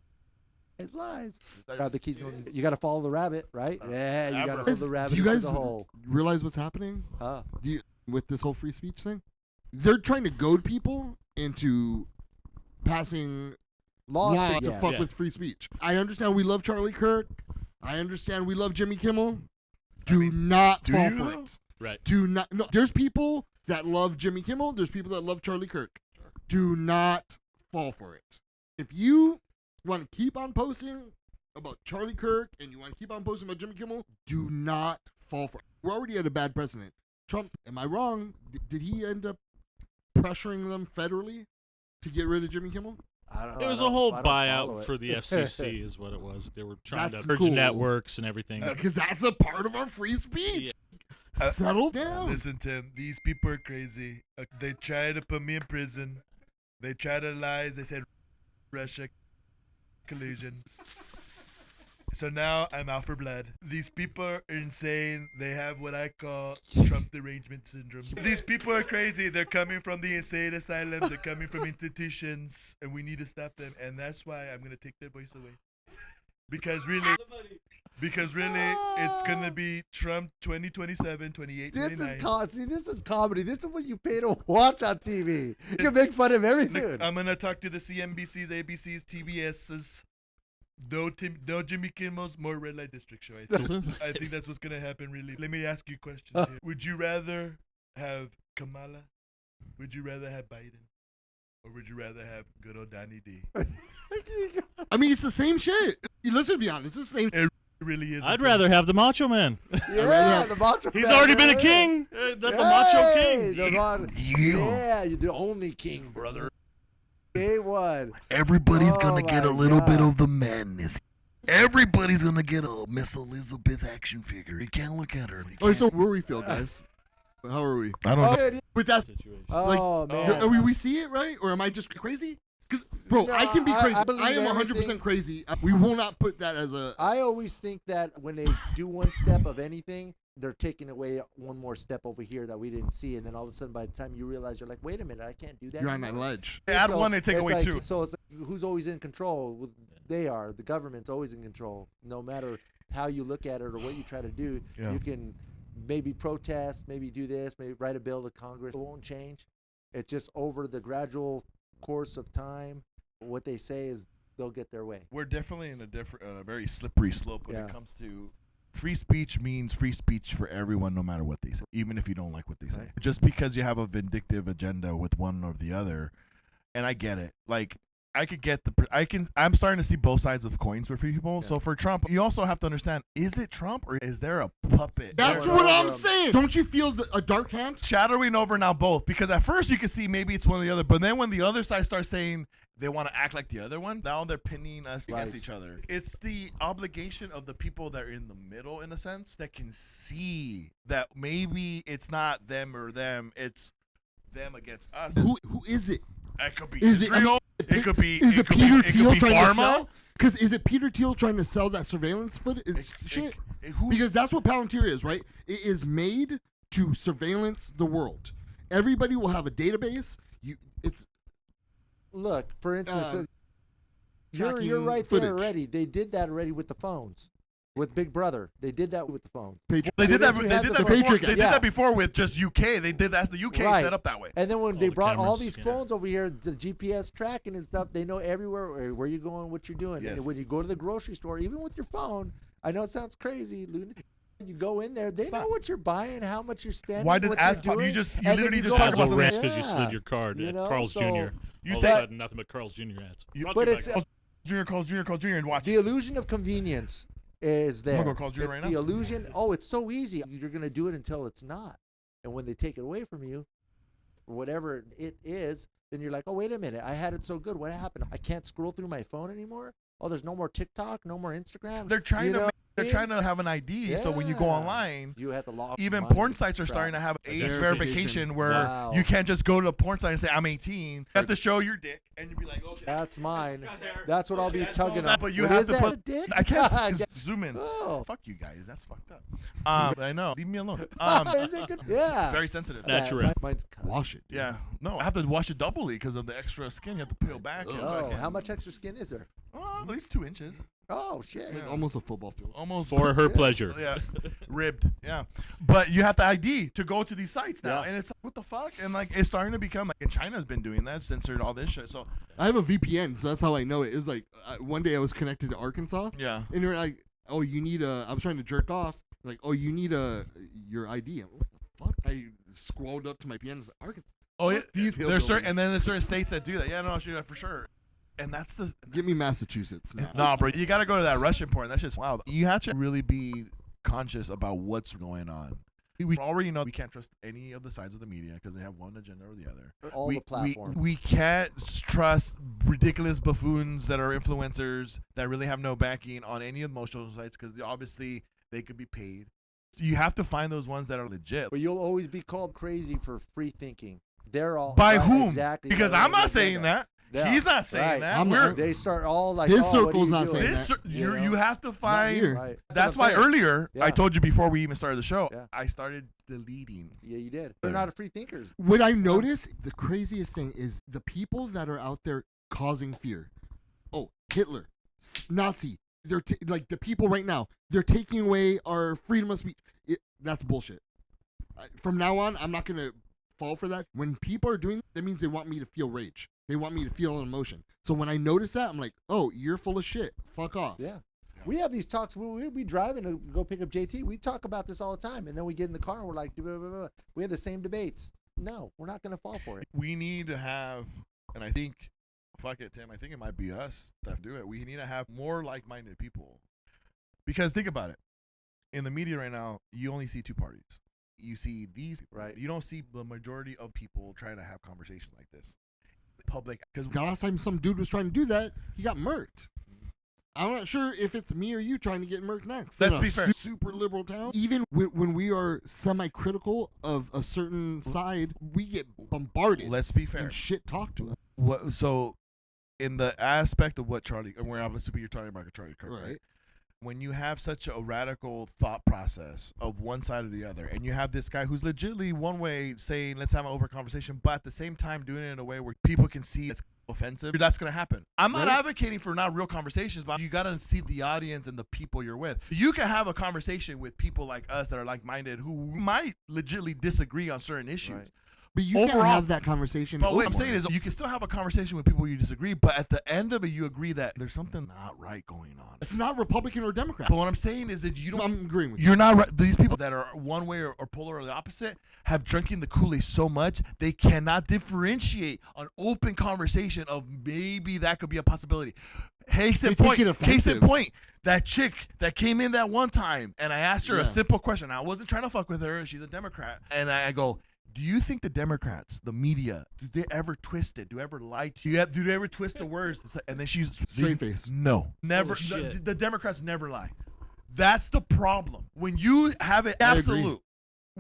[SPEAKER 3] It's lies.
[SPEAKER 1] That's-
[SPEAKER 3] Grab the keys.
[SPEAKER 1] it is.
[SPEAKER 3] You got to follow the rabbit, right? Yeah, you got to
[SPEAKER 1] Abra.
[SPEAKER 3] follow the rabbit
[SPEAKER 4] Do you
[SPEAKER 3] into
[SPEAKER 4] guys
[SPEAKER 3] the hole.
[SPEAKER 4] realize what's happening
[SPEAKER 3] Ah.
[SPEAKER 4] with this whole free speech thing? They're trying to goad people into passing
[SPEAKER 3] Laws
[SPEAKER 4] law
[SPEAKER 3] to-
[SPEAKER 4] to
[SPEAKER 3] yeah.
[SPEAKER 4] fuck
[SPEAKER 2] Yeah.
[SPEAKER 4] with free speech. I understand we love Charlie Kirk. I understand we love Jimmy Kimmel. Do not
[SPEAKER 1] do
[SPEAKER 4] fall
[SPEAKER 1] you,
[SPEAKER 4] for
[SPEAKER 1] though?
[SPEAKER 4] it.
[SPEAKER 2] Right.
[SPEAKER 4] Do not. No, there's people that love Jimmy Kimmel. There's people that love Charlie Kirk. Do not fall for it. If you want to keep on posting about Charlie Kirk and you want to keep on posting about Jimmy Kimmel, do not fall for it. We're already at a bad precedent. Trump, am I wrong? Did he end up pressuring them federally to get rid of Jimmy Kimmel?
[SPEAKER 3] I don't know.
[SPEAKER 2] It was
[SPEAKER 3] I
[SPEAKER 2] a
[SPEAKER 3] don't-
[SPEAKER 2] whole
[SPEAKER 3] I don't follow
[SPEAKER 2] buyout
[SPEAKER 3] it.
[SPEAKER 2] for the FCC, is what it was. They were trying
[SPEAKER 4] That's
[SPEAKER 2] to merge
[SPEAKER 4] cool.
[SPEAKER 2] networks and everything.
[SPEAKER 4] Because that's a part of our free speech. Settle down.
[SPEAKER 1] Listen, Tim, these people are crazy. They try to put me in prison. They try to lie. They said Russia collusion. So now I'm out for blood. These people are insane. They have what I call Trump derangement syndrome. These people are crazy. They're coming from the insane asylums. They're coming from institutions, and we need to stop them. And that's why I'm gonna take their voice away. Because really, it's gonna be Trump 2027, 28,
[SPEAKER 3] This
[SPEAKER 1] 29.
[SPEAKER 3] see, this is comedy. This is what you pay to watch on TV. You can make fun of everything.
[SPEAKER 1] Look, I'm gonna talk to the CNBCs, ABCs, TBSs. No Jimmy Kimmel's, more Red Light District show. I think that's what's gonna happen. Really. Let me ask you a question. Here. Would you rather have Kamala? Would you rather have Biden? Or would you rather have good old Donnie D?
[SPEAKER 4] I mean, it's the same shit. Let's just be honest. It's the same.
[SPEAKER 1] It really is.
[SPEAKER 2] I'd rather have the Macho Man.
[SPEAKER 3] yeah, the macho.
[SPEAKER 2] He's
[SPEAKER 3] man,
[SPEAKER 2] already been a
[SPEAKER 3] right?
[SPEAKER 2] king. The Macho
[SPEAKER 3] Hey,
[SPEAKER 2] King.
[SPEAKER 3] yeah, you're the only king, brother. A1.
[SPEAKER 6] Everybody's
[SPEAKER 3] Oh
[SPEAKER 6] gonna get a
[SPEAKER 3] my
[SPEAKER 6] little bit
[SPEAKER 3] God.
[SPEAKER 6] of the madness. Everybody's gonna get a Miss Elizabeth action figure. You can't look at her. You
[SPEAKER 4] Oh, so
[SPEAKER 6] can't-
[SPEAKER 4] where we feel, guys? How are we?
[SPEAKER 1] I don't know.
[SPEAKER 3] Oh,
[SPEAKER 4] With that,
[SPEAKER 2] Situation.
[SPEAKER 3] oh man.
[SPEAKER 4] are we see it right, or am I just crazy? Because, bro,
[SPEAKER 3] No,
[SPEAKER 4] I can be
[SPEAKER 3] I
[SPEAKER 4] crazy. I,
[SPEAKER 3] believe
[SPEAKER 4] am 100%
[SPEAKER 3] everything.
[SPEAKER 4] crazy. We will not put that as a.
[SPEAKER 3] I always think that when they do one step of anything, they're taking away one more step over here that we didn't see, and then all of a sudden, by the time you realize, you're like, wait a minute, I can't do that.
[SPEAKER 4] You're on that
[SPEAKER 3] anymore.
[SPEAKER 4] ledge.
[SPEAKER 1] Add
[SPEAKER 3] So
[SPEAKER 1] one and take
[SPEAKER 3] it's
[SPEAKER 1] away
[SPEAKER 3] like-
[SPEAKER 1] two.
[SPEAKER 3] So it's like, who's always in control? Well, they are. The government's always in control. No matter how you look at it or what you try to do,
[SPEAKER 1] Yeah.
[SPEAKER 3] you can maybe protest, maybe do this, maybe write a bill to Congress. It won't change. It's just over the gradual course of time. What they say is they'll get their way.
[SPEAKER 1] We're definitely in a very slippery slope when
[SPEAKER 3] Yeah.
[SPEAKER 1] it comes to free speech. Means free speech for everyone, no matter what they say, even if you don't like what they say.
[SPEAKER 3] Right.
[SPEAKER 1] Just because you have a vindictive agenda with one or the other, and I get it. Like I could get I'm starting to see both sides of coins for people.
[SPEAKER 3] Yeah.
[SPEAKER 1] So for Trump, you also have to understand: is it Trump or is there a puppet?
[SPEAKER 4] That's
[SPEAKER 3] Going
[SPEAKER 4] what
[SPEAKER 3] over
[SPEAKER 4] I'm
[SPEAKER 3] 'em.
[SPEAKER 4] saying. Don't you feel a dark hand?
[SPEAKER 1] Shadowing over now both, because at first you can see maybe it's one or the other, but then when the other side starts saying they want to act like the other one, now they're pinning us against
[SPEAKER 3] Right.
[SPEAKER 1] each other. It's the obligation of the people that are in the middle, in a sense, that can see that maybe it's not them or them, it's them against us.
[SPEAKER 4] Who is it?
[SPEAKER 1] It could be
[SPEAKER 4] Is it?
[SPEAKER 1] Israel. It could be.
[SPEAKER 4] Is it
[SPEAKER 1] could
[SPEAKER 4] Peter
[SPEAKER 1] be,
[SPEAKER 4] Thiel
[SPEAKER 1] it could be
[SPEAKER 4] trying to
[SPEAKER 1] pharma.
[SPEAKER 4] sell? Because is it Peter Thiel trying to sell that surveillance footage? It's shit.
[SPEAKER 1] Who?
[SPEAKER 4] Because that's what Palantir is, right? It is made to surveillance the world. Everybody will have a database. It's
[SPEAKER 3] Look, for instance, You're
[SPEAKER 4] tracking
[SPEAKER 3] right
[SPEAKER 4] footage.
[SPEAKER 3] there already. They did that already with the phones. With Big Brother, they did that with the phones.
[SPEAKER 4] Patriot.
[SPEAKER 1] They did that.
[SPEAKER 3] You
[SPEAKER 1] They
[SPEAKER 3] had
[SPEAKER 1] did
[SPEAKER 3] the
[SPEAKER 1] that before.
[SPEAKER 4] Patriot
[SPEAKER 1] They
[SPEAKER 4] Act.
[SPEAKER 1] did
[SPEAKER 3] Yeah.
[SPEAKER 1] that before with just UK. They did that's the UK
[SPEAKER 3] Right.
[SPEAKER 1] set up that way.
[SPEAKER 3] And then when
[SPEAKER 2] All
[SPEAKER 3] they
[SPEAKER 2] the
[SPEAKER 3] brought all
[SPEAKER 2] cameras,
[SPEAKER 3] these
[SPEAKER 2] yeah.
[SPEAKER 3] phones over here, the GPS tracking and stuff, they know everywhere where you're going, what you're doing.
[SPEAKER 1] Yes.
[SPEAKER 3] And when you go to the grocery store, even with your phone, I know it sounds crazy, you go in there, they
[SPEAKER 1] It's
[SPEAKER 3] know
[SPEAKER 1] not.
[SPEAKER 3] what you're buying, how much you're spending.
[SPEAKER 1] Why does
[SPEAKER 3] what
[SPEAKER 1] ads
[SPEAKER 3] you're
[SPEAKER 1] pop? You
[SPEAKER 3] doing,
[SPEAKER 1] just- you
[SPEAKER 3] and then
[SPEAKER 1] literally just
[SPEAKER 3] go
[SPEAKER 1] talk
[SPEAKER 3] out
[SPEAKER 2] Ads
[SPEAKER 1] about
[SPEAKER 2] will
[SPEAKER 1] something-
[SPEAKER 2] rest because you
[SPEAKER 3] Yeah.
[SPEAKER 2] slid your card
[SPEAKER 3] You
[SPEAKER 2] at
[SPEAKER 3] know,
[SPEAKER 2] Carl's
[SPEAKER 3] so-
[SPEAKER 2] Jr.
[SPEAKER 1] You
[SPEAKER 2] All
[SPEAKER 1] say-
[SPEAKER 2] of a sudden, nothing but Carl's Jr. ads. Brought
[SPEAKER 3] But
[SPEAKER 2] to you
[SPEAKER 3] it's
[SPEAKER 2] by
[SPEAKER 1] Carl's Jr., Carl's Jr., and watch.
[SPEAKER 3] the illusion of convenience is there.
[SPEAKER 1] I'm gonna go call Junior
[SPEAKER 3] It's
[SPEAKER 1] right
[SPEAKER 3] the
[SPEAKER 1] now.
[SPEAKER 3] illusion. Oh, it's so easy. You're gonna do it until it's not, and when they take it away from you, or whatever it is, then you're like, oh, wait a minute, I had it so good. What happened? I can't scroll through my phone anymore. Oh, there's no more TikTok, no more Instagram.
[SPEAKER 1] They're trying
[SPEAKER 3] You
[SPEAKER 1] to.
[SPEAKER 3] know
[SPEAKER 1] Make, they're
[SPEAKER 3] what I
[SPEAKER 1] trying
[SPEAKER 3] mean?
[SPEAKER 1] to have an ID, so when you go
[SPEAKER 3] Yeah.
[SPEAKER 1] online,
[SPEAKER 3] You have to log.
[SPEAKER 1] even
[SPEAKER 3] money
[SPEAKER 1] porn sites are
[SPEAKER 3] track.
[SPEAKER 1] starting to have age
[SPEAKER 4] Verification.
[SPEAKER 1] verification where
[SPEAKER 3] Wow.
[SPEAKER 1] you can't just go to a porn site and say I'm 18. You have to show your dick, and you'd be like, okay.
[SPEAKER 3] That's mine. That's what I'll be tugging
[SPEAKER 1] that,
[SPEAKER 3] on.
[SPEAKER 1] but you
[SPEAKER 3] What
[SPEAKER 1] have
[SPEAKER 3] is
[SPEAKER 1] to
[SPEAKER 3] that,
[SPEAKER 1] put-
[SPEAKER 3] a dick?
[SPEAKER 1] I can't
[SPEAKER 3] I guess-
[SPEAKER 1] zoom in.
[SPEAKER 3] Oh.
[SPEAKER 1] Fuck you guys. That's fucked up. I know. Leave me alone.
[SPEAKER 3] Is it good? Yeah.
[SPEAKER 1] It's very sensitive.
[SPEAKER 2] Nah. Natural.
[SPEAKER 3] Mine's cut.
[SPEAKER 4] Wash it. dude.
[SPEAKER 1] Yeah. No, I have to wash it doubly because of the extra skin. You have to peel back. and
[SPEAKER 3] Oh,
[SPEAKER 1] fucking-
[SPEAKER 3] how much extra skin is there?
[SPEAKER 1] At least 2 inches.
[SPEAKER 3] Oh shit.
[SPEAKER 1] Yeah.
[SPEAKER 4] Almost a football field.
[SPEAKER 1] Almost.
[SPEAKER 2] For her pleasure.
[SPEAKER 1] Yeah, ribbed. Yeah, but you have to ID to go to these sites now,
[SPEAKER 3] Yeah.
[SPEAKER 1] and it's like, what the fuck? And like it's starting to become like, and China's been doing that, censored all this shit. So
[SPEAKER 4] I have a VPN, so that's how I know it. It was like one day I was connected to Arkansas,
[SPEAKER 1] yeah,
[SPEAKER 4] and you're like, "Oh, you need a." I was trying to jerk off. Like, "Oh, you need your ID." I'm like, what the fuck? I scrolled up to my PN. And was like, Arkansas.
[SPEAKER 1] oh yeah.
[SPEAKER 4] These
[SPEAKER 1] There's certain,
[SPEAKER 4] hillbillies.
[SPEAKER 1] and then there's certain states that do that. Yeah, no, I'll show you that for sure. And that's the
[SPEAKER 4] Give me Massachusetts now.
[SPEAKER 1] nah, bro. You got to go to that Russian porn. That's just wild. You have to really be conscious about what's going on. We already know we can't trust any of the sides of the media because they have one agenda or the other.
[SPEAKER 3] All the platforms.
[SPEAKER 1] We can't trust ridiculous buffoons that are influencers that really have no backing on any of the most social sites because obviously they could be paid. You have to find those ones that are legit.
[SPEAKER 3] But you'll always be called crazy for free thinking. They're all
[SPEAKER 1] By
[SPEAKER 3] right,
[SPEAKER 1] whom?
[SPEAKER 3] Exactly.
[SPEAKER 1] Because
[SPEAKER 3] They're
[SPEAKER 1] I'm not
[SPEAKER 3] right
[SPEAKER 1] saying
[SPEAKER 3] there.
[SPEAKER 1] that.
[SPEAKER 3] Yeah,
[SPEAKER 1] He's not saying
[SPEAKER 3] right.
[SPEAKER 1] that. We're,
[SPEAKER 3] They start all like
[SPEAKER 4] His
[SPEAKER 3] oh, what are
[SPEAKER 4] circle's
[SPEAKER 3] you
[SPEAKER 4] not
[SPEAKER 3] doing?
[SPEAKER 4] saying
[SPEAKER 1] this,
[SPEAKER 4] that.
[SPEAKER 1] you
[SPEAKER 3] You know?
[SPEAKER 1] have to find.
[SPEAKER 4] here.
[SPEAKER 3] Right.
[SPEAKER 1] That's
[SPEAKER 3] what I'm
[SPEAKER 1] why
[SPEAKER 3] saying.
[SPEAKER 1] earlier I
[SPEAKER 3] Yeah.
[SPEAKER 1] told you before we even started the show,
[SPEAKER 3] Yeah.
[SPEAKER 1] I started deleting.
[SPEAKER 3] Yeah, you did. They're not free thinkers.
[SPEAKER 4] What I notice, the craziest thing is the people that are out there causing fear. Oh, Hitler, Nazi. They're like the people right now. They're taking away our freedom of speech. That's bullshit. From now on, I'm not gonna fall for that. When people are doing that, means they want me to feel rage. They want me to feel an emotion. So when I notice that, I'm like, oh, you're full of shit. Fuck off.
[SPEAKER 3] Yeah. We have these talks. We'll be driving to go pick up JT. We talk about this all the time. And then we get in the car and we're like, blah, blah, blah. We have the same debates. No, we're not going to fall for it.
[SPEAKER 1] We need to have, and I think, fuck it, Tim, I think it might be us that do it. We need to have more like-minded people. Because think about it. In the media right now, you only see two parties. You see these, right? You don't see the majority of people trying to have conversations like this. Public, because
[SPEAKER 4] The last time some dude was trying to do that, he got murked. I'm not sure if it's me or you trying to get murked next.
[SPEAKER 1] Let's
[SPEAKER 4] In a
[SPEAKER 1] be fair.
[SPEAKER 4] Super liberal town. Even when we are semi-critical of a certain side, we get bombarded
[SPEAKER 1] let's be fair.
[SPEAKER 4] and shit talked to us.
[SPEAKER 1] What, so, in the aspect of what Charlie, and we're obviously you're talking about Charlie Kirk, right?
[SPEAKER 4] Right.
[SPEAKER 1] When you have such a radical thought process of one side or the other, and you have this guy who's legitimately one way saying, let's have an open conversation, but at the same time doing it in a way where people can see it's offensive, that's going to happen. I'm not
[SPEAKER 4] Right.
[SPEAKER 1] advocating for not real conversations, but you got to see the audience and the people you're with. You can have a conversation with people like us that are like-minded who might legitimately disagree on certain issues.
[SPEAKER 3] Right.
[SPEAKER 4] But you can't
[SPEAKER 1] Overall-
[SPEAKER 4] have that conversation.
[SPEAKER 1] But what I'm
[SPEAKER 4] openly.
[SPEAKER 1] saying is, you can still have a conversation with people you disagree, but at the end of it, you agree that there's something not right going on.
[SPEAKER 4] It's not Republican or Democrat.
[SPEAKER 1] But what I'm saying is that you don't.
[SPEAKER 4] I'm agreeing with you.
[SPEAKER 1] You're not right. These people that are one way or polar or the opposite have drinking the Kool-Aid so much they cannot differentiate an open conversation of maybe that could be a possibility. Case in
[SPEAKER 4] They take
[SPEAKER 1] point.
[SPEAKER 4] it
[SPEAKER 1] Case in
[SPEAKER 4] offensive.
[SPEAKER 1] point. That chick that came in that one time, and I asked her
[SPEAKER 4] Yeah.
[SPEAKER 1] a simple question. I wasn't trying to fuck with her. She's a Democrat, and I go, do you think the Democrats, the media, do they ever twist it? Do they ever lie to you? Do they ever twist the words? It's like- And then she's
[SPEAKER 4] Straight face.
[SPEAKER 1] No, never.
[SPEAKER 5] Full of shit.
[SPEAKER 1] The Democrats never lie. That's the problem. When you have it
[SPEAKER 4] I agree.
[SPEAKER 1] absolute,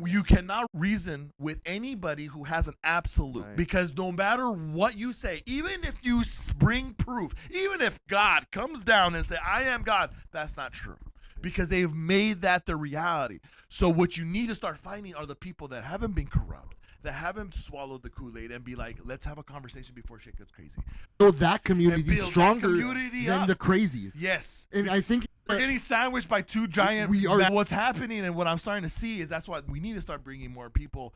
[SPEAKER 1] you cannot reason with anybody who has an absolute.
[SPEAKER 3] Right.
[SPEAKER 1] Because no matter what you say, even if you bring proof, even if God comes down and say, I am God, that's not true. Because they've made that the reality. So what you need to start finding are the people that haven't been corrupt, that haven't swallowed the Kool-Aid and be like, let's have a conversation before shit gets crazy.
[SPEAKER 4] So that community
[SPEAKER 1] build
[SPEAKER 4] is
[SPEAKER 1] that
[SPEAKER 4] stronger
[SPEAKER 1] community
[SPEAKER 4] than
[SPEAKER 1] up.
[SPEAKER 4] the crazies.
[SPEAKER 1] Yes.
[SPEAKER 4] And I think
[SPEAKER 1] We're getting sandwiched by two giant.
[SPEAKER 4] We are-
[SPEAKER 1] What's happening and what I'm starting to see is that's why we need to start bringing more people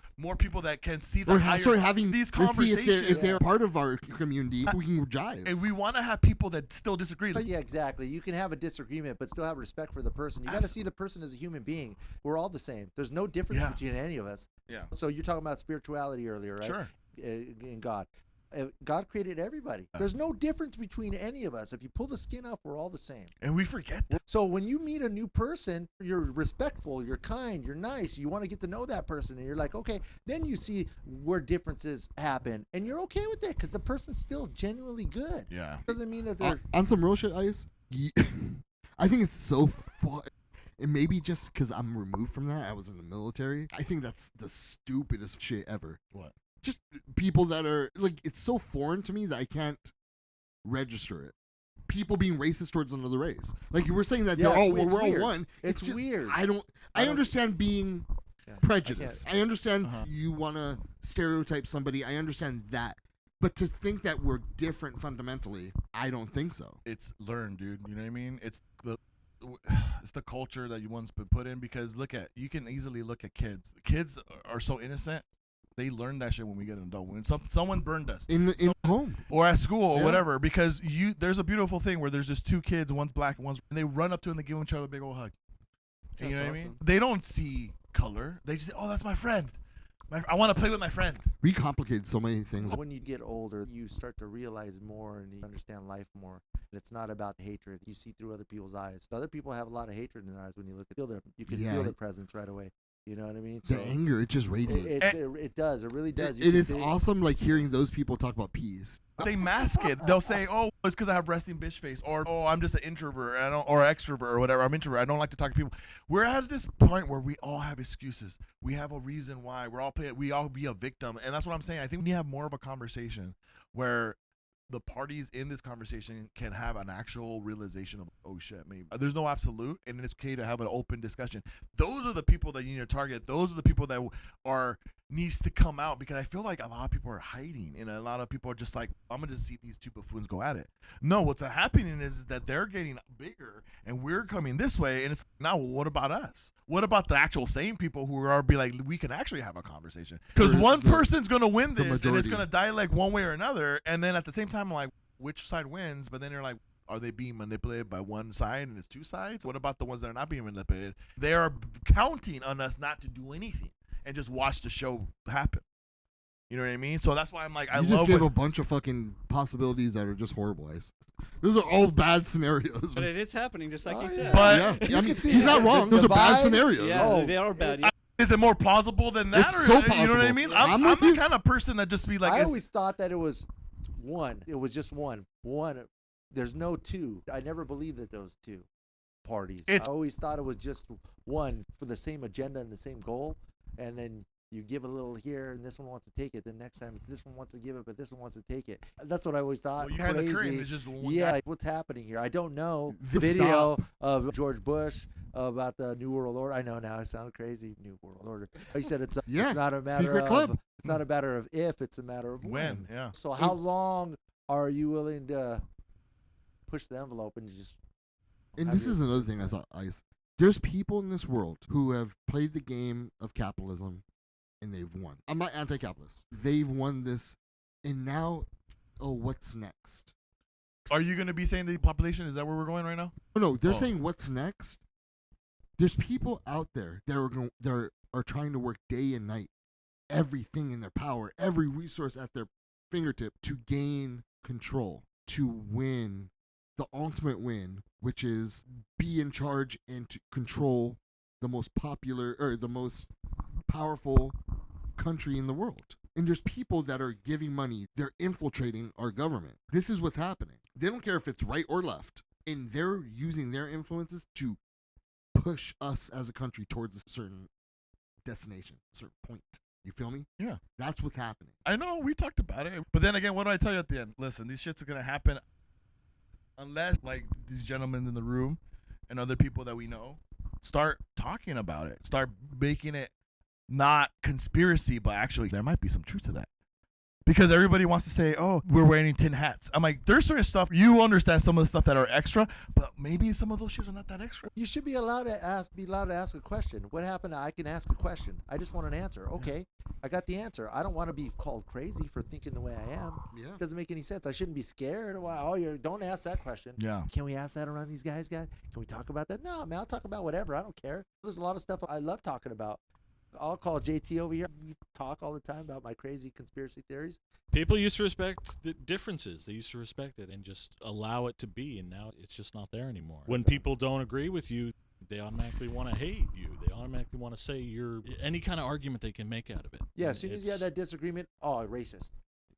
[SPEAKER 1] that can see the
[SPEAKER 4] or
[SPEAKER 1] higher,
[SPEAKER 4] start having
[SPEAKER 1] these
[SPEAKER 4] let's see
[SPEAKER 1] conversations.
[SPEAKER 4] if they're part of our community, we can jive.
[SPEAKER 1] And we want to have people that still disagree.
[SPEAKER 3] But yeah, exactly. You can have a disagreement, but still have respect for the person. You got to see the person as a human being. We're all the same. There's no difference
[SPEAKER 1] Yeah.
[SPEAKER 3] between any of us.
[SPEAKER 1] Yeah.
[SPEAKER 3] So you're talking about spirituality earlier, right?
[SPEAKER 1] Sure.
[SPEAKER 3] In God. God created everybody. There's no difference between any of us. If you pull the skin off, we're all the same.
[SPEAKER 1] And we forget that.
[SPEAKER 3] So when you meet a new person, you're respectful, you're kind, you're nice, you want to get to know that person, and you're like, okay, then you see where differences happen, and you're okay with it because the person's still genuinely good.
[SPEAKER 1] Yeah.
[SPEAKER 3] Doesn't mean that they're
[SPEAKER 4] On some real shit, Ice, I think it's so fun. And maybe just because I'm removed from that, I was in the military. I think that's the stupidest shit ever.
[SPEAKER 1] What?
[SPEAKER 4] Just people that are like, it's so foreign to me that I can't register it. People being racist towards another race. Like you were saying that
[SPEAKER 3] Yeah,
[SPEAKER 4] they're all
[SPEAKER 3] it's
[SPEAKER 4] we're all
[SPEAKER 3] weird.
[SPEAKER 4] one.
[SPEAKER 3] It's
[SPEAKER 4] just-
[SPEAKER 3] weird.
[SPEAKER 4] I don't understand being
[SPEAKER 3] Yeah,
[SPEAKER 4] prejudice. I understand
[SPEAKER 1] Uh-huh.
[SPEAKER 4] you want to stereotype somebody. I understand that. But to think that we're different fundamentally, I don't think so.
[SPEAKER 1] It's learned, dude. You know what I mean? It's the culture that you once been put in because you can easily look at kids. Kids are so innocent. They learn that shit when we get an adult. When someone burned us
[SPEAKER 4] In home.
[SPEAKER 1] or at school or
[SPEAKER 4] Yeah.
[SPEAKER 1] whatever, because there's a beautiful thing where there's just two kids, one's black and one's, and they run up to him and they give each other a big old hug. And you
[SPEAKER 5] That's
[SPEAKER 1] know what I mean?
[SPEAKER 5] awesome.
[SPEAKER 1] They don't see color. They just say, "Oh, that's my friend. I want to play with my friend."
[SPEAKER 4] We complicated so many things.
[SPEAKER 3] when you get older, you start to realize more and you understand life more. And it's not about hatred. You see through other people's eyes. Other people have a lot of hatred in their eyes when you look at them. You can
[SPEAKER 4] Yeah.
[SPEAKER 3] feel their presence right away. You know what I mean?
[SPEAKER 4] The anger, it just radiates.
[SPEAKER 3] It does. It really does. You
[SPEAKER 4] It
[SPEAKER 3] can
[SPEAKER 4] is
[SPEAKER 3] see-
[SPEAKER 4] awesome, like hearing those people talk about peace.
[SPEAKER 1] They mask it. They'll say, "Oh, it's because I have resting bitch face," or "Oh, I'm just an introvert, or extrovert, or whatever. I'm introvert. I don't like to talk to people." We're at this point where we all have excuses. We have a reason why. We all be a victim, and that's what I'm saying. I think we need to have more of a conversation where the parties in this conversation can have an actual realization of, oh shit, maybe there's no absolute, and it's okay to have an open discussion. Those are the people that you need to target. Those are the people that needs to come out, because I feel like a lot of people are hiding, and a lot of people are just like, I'm gonna just see these two buffoons go at it. No, what's happening is that they're getting bigger, and we're coming this way, and it's now, what about us? What about the actual same people who are be like, we can actually have a conversation? Because
[SPEAKER 4] There's
[SPEAKER 1] one
[SPEAKER 4] the-
[SPEAKER 1] person's gonna win
[SPEAKER 4] the
[SPEAKER 1] this, and it's
[SPEAKER 4] majority.
[SPEAKER 1] gonna die like one way or another, and then at the same time, I'm like, which side wins? But then you're like, are they being manipulated by one side and it's two sides? What about the ones that are not being manipulated? They are counting on us not to do anything and just watch the show happen. You know what I mean? So that's why I'm like, I
[SPEAKER 4] You just
[SPEAKER 1] love
[SPEAKER 4] gave
[SPEAKER 1] what,
[SPEAKER 4] a bunch of fucking possibilities that are just horrible. Ice. Those are all bad scenarios.
[SPEAKER 5] But it is happening, just like
[SPEAKER 3] Oh,
[SPEAKER 5] you
[SPEAKER 3] yeah.
[SPEAKER 5] said.
[SPEAKER 1] But-
[SPEAKER 4] yeah, I
[SPEAKER 3] You
[SPEAKER 4] mean,
[SPEAKER 3] can see
[SPEAKER 4] he's
[SPEAKER 3] it.
[SPEAKER 4] not wrong.
[SPEAKER 3] The
[SPEAKER 4] Those are bad
[SPEAKER 3] vibe-
[SPEAKER 4] scenarios.
[SPEAKER 5] Yes,
[SPEAKER 3] Oh.
[SPEAKER 5] they are bad.
[SPEAKER 1] is it more plausible than that?
[SPEAKER 4] It's
[SPEAKER 1] or,
[SPEAKER 4] so
[SPEAKER 1] You know what I
[SPEAKER 4] possible.
[SPEAKER 1] mean?
[SPEAKER 4] I'm
[SPEAKER 1] I'm
[SPEAKER 4] with
[SPEAKER 1] the
[SPEAKER 4] you.
[SPEAKER 1] kind of person that just be like,
[SPEAKER 3] I
[SPEAKER 1] it's-
[SPEAKER 3] always thought that it was one. It was just one. One. There's no two. I never believed that there was two parties.
[SPEAKER 1] It's-
[SPEAKER 3] I always thought it was just one for the same agenda and the same goal. And then you give a little here, and this one wants to take it. Then next time it's this one wants to give it, but this one wants to take it. That's what I always thought.
[SPEAKER 1] well, you had the curtain.
[SPEAKER 3] Crazy.
[SPEAKER 1] It's just one
[SPEAKER 3] Yeah,
[SPEAKER 1] guy.
[SPEAKER 3] what's happening here? I don't know.
[SPEAKER 4] This
[SPEAKER 3] Video of George Bush about the New World Order. I know now I sound crazy. New World Order. He said it's
[SPEAKER 4] Yeah,
[SPEAKER 3] not a matter
[SPEAKER 4] secret
[SPEAKER 3] of
[SPEAKER 4] club.
[SPEAKER 3] it's not a matter of if, it's a matter of
[SPEAKER 1] When, yeah.
[SPEAKER 3] So how long are you willing to push the envelope and just
[SPEAKER 4] And
[SPEAKER 3] Have
[SPEAKER 4] this
[SPEAKER 3] you-
[SPEAKER 4] is another thing I saw, Ice. There's people in this world who have played the game of capitalism and they've won. I'm not anti-capitalist. They've won this, and now, what's next?
[SPEAKER 1] Are you going to be saying the population? Is that where we're going right now?
[SPEAKER 4] No, they're
[SPEAKER 1] Oh.
[SPEAKER 4] saying what's next. There's people out there that are trying to work day and night, everything in their power, every resource at their fingertip to gain control, to win the ultimate win, which is be in charge and to control the most popular or the most powerful country in the world. And there's people that are giving money, they're infiltrating our government. This is what's happening. They don't care if it's right or left, and they're using their influences to push us as a country towards a certain destination, a certain point. You feel me?
[SPEAKER 1] Yeah.
[SPEAKER 4] That's what's happening.
[SPEAKER 1] I know, we talked about it. But then again, what do I tell you at the end? Listen, these shits are going to happen unless, like, these gentlemen in the room and other people that we know start talking about it, start making it not conspiracy, but actually there might be some truth to that. Because everybody wants to say, oh, we're wearing tin hats. I'm like, there's certain stuff, you understand some of the stuff that are extra, but maybe some of those shits are not that extra.
[SPEAKER 3] You should be allowed to ask a question. What happened? I can ask a question. I just want an answer. Okay, I got the answer. I don't want to be called crazy for thinking the way I am.
[SPEAKER 4] Yeah.
[SPEAKER 3] It doesn't make any sense. I shouldn't be scared. Oh, don't ask that question.
[SPEAKER 1] Yeah.
[SPEAKER 3] Can we ask that around these guys? Can we talk about that? No, man, I'll talk about whatever. I don't care. There's a lot of stuff I love talking about. I'll call JT over here. We talk all the time about my crazy conspiracy theories.
[SPEAKER 2] People used to respect the differences. They used to respect it and just allow it to be, and now it's just not there anymore. When people don't agree with you, they automatically want to hate you. They automatically want to say you're any kind of argument they can make out of it.
[SPEAKER 3] Yeah,
[SPEAKER 2] And
[SPEAKER 3] as soon as you have that disagreement, oh, racist.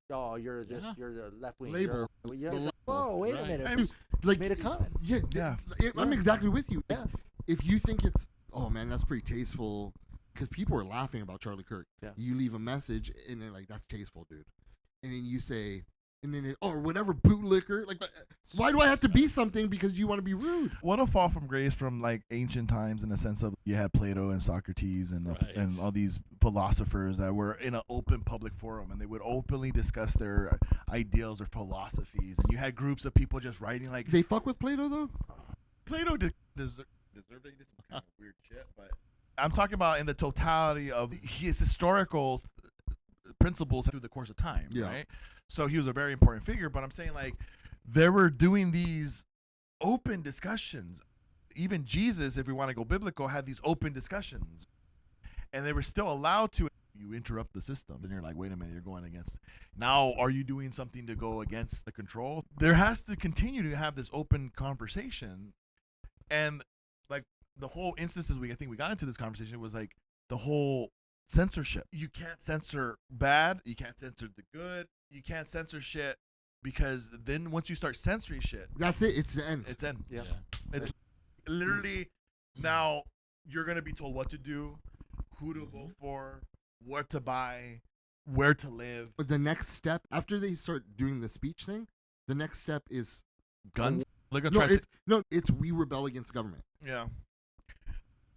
[SPEAKER 3] Oh, you're this.
[SPEAKER 2] Yeah.
[SPEAKER 3] You're the left wing.
[SPEAKER 4] Label.
[SPEAKER 3] You know, it's like, whoa, wait a
[SPEAKER 2] Right.
[SPEAKER 3] minute.
[SPEAKER 1] I'm-
[SPEAKER 4] Like,
[SPEAKER 3] Made a comment.
[SPEAKER 4] Yeah,
[SPEAKER 1] Yeah.
[SPEAKER 4] I'm exactly with you.
[SPEAKER 3] Yeah.
[SPEAKER 4] If you think it's, oh man, that's pretty tasteful, because people are laughing about Charlie Kirk.
[SPEAKER 3] Yeah.
[SPEAKER 4] You leave a message and they're like, that's tasteful, dude. And then you say, and then or whatever bootlicker. Like, why do I have to be something because you want to be rude?
[SPEAKER 1] What a fall from grace from like ancient times in the sense of you had Plato and Socrates and
[SPEAKER 2] Right.
[SPEAKER 1] and all these philosophers that were in an open public forum and they would openly discuss their ideals or philosophies, and you had groups of people just writing like
[SPEAKER 4] They fuck with Plato though.
[SPEAKER 1] Plato deserved he did some kind of weird shit, but I'm talking about in the totality of his historical principles through the course of time,
[SPEAKER 4] Yeah.
[SPEAKER 1] right? So he was a very important figure, but I'm saying like they were doing these open discussions. Even Jesus, if we want to go biblical, had these open discussions, and they were still allowed to. You interrupt the system, and you're like, wait a minute, you're going against. Now, are you doing something to go against the control? There has to continue to have this open conversation, and like the whole instances I think we got into this conversation was like the whole censorship. You can't censor bad. You can't censor the good. You can't censor shit because then once you start censoring shit,
[SPEAKER 4] That's it. It's the end.
[SPEAKER 1] it's in.
[SPEAKER 3] Yeah.
[SPEAKER 1] It's literally now you're gonna be told what to do, who to vote for, what to buy, where to live.
[SPEAKER 4] But the next step after they start doing the speech thing, the next step is
[SPEAKER 1] Guns. They're gonna
[SPEAKER 4] no,
[SPEAKER 1] try
[SPEAKER 4] it's we rebel against government.
[SPEAKER 1] yeah.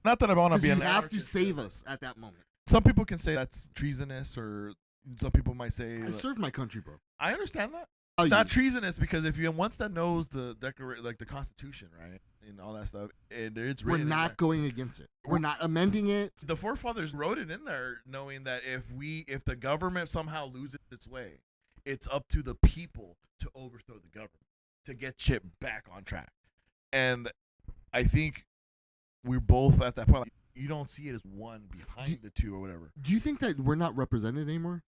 [SPEAKER 1] Not that I want to
[SPEAKER 4] Because
[SPEAKER 1] be
[SPEAKER 4] you
[SPEAKER 1] an
[SPEAKER 4] have to
[SPEAKER 1] anarchist,
[SPEAKER 4] save
[SPEAKER 1] but
[SPEAKER 4] us at that moment.
[SPEAKER 1] Some people can say that's treasonous, or some people might say.
[SPEAKER 4] I served my country, bro.
[SPEAKER 1] I understand that.
[SPEAKER 4] Oh,
[SPEAKER 1] It's not
[SPEAKER 4] yes.
[SPEAKER 1] treasonous because if you once that knows the like the Constitution, right, and all that stuff, and it's
[SPEAKER 4] We're
[SPEAKER 1] written in
[SPEAKER 4] not
[SPEAKER 1] there.
[SPEAKER 4] going against it. We're not amending it.
[SPEAKER 1] The forefathers wrote it in there, knowing that if the government somehow loses its way, it's up to the people to overthrow the government to get shit back on track. And I think we're both at that point. Like, you don't see it as one behind the two or whatever.
[SPEAKER 4] Do you think that we're not represented anymore?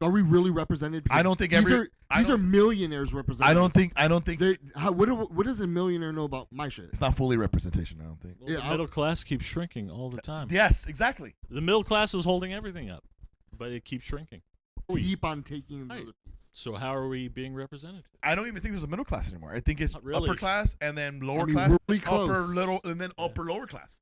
[SPEAKER 4] Are we really represented?
[SPEAKER 1] I don't think
[SPEAKER 4] these are millionaires represented.
[SPEAKER 1] I don't think
[SPEAKER 4] What does a millionaire know about my shit?
[SPEAKER 1] it's not fully representation. I don't think.
[SPEAKER 2] Well,
[SPEAKER 4] Yeah,
[SPEAKER 2] the
[SPEAKER 4] I'll-
[SPEAKER 2] middle class keeps shrinking all the time.
[SPEAKER 1] Yes, exactly.
[SPEAKER 2] The middle class is holding everything up, but it keeps shrinking.
[SPEAKER 4] Keep on taking
[SPEAKER 2] Right.
[SPEAKER 4] another piece.
[SPEAKER 2] So how are we being represented?
[SPEAKER 1] I don't even think there's a middle class anymore. I think it's
[SPEAKER 2] Not really.
[SPEAKER 1] upper class and then lower
[SPEAKER 4] I mean,
[SPEAKER 1] class,
[SPEAKER 4] we're really
[SPEAKER 1] upper
[SPEAKER 4] close.
[SPEAKER 1] little, and then upper lower class.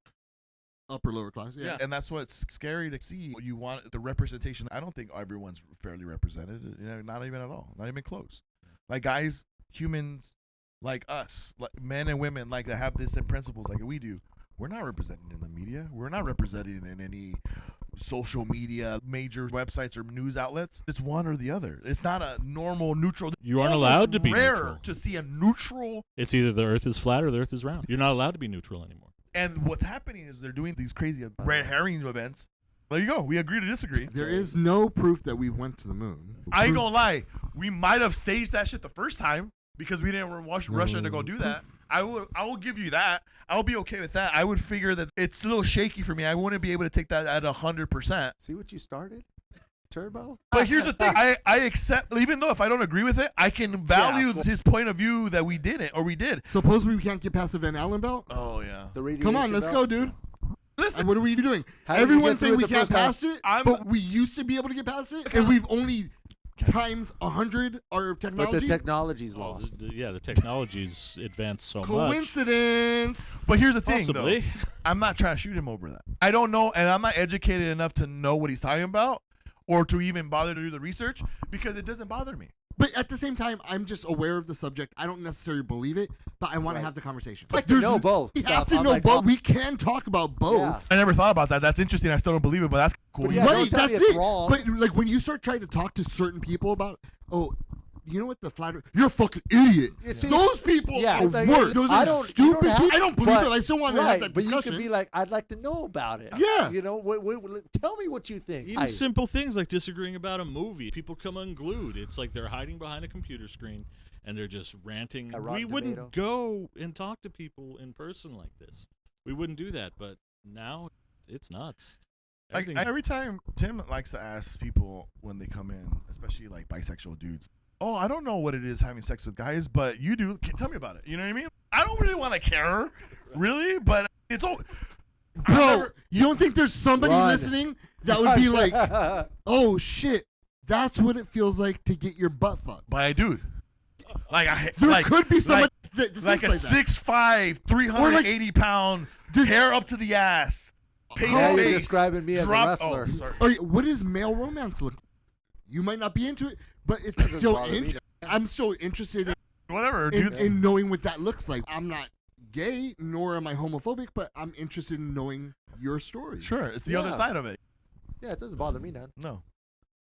[SPEAKER 4] Upper lower class. Yeah.
[SPEAKER 1] And that's what's scary to see. You want the representation. I don't think everyone's fairly represented. Not even at all. Not even close. Like guys, humans like us, like men and women, like that have the same principles like we do. We're not represented in the media. We're not represented in any social media, major websites or news outlets. It's one or the other. It's not a normal neutral.
[SPEAKER 2] You aren't
[SPEAKER 1] Almost
[SPEAKER 2] allowed to be
[SPEAKER 1] rare
[SPEAKER 2] neutral.
[SPEAKER 1] to see a neutral.
[SPEAKER 2] It's either the earth is flat or the earth is round. You're not allowed to be neutral anymore.
[SPEAKER 1] And what's happening is they're doing these crazy red herring events. There you go. We agree to disagree.
[SPEAKER 4] There is no proof that we went to the moon.
[SPEAKER 1] I ain't gonna lie. We might have staged that shit the first time because we didn't rush Russia to go do that. I will give you that. I'll be okay with that. I would figure that it's a little shaky for me. I wouldn't be able to take that at 100%.
[SPEAKER 3] See what you started? Turbo?
[SPEAKER 1] But here's the thing. I accept, even though if I don't agree with it, I can value his point of view that we didn't or we did.
[SPEAKER 4] Suppose we can't get past the Van Allen belt.
[SPEAKER 1] Oh yeah.
[SPEAKER 3] The radiation
[SPEAKER 4] Come on, let's
[SPEAKER 3] belt?
[SPEAKER 4] go, dude.
[SPEAKER 1] Listen,
[SPEAKER 4] What are we doing?
[SPEAKER 3] How did we
[SPEAKER 4] Everyone's
[SPEAKER 3] get through
[SPEAKER 4] saying
[SPEAKER 3] it
[SPEAKER 4] we
[SPEAKER 3] the
[SPEAKER 4] can't
[SPEAKER 3] first time?
[SPEAKER 4] pass it,
[SPEAKER 1] I'm-
[SPEAKER 4] but we used to be able to get past it, and we've only times 100 our
[SPEAKER 3] But the
[SPEAKER 4] technology.
[SPEAKER 3] technology's
[SPEAKER 2] Oh,
[SPEAKER 3] lost.
[SPEAKER 2] the technology's advanced so much.
[SPEAKER 4] Coincidence.
[SPEAKER 1] but here's the thing,
[SPEAKER 2] Possibly.
[SPEAKER 1] though. I'm not trying to shoot him over that. I don't know, and I'm not educated enough to know what he's talking about or to even bother to do the research because it doesn't bother me.
[SPEAKER 4] But at the same time, I'm just aware of the subject. I don't necessarily believe it, but I want to have the conversation.
[SPEAKER 3] Like to know both
[SPEAKER 4] We
[SPEAKER 3] stuff.
[SPEAKER 4] have to
[SPEAKER 3] I'm
[SPEAKER 4] know
[SPEAKER 3] like,
[SPEAKER 4] both.
[SPEAKER 3] oh.
[SPEAKER 4] We can talk about both.
[SPEAKER 3] Yeah.
[SPEAKER 1] I never thought about that. That's interesting. I still don't believe it, but that's cool.
[SPEAKER 3] But yeah,
[SPEAKER 4] Right,
[SPEAKER 3] don't tell me
[SPEAKER 4] that's
[SPEAKER 3] it's
[SPEAKER 4] it.
[SPEAKER 3] wrong.
[SPEAKER 4] But like when you start trying to talk to certain people about, oh, you know what, the flat Earth, you're a fucking idiot.
[SPEAKER 3] See,
[SPEAKER 4] Those people
[SPEAKER 3] yeah,
[SPEAKER 4] are
[SPEAKER 3] like,
[SPEAKER 4] worse. Those
[SPEAKER 3] I
[SPEAKER 4] are
[SPEAKER 3] don't- you
[SPEAKER 4] stupid
[SPEAKER 3] don't have-
[SPEAKER 4] people. I don't believe
[SPEAKER 3] but-
[SPEAKER 4] it. I still want to
[SPEAKER 3] right,
[SPEAKER 4] have that
[SPEAKER 3] but you
[SPEAKER 4] discussion.
[SPEAKER 3] could be like, I'd like to know about it.
[SPEAKER 4] Yeah.
[SPEAKER 3] You know, tell me what you think.
[SPEAKER 2] Even simple things like disagreeing about a movie. People come unglued. It's like they're hiding behind a computer screen and they're just ranting.
[SPEAKER 3] A
[SPEAKER 2] We
[SPEAKER 3] Rotten
[SPEAKER 2] wouldn't
[SPEAKER 3] Tomato.
[SPEAKER 2] go and talk to people in person like this. We wouldn't do that. But now it's nuts.
[SPEAKER 1] Like
[SPEAKER 2] Everything's-
[SPEAKER 1] every time Tim likes to ask people when they come in, especially like bisexual dudes, oh, I don't know what it is having sex with guys, but you do. Tell me about it. You know what I mean? I don't really want to care, really, but it's all.
[SPEAKER 4] Bro, you don't think there's somebody
[SPEAKER 3] Run.
[SPEAKER 4] listening that would be like, oh shit, that's what it feels like to get your butt fucked.
[SPEAKER 1] by a dude. Like I
[SPEAKER 4] There
[SPEAKER 1] like,
[SPEAKER 4] could be somebody
[SPEAKER 1] like,
[SPEAKER 4] that
[SPEAKER 1] like
[SPEAKER 4] thinks
[SPEAKER 1] a
[SPEAKER 4] that.
[SPEAKER 1] 6'5", 380-pound, hair up to the ass, painted
[SPEAKER 3] Now you're
[SPEAKER 1] face,
[SPEAKER 3] describing me as a
[SPEAKER 1] drop-
[SPEAKER 3] wrestler.
[SPEAKER 1] Oh, sorry.
[SPEAKER 4] Or what is male romance look? You might not be into it, but it's
[SPEAKER 3] Doesn't
[SPEAKER 4] still
[SPEAKER 3] bother me.
[SPEAKER 4] I'm still interested
[SPEAKER 1] Whatever,
[SPEAKER 4] in,
[SPEAKER 1] dudes.
[SPEAKER 4] in knowing what that looks like. I'm not gay, nor am I homophobic, but I'm interested in knowing your story.
[SPEAKER 1] Sure, it's the other
[SPEAKER 3] Yeah.
[SPEAKER 1] side of it.
[SPEAKER 3] Yeah, it doesn't bother me none.
[SPEAKER 1] No,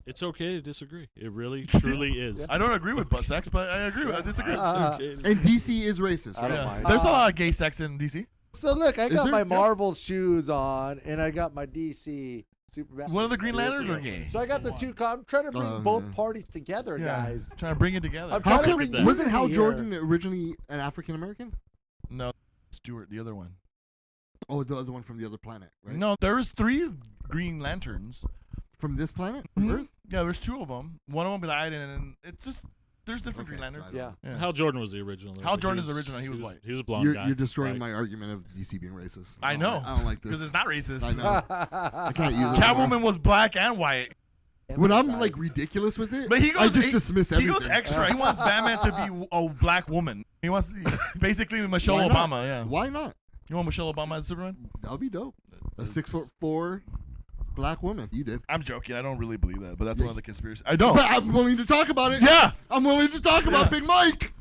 [SPEAKER 2] It's okay to disagree. It really, truly is.
[SPEAKER 1] I don't agree with butt sex, but I agree. I disagree.
[SPEAKER 4] And DC is racist,
[SPEAKER 3] I
[SPEAKER 4] right?
[SPEAKER 3] don't
[SPEAKER 1] Yeah.
[SPEAKER 3] mind.
[SPEAKER 1] There's a lot of gay sex in DC.
[SPEAKER 3] So look, I got
[SPEAKER 4] there?
[SPEAKER 3] my
[SPEAKER 4] Yeah.
[SPEAKER 3] Marvel shoes on, and I got my DC Superman.
[SPEAKER 1] One of the Green Lanterns are gay.
[SPEAKER 3] So I got the two. I'm trying to bring
[SPEAKER 4] Oh,
[SPEAKER 3] both
[SPEAKER 4] yeah.
[SPEAKER 3] parties together,
[SPEAKER 1] Yeah,
[SPEAKER 3] guys.
[SPEAKER 1] trying to bring it together.
[SPEAKER 3] I'm
[SPEAKER 4] How
[SPEAKER 3] trying to
[SPEAKER 4] come
[SPEAKER 3] bring
[SPEAKER 2] that.
[SPEAKER 4] wasn't Hal
[SPEAKER 3] unity
[SPEAKER 4] Jordan
[SPEAKER 3] here.
[SPEAKER 4] originally an African American?
[SPEAKER 1] No, Stewart, the other one.
[SPEAKER 4] Oh, the other one from the other planet, right?
[SPEAKER 1] No, there was 3 Green Lanterns.
[SPEAKER 4] From this planet,
[SPEAKER 1] Mhm.
[SPEAKER 4] Earth.
[SPEAKER 1] Yeah, there's 2 of them. One of them died, and it's just there's different
[SPEAKER 4] Okay,
[SPEAKER 1] Green Lanterns.
[SPEAKER 4] got it.
[SPEAKER 3] Yeah.
[SPEAKER 1] Yeah.
[SPEAKER 2] Hal Jordan was the original.
[SPEAKER 1] Hal
[SPEAKER 2] but
[SPEAKER 1] Jordan is the original. He was white.
[SPEAKER 2] He was a blonde
[SPEAKER 4] You're,
[SPEAKER 2] guy.
[SPEAKER 4] you're destroying
[SPEAKER 2] right.
[SPEAKER 4] my argument of DC being racist.
[SPEAKER 1] I know.
[SPEAKER 4] I don't like this.
[SPEAKER 1] Because it's not racist.
[SPEAKER 4] I know. I can't use it.
[SPEAKER 1] Catwoman was black and white,
[SPEAKER 4] When I'm
[SPEAKER 3] Emphasize.
[SPEAKER 4] like ridiculous with it,
[SPEAKER 1] but he goes.
[SPEAKER 4] I just dismiss
[SPEAKER 1] He
[SPEAKER 4] everything.
[SPEAKER 1] goes extra. He wants Batman to be a black woman. He wants basically Michelle
[SPEAKER 4] Why not?
[SPEAKER 1] Obama. Yeah.
[SPEAKER 4] Why not?
[SPEAKER 1] You want Michelle Obama as Superman?
[SPEAKER 4] That would be dope. A
[SPEAKER 1] It's-
[SPEAKER 4] 6'4" black woman. You did.
[SPEAKER 1] I'm joking. I don't really believe that, but that's one of the conspiracies. I don't.
[SPEAKER 4] But I'm willing to talk about it.
[SPEAKER 1] Yeah.
[SPEAKER 4] I'm willing to talk about Big Mike.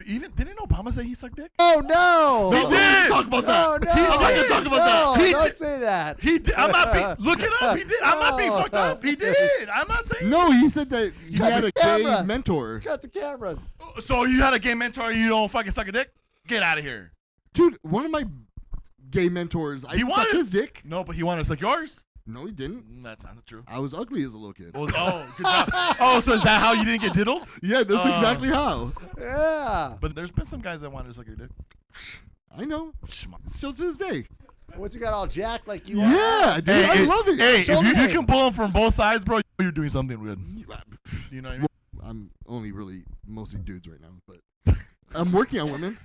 [SPEAKER 1] Even didn't Obama say he sucked dick?
[SPEAKER 3] Oh no!
[SPEAKER 4] He did. Talk about
[SPEAKER 3] No,
[SPEAKER 4] that.
[SPEAKER 3] no!
[SPEAKER 4] I'm not gonna talk about
[SPEAKER 3] no,
[SPEAKER 1] He
[SPEAKER 3] don't
[SPEAKER 1] did.
[SPEAKER 3] say that.
[SPEAKER 1] He did. I'm not being. Look it up. He did. I'm not being
[SPEAKER 3] No.
[SPEAKER 1] fucked up. He did. I'm not saying.
[SPEAKER 4] No, he said that he
[SPEAKER 3] got
[SPEAKER 4] had
[SPEAKER 3] the
[SPEAKER 4] a gay
[SPEAKER 3] cameras.
[SPEAKER 4] mentor.
[SPEAKER 3] Cut the cameras.
[SPEAKER 1] So you had a gay mentor. You don't fucking suck a dick. Get out of here.
[SPEAKER 4] Dude, one of my gay mentors, I
[SPEAKER 1] He
[SPEAKER 4] sucked
[SPEAKER 1] wanted-
[SPEAKER 4] his dick.
[SPEAKER 1] No, but he wanted to suck yours.
[SPEAKER 4] No, he didn't.
[SPEAKER 1] That's not true.
[SPEAKER 4] I was ugly as a little kid.
[SPEAKER 1] Oh, good job. Oh, so is that how you didn't get diddled?
[SPEAKER 4] Yeah, that's exactly how.
[SPEAKER 3] Yeah.
[SPEAKER 1] But there's been some guys that wanted to suck your dick.
[SPEAKER 4] I know. Still to this day.
[SPEAKER 3] Once you got all jacked like you are.
[SPEAKER 4] Yeah, dude, I love it.
[SPEAKER 1] Hey,
[SPEAKER 3] Show
[SPEAKER 1] if you
[SPEAKER 3] me.
[SPEAKER 1] can pull them from both sides, bro, you're doing something good. You know what I mean?
[SPEAKER 4] I'm only really mostly dudes right now, but I'm working on women.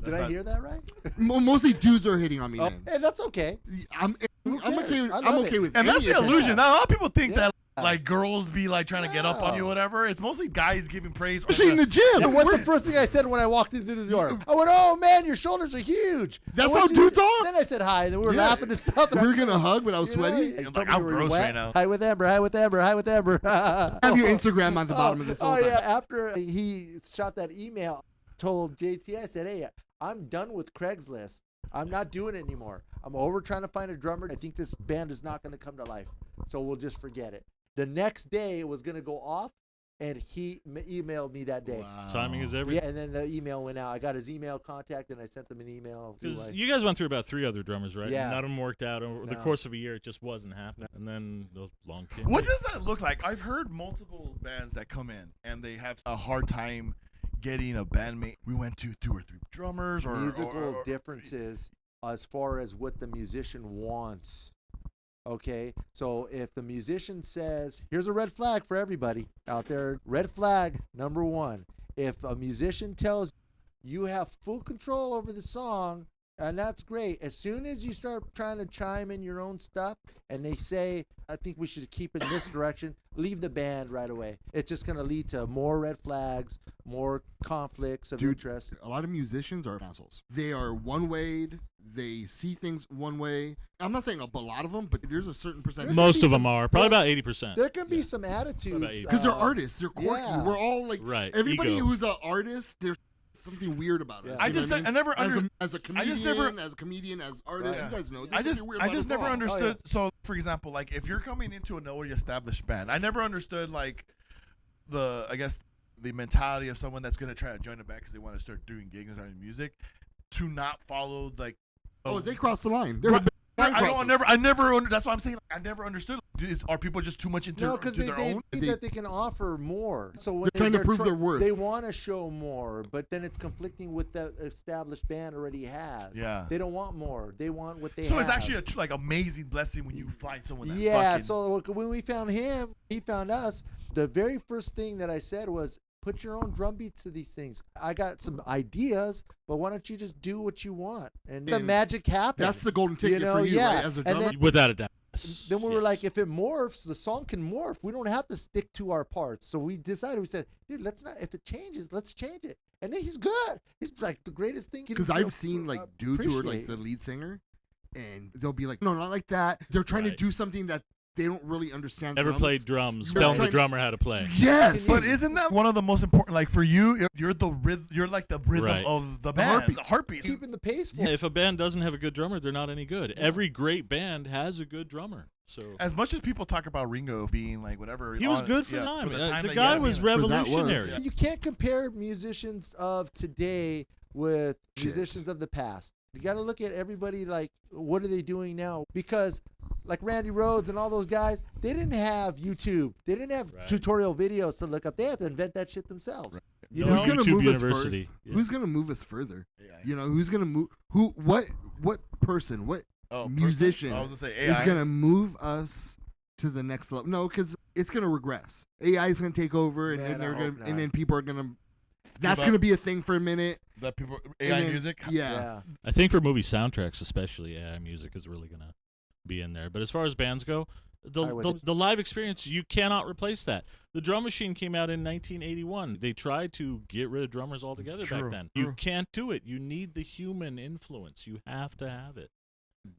[SPEAKER 3] Did I hear that right?
[SPEAKER 4] Mostly dudes are hitting on me, man.
[SPEAKER 3] Hey, that's okay.
[SPEAKER 4] I'm
[SPEAKER 3] Who
[SPEAKER 4] okay.
[SPEAKER 3] cares? I
[SPEAKER 4] I'm
[SPEAKER 3] love
[SPEAKER 4] okay
[SPEAKER 3] it.
[SPEAKER 4] with
[SPEAKER 1] And that's
[SPEAKER 4] any
[SPEAKER 1] the
[SPEAKER 4] attention.
[SPEAKER 1] illusion. Now, a lot of people think
[SPEAKER 3] Yeah.
[SPEAKER 1] that like girls be like trying to get up on you or whatever. It's mostly guys giving praise.
[SPEAKER 4] Especially in the gym.
[SPEAKER 3] Yeah, what's the
[SPEAKER 4] We're-
[SPEAKER 3] first thing I said when I walked into the door? I went, "Oh man, your shoulders are huge."
[SPEAKER 4] That's
[SPEAKER 3] And
[SPEAKER 4] how
[SPEAKER 3] what'd you
[SPEAKER 4] dudes
[SPEAKER 3] do?
[SPEAKER 4] are.
[SPEAKER 3] Then I said hi, and then we were
[SPEAKER 4] Yeah.
[SPEAKER 3] laughing and stuff.
[SPEAKER 4] we were gonna hug, but I was
[SPEAKER 3] You know,
[SPEAKER 4] sweaty.
[SPEAKER 3] he told
[SPEAKER 1] Like,
[SPEAKER 3] me
[SPEAKER 1] I'm
[SPEAKER 3] you were
[SPEAKER 1] gross
[SPEAKER 3] wet.
[SPEAKER 1] right now.
[SPEAKER 3] Hi with Amber. Hi with Amber. Hi with Amber.
[SPEAKER 4] Have your Instagram on the bottom of this
[SPEAKER 3] Oh
[SPEAKER 4] whole
[SPEAKER 3] yeah.
[SPEAKER 4] time.
[SPEAKER 3] After he shot that email, told JT, I said, "Hey, I'm done with Craigslist. I'm not doing it anymore. I'm over trying to find a drummer. I think this band is not going to come to life, so we'll just forget it." The next day, it was going to go off, and he emailed me that day.
[SPEAKER 2] Timing is
[SPEAKER 3] Yeah,
[SPEAKER 2] everything.
[SPEAKER 3] and then the email went out. I got his email contact, and I sent them an email.
[SPEAKER 2] Because you guys went through about 3 other drummers, right?
[SPEAKER 3] Yeah.
[SPEAKER 2] None of them worked out. Over the
[SPEAKER 3] No.
[SPEAKER 2] course of a year, it just wasn't happening. And then the long came.
[SPEAKER 1] What does that look like? I've heard multiple bands that come in and they have a hard time getting a bandmate. We went to 2 or 3 drummers or
[SPEAKER 3] musical differences as far as what the musician wants. Okay, so if the musician says, here's a red flag for everybody out there. Red flag number 1. If a musician tells you have full control over the song, And that's great. As soon as you start trying to chime in your own stuff and they say, I think we should keep in this direction, leave the band right away. It's just going to lead to more red flags, more conflicts of interest.
[SPEAKER 4] A lot of musicians are assholes. They are one-wayed. They see things one way. I'm not saying a lot of them, but there's a certain percentage.
[SPEAKER 2] Most of them are probably about 80%.
[SPEAKER 3] There can be some attitudes.
[SPEAKER 4] Because they're artists. They're quirky.
[SPEAKER 3] yeah.
[SPEAKER 4] We're all like,
[SPEAKER 2] Right,
[SPEAKER 4] everybody
[SPEAKER 2] ego.
[SPEAKER 4] who's an artist, there's something weird about us.
[SPEAKER 3] Yeah.
[SPEAKER 4] You
[SPEAKER 1] I
[SPEAKER 4] know
[SPEAKER 1] just
[SPEAKER 4] what
[SPEAKER 1] I never
[SPEAKER 4] as
[SPEAKER 1] under.
[SPEAKER 4] a comedian, as artists,
[SPEAKER 1] Right.
[SPEAKER 4] you guys know.
[SPEAKER 1] I
[SPEAKER 4] there's
[SPEAKER 1] just
[SPEAKER 4] something weird
[SPEAKER 1] I
[SPEAKER 4] about
[SPEAKER 1] just
[SPEAKER 4] us
[SPEAKER 1] never
[SPEAKER 4] all.
[SPEAKER 1] understood. So, for example, like if you're coming into an already established band, I never understood like I guess the mentality of someone that's gonna try to join a band because they want to start doing gigs and starting music, to not follow like.
[SPEAKER 4] Oh, they crossed the line. They're
[SPEAKER 1] Right.
[SPEAKER 4] line
[SPEAKER 1] I don't
[SPEAKER 4] crosses.
[SPEAKER 1] I never. That's what I'm saying. I never understood. Are people just too much into,
[SPEAKER 3] No, because
[SPEAKER 1] into
[SPEAKER 3] they
[SPEAKER 1] their own?
[SPEAKER 3] think that they can offer more. So when
[SPEAKER 4] They're trying to prove their worth.
[SPEAKER 3] They want to show more, but then it's conflicting with the established band already has.
[SPEAKER 1] Yeah.
[SPEAKER 3] They don't want more. They want what they
[SPEAKER 1] So
[SPEAKER 3] have.
[SPEAKER 1] it's actually a like amazing blessing when you find someone that
[SPEAKER 3] Yeah,
[SPEAKER 1] fucking.
[SPEAKER 3] so when we found him, he found us. The very first thing that I said was, put your own drum beats to these things. I got some ideas, but why don't you just do what you want? And the
[SPEAKER 4] And
[SPEAKER 3] magic happens.
[SPEAKER 4] That's the golden ticket
[SPEAKER 3] know,
[SPEAKER 4] for you,
[SPEAKER 3] yeah.
[SPEAKER 4] right? As a
[SPEAKER 3] And
[SPEAKER 4] drummer.
[SPEAKER 3] then-
[SPEAKER 2] Without a doubt.
[SPEAKER 3] Then we were
[SPEAKER 2] Yes.
[SPEAKER 3] like, if it morphs, the song can morph. We don't have to stick to our parts. So we decided, we said, dude, let's not, if it changes, let's change it. And then he's good. He's like the greatest thing.
[SPEAKER 4] Because I've seen like dudes who are like the lead singer, and they'll be like, no, not like that. They're trying to
[SPEAKER 2] Right.
[SPEAKER 4] do something that they don't really understand.
[SPEAKER 2] Never
[SPEAKER 4] drums.
[SPEAKER 2] played drums.
[SPEAKER 4] You're
[SPEAKER 2] Telling the
[SPEAKER 4] trying-
[SPEAKER 2] drummer how to play.
[SPEAKER 4] Yes,
[SPEAKER 1] But isn't that one of the most important? Like for you, you're the you're like the rhythm
[SPEAKER 2] Right.
[SPEAKER 1] of the band,
[SPEAKER 4] heartbeat.
[SPEAKER 1] the heartbeat.
[SPEAKER 3] keeping the pace for
[SPEAKER 2] If a band doesn't have a good drummer, they're not any good. Every great band has a good drummer. So
[SPEAKER 1] As much as people talk about Ringo being like whatever,
[SPEAKER 2] he was
[SPEAKER 1] on-
[SPEAKER 2] good for
[SPEAKER 1] yeah,
[SPEAKER 2] time.
[SPEAKER 1] the
[SPEAKER 2] The
[SPEAKER 1] that he
[SPEAKER 2] guy
[SPEAKER 1] had
[SPEAKER 2] was
[SPEAKER 1] been in.
[SPEAKER 2] revolutionary.
[SPEAKER 1] Yeah.
[SPEAKER 3] You can't compare musicians of today with
[SPEAKER 4] Shit.
[SPEAKER 3] musicians of the past. You got to look at everybody like, what are they doing now? Because like Randy Rhoads and all those guys, they didn't have YouTube. They didn't have
[SPEAKER 2] Right.
[SPEAKER 3] tutorial videos to look up. They had to invent that shit themselves. You
[SPEAKER 2] No
[SPEAKER 3] know?
[SPEAKER 4] Who's gonna
[SPEAKER 2] YouTube
[SPEAKER 4] move us
[SPEAKER 2] University.
[SPEAKER 4] further? Who's gonna move us further?
[SPEAKER 1] Yeah.
[SPEAKER 4] You know, who's gonna move? What person? What
[SPEAKER 1] Oh,
[SPEAKER 4] musician
[SPEAKER 1] I was gonna say
[SPEAKER 4] is
[SPEAKER 1] AI.
[SPEAKER 4] gonna move us to the next level? No, because it's gonna regress. AI is gonna take over, and
[SPEAKER 3] Man,
[SPEAKER 4] then
[SPEAKER 3] I
[SPEAKER 4] they're
[SPEAKER 3] hope
[SPEAKER 4] gonna,
[SPEAKER 3] not.
[SPEAKER 4] and then people are gonna.
[SPEAKER 1] Give
[SPEAKER 4] That's
[SPEAKER 1] up
[SPEAKER 4] gonna be a thing for a minute.
[SPEAKER 1] that people
[SPEAKER 4] and
[SPEAKER 1] AI
[SPEAKER 4] then-
[SPEAKER 1] music.
[SPEAKER 4] Yeah.
[SPEAKER 2] I think for movie soundtracks, especially, AI music is really gonna be in there. But as far as bands go,
[SPEAKER 3] I would-
[SPEAKER 2] the live experience, you cannot replace that. The drum machine came out in 1981. They tried to get rid of drummers altogether back
[SPEAKER 1] true,
[SPEAKER 2] then.
[SPEAKER 1] true.
[SPEAKER 2] You can't do it. You need the human influence. You have to have it.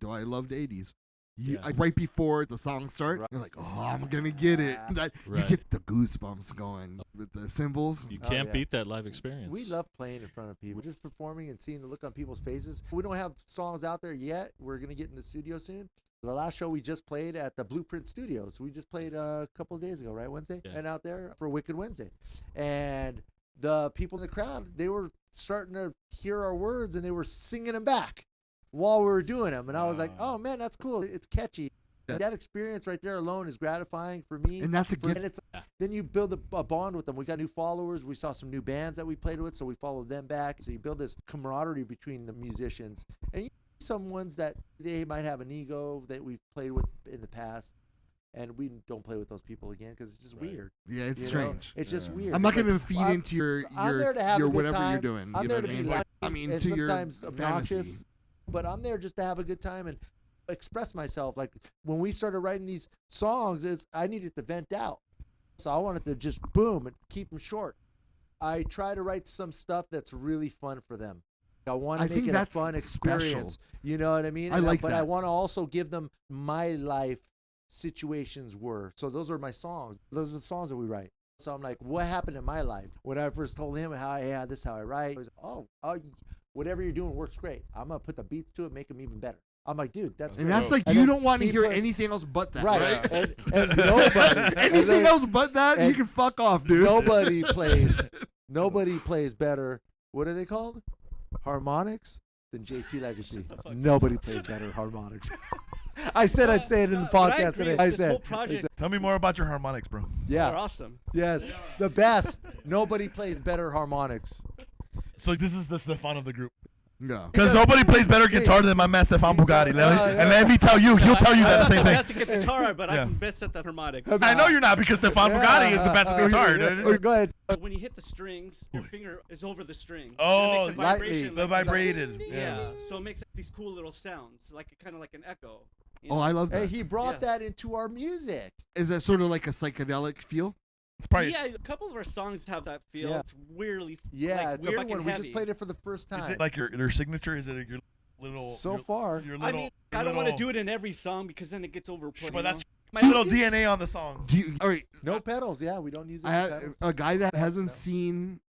[SPEAKER 4] Do I loved '80s?
[SPEAKER 2] Yeah.
[SPEAKER 4] Right before the song starts,
[SPEAKER 3] Right.
[SPEAKER 4] you're like, "Oh, I'm gonna get it." That,
[SPEAKER 2] Right.
[SPEAKER 4] You get the goosebumps going with the cymbals.
[SPEAKER 2] You
[SPEAKER 3] Oh,
[SPEAKER 2] can't
[SPEAKER 3] yeah.
[SPEAKER 2] beat that live experience.
[SPEAKER 3] We love playing in front of people, just performing and seeing the look on people's faces. We don't have songs out there yet. We're gonna get in the studio soon. The last show we just played at the Blueprint Studios. We just played a couple of days ago, right? Wednesday,
[SPEAKER 2] Yeah.
[SPEAKER 3] and out there for Wicked Wednesday, and the people in the crowd, they were starting to hear our words and they were singing them back while we were doing them, and I was like, oh man, that's cool. It's catchy.
[SPEAKER 4] Yeah.
[SPEAKER 3] That experience right there alone is gratifying for me.
[SPEAKER 4] And that's a gift.
[SPEAKER 3] And it's then you build a bond with them. We got new followers. We saw some new bands that we played with, so we followed them back. So you build this camaraderie between the musicians. And you some ones that they might have an ego that we've played with in the past, and we don't play with those people again because it's just
[SPEAKER 2] Right.
[SPEAKER 3] weird.
[SPEAKER 4] Yeah, it's
[SPEAKER 3] you know?
[SPEAKER 4] strange.
[SPEAKER 3] It's just weird.
[SPEAKER 4] I'm not
[SPEAKER 3] It's
[SPEAKER 4] gonna
[SPEAKER 3] like,
[SPEAKER 4] feed
[SPEAKER 3] I'm-
[SPEAKER 4] into your
[SPEAKER 3] I'm there to have a good
[SPEAKER 4] whatever
[SPEAKER 3] time.
[SPEAKER 4] you're doing.
[SPEAKER 3] I'm
[SPEAKER 4] You
[SPEAKER 3] there
[SPEAKER 4] know
[SPEAKER 3] to
[SPEAKER 4] what I
[SPEAKER 3] be
[SPEAKER 4] mean?
[SPEAKER 3] loud
[SPEAKER 4] I mean,
[SPEAKER 3] and
[SPEAKER 4] to your
[SPEAKER 3] sometimes obnoxious,
[SPEAKER 4] fantasy.
[SPEAKER 3] but I'm there just to have a good time and express myself. Like when we started writing these songs, I needed to vent out, so I wanted to just boom and keep them short. I try to write some stuff that's really fun for them. I want
[SPEAKER 4] I
[SPEAKER 3] to make
[SPEAKER 4] think
[SPEAKER 3] it a
[SPEAKER 4] that's
[SPEAKER 3] fun
[SPEAKER 4] special.
[SPEAKER 3] experience. You know what I mean?
[SPEAKER 4] I like
[SPEAKER 3] but I
[SPEAKER 4] that.
[SPEAKER 3] want to also give them my life situations were. So those are my songs. Those are the songs that we write. So I'm like, what happened in my life? When I first told him this is how I write. He was, oh, whatever you're doing works great. I'm gonna put the beats to it, make them even better. I'm like, dude, that's
[SPEAKER 4] And
[SPEAKER 3] great.
[SPEAKER 4] that's like
[SPEAKER 3] And
[SPEAKER 4] you
[SPEAKER 3] then
[SPEAKER 4] don't want to
[SPEAKER 3] he
[SPEAKER 4] hear
[SPEAKER 3] puts-
[SPEAKER 4] anything else but that,
[SPEAKER 3] right.
[SPEAKER 4] right?
[SPEAKER 3] And nobody, and
[SPEAKER 4] Anything
[SPEAKER 3] then
[SPEAKER 4] else but that, you
[SPEAKER 3] and
[SPEAKER 4] can fuck off, dude.
[SPEAKER 3] nobody plays better. What are they called? Harmonics than JT Legacy. Nobody plays better harmonics. I said I'd say it in the
[SPEAKER 5] But I
[SPEAKER 3] podcast
[SPEAKER 5] agree.
[SPEAKER 3] today. I
[SPEAKER 5] This whole
[SPEAKER 3] said,
[SPEAKER 5] project,
[SPEAKER 1] Tell me more about your harmonics, bro.
[SPEAKER 5] they're
[SPEAKER 3] yeah,
[SPEAKER 5] awesome.
[SPEAKER 3] yes, the best. Nobody plays better harmonics.
[SPEAKER 1] So this is the Stefan of the group.
[SPEAKER 4] Yeah.
[SPEAKER 1] Because nobody plays better guitar than my man Stefan Bugatti. And let me tell you, he'll tell you that the same
[SPEAKER 5] I
[SPEAKER 1] thing.
[SPEAKER 5] have to get the guitar, but
[SPEAKER 1] Yeah.
[SPEAKER 5] I'm best at the harmonics.
[SPEAKER 1] I know you're not because Stefan Bugatti is the best at the guitar. dude.
[SPEAKER 3] Go ahead.
[SPEAKER 5] When you hit the strings, your finger is over the string.
[SPEAKER 1] Oh,
[SPEAKER 5] it makes a
[SPEAKER 3] lightly.
[SPEAKER 5] vibration.
[SPEAKER 1] The
[SPEAKER 5] like-
[SPEAKER 1] vibrated.
[SPEAKER 5] Yeah. So it makes these cool little sounds, like kind of like an echo. you
[SPEAKER 4] Oh,
[SPEAKER 5] know?
[SPEAKER 4] I love that.
[SPEAKER 3] Hey, he brought
[SPEAKER 5] Yeah.
[SPEAKER 3] that into our music.
[SPEAKER 4] Is that sort of like a psychedelic feel?
[SPEAKER 1] It's probably.
[SPEAKER 5] Yeah, a couple of our songs have that feel.
[SPEAKER 3] Yeah.
[SPEAKER 5] It's weirdly
[SPEAKER 3] Yeah,
[SPEAKER 5] like,
[SPEAKER 3] it's
[SPEAKER 5] weird
[SPEAKER 3] a big
[SPEAKER 5] and
[SPEAKER 3] one. We
[SPEAKER 5] heavy.
[SPEAKER 3] just played it for the first
[SPEAKER 1] Is
[SPEAKER 3] time.
[SPEAKER 1] it like your signature? Is it your little?
[SPEAKER 3] So
[SPEAKER 1] your,
[SPEAKER 3] far.
[SPEAKER 1] your
[SPEAKER 5] I
[SPEAKER 1] little.
[SPEAKER 5] mean,
[SPEAKER 1] your
[SPEAKER 5] I don't want to
[SPEAKER 1] little-
[SPEAKER 5] do it in every song because then it gets overput.
[SPEAKER 1] But that's
[SPEAKER 5] my
[SPEAKER 1] little DNA on the song.
[SPEAKER 4] Do you? All right.
[SPEAKER 3] No pedals. Yeah, we don't use
[SPEAKER 4] I
[SPEAKER 3] any
[SPEAKER 4] have
[SPEAKER 3] pedals.
[SPEAKER 4] a guy that hasn't
[SPEAKER 3] No.
[SPEAKER 4] seen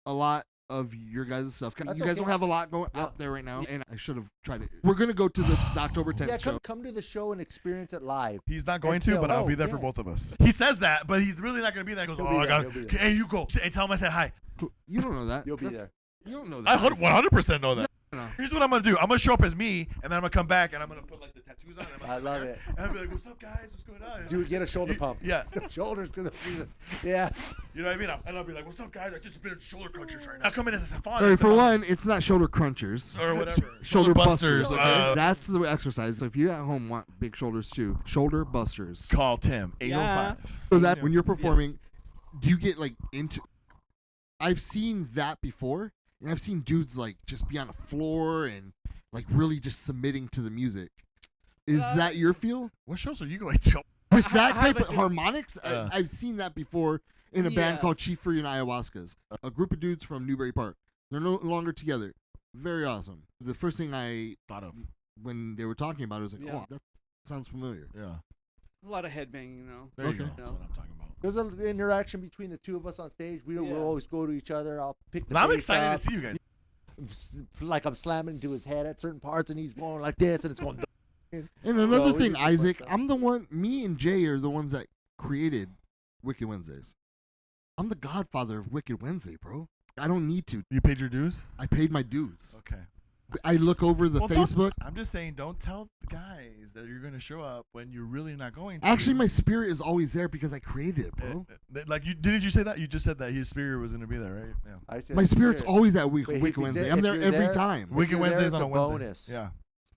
[SPEAKER 4] a lot of your guys' stuff.
[SPEAKER 3] That's
[SPEAKER 4] You guys
[SPEAKER 3] okay.
[SPEAKER 4] don't have a lot going
[SPEAKER 3] Yeah.
[SPEAKER 4] out there right now, and I should have tried it. We're gonna go to the October 10th
[SPEAKER 3] Yeah,
[SPEAKER 4] show.
[SPEAKER 3] come to the show and experience it live.
[SPEAKER 1] He's not going
[SPEAKER 3] And
[SPEAKER 1] to,
[SPEAKER 3] so-
[SPEAKER 1] but I'll
[SPEAKER 3] oh,
[SPEAKER 1] be there for
[SPEAKER 3] yeah.
[SPEAKER 1] both of us. He says that, but he's really not going to be there. He goes,
[SPEAKER 3] He'll
[SPEAKER 1] oh,
[SPEAKER 3] be
[SPEAKER 1] I
[SPEAKER 3] there,
[SPEAKER 1] got.
[SPEAKER 3] he'll be there.
[SPEAKER 1] Hey, you go. And tell him I said hi.
[SPEAKER 4] You don't know that.
[SPEAKER 3] You'll be
[SPEAKER 4] That's- You don't know
[SPEAKER 1] I
[SPEAKER 4] that.
[SPEAKER 1] 100% know that.
[SPEAKER 4] No.
[SPEAKER 1] Here's what I'm going to do. I'm going to show up as me, and then I'm going to come back, and I'm going to put like the tattoos on. And
[SPEAKER 3] I love it.
[SPEAKER 1] And I'll be like, what's up, guys? What's going on?
[SPEAKER 3] Dude, get a shoulder pump.
[SPEAKER 1] Yeah.
[SPEAKER 3] Shoulders, cause yeah.
[SPEAKER 1] You know what I mean? And I'll be like, what's up, guys? I just been shoulder crunchers right now. I'll come in as a Stefan.
[SPEAKER 4] All right, for one, it's not shoulder crunchers.
[SPEAKER 1] Or whatever.
[SPEAKER 4] Shoulder busters.
[SPEAKER 1] Okay?
[SPEAKER 4] That's the exercise. So if you at home want big shoulders too, shoulder busters.
[SPEAKER 1] Call Tim. 805.
[SPEAKER 4] So that when you're performing, do you get like into? I've seen that before, and I've seen dudes like just be on the floor and like really just submitting to the music. Is that your feel?
[SPEAKER 1] What shows are you going to?
[SPEAKER 4] With
[SPEAKER 5] I
[SPEAKER 4] that type of
[SPEAKER 5] haven't-
[SPEAKER 4] harmonics, I've seen that before in a band
[SPEAKER 5] Yeah.
[SPEAKER 4] called Chief Free and Ayahuascas. A group of dudes from Newbury Park. They're no longer together. Very awesome. The first thing I
[SPEAKER 1] Thought of.
[SPEAKER 4] when they were talking about it was like,
[SPEAKER 5] Yeah.
[SPEAKER 4] oh, that sounds familiar.
[SPEAKER 1] Yeah.
[SPEAKER 5] a lot of headbanging though.
[SPEAKER 1] There you
[SPEAKER 4] Okay.
[SPEAKER 1] go. That's what I'm talking about.
[SPEAKER 3] There's an interaction between the two of us on stage. We'll
[SPEAKER 5] Yeah.
[SPEAKER 3] always go to each other. I'll pick the
[SPEAKER 1] But I'm
[SPEAKER 3] bass
[SPEAKER 1] excited
[SPEAKER 3] up.
[SPEAKER 1] to see you guys.
[SPEAKER 3] Like I'm slamming into his head at certain parts, and he's going like this, and it's going.
[SPEAKER 4] And another
[SPEAKER 3] we
[SPEAKER 4] thing,
[SPEAKER 3] do so much
[SPEAKER 4] Isaac,
[SPEAKER 3] stuff.
[SPEAKER 4] I'm the one. Me and Jay are the ones that created Wicked Wednesdays. I'm the godfather of Wicked Wednesday, bro. I don't need to.
[SPEAKER 1] You paid your dues?
[SPEAKER 4] I paid my dues.
[SPEAKER 1] Okay.
[SPEAKER 4] I look over the
[SPEAKER 1] Well, don't-
[SPEAKER 4] Facebook.
[SPEAKER 1] I'm just saying, don't tell the guys that you're going to show up when you're really not going to.
[SPEAKER 4] Actually, my spirit is always there because I created it, bro.
[SPEAKER 1] Like you didn't you say that? You just said that his spirit was going to be there, right? Yeah.
[SPEAKER 3] I said,
[SPEAKER 4] My spirit's
[SPEAKER 3] "Spirit."
[SPEAKER 4] always at
[SPEAKER 3] Wait, if
[SPEAKER 4] Wicked
[SPEAKER 3] he's
[SPEAKER 4] Wednesday.
[SPEAKER 3] there-
[SPEAKER 4] I'm
[SPEAKER 3] if
[SPEAKER 4] there
[SPEAKER 3] you're
[SPEAKER 4] every
[SPEAKER 3] there-
[SPEAKER 4] time.
[SPEAKER 3] If
[SPEAKER 1] Wicked
[SPEAKER 3] you're there,
[SPEAKER 1] Wednesdays
[SPEAKER 3] it's
[SPEAKER 1] on
[SPEAKER 3] a
[SPEAKER 1] a Wednesday.
[SPEAKER 3] bonus.
[SPEAKER 1] Yeah.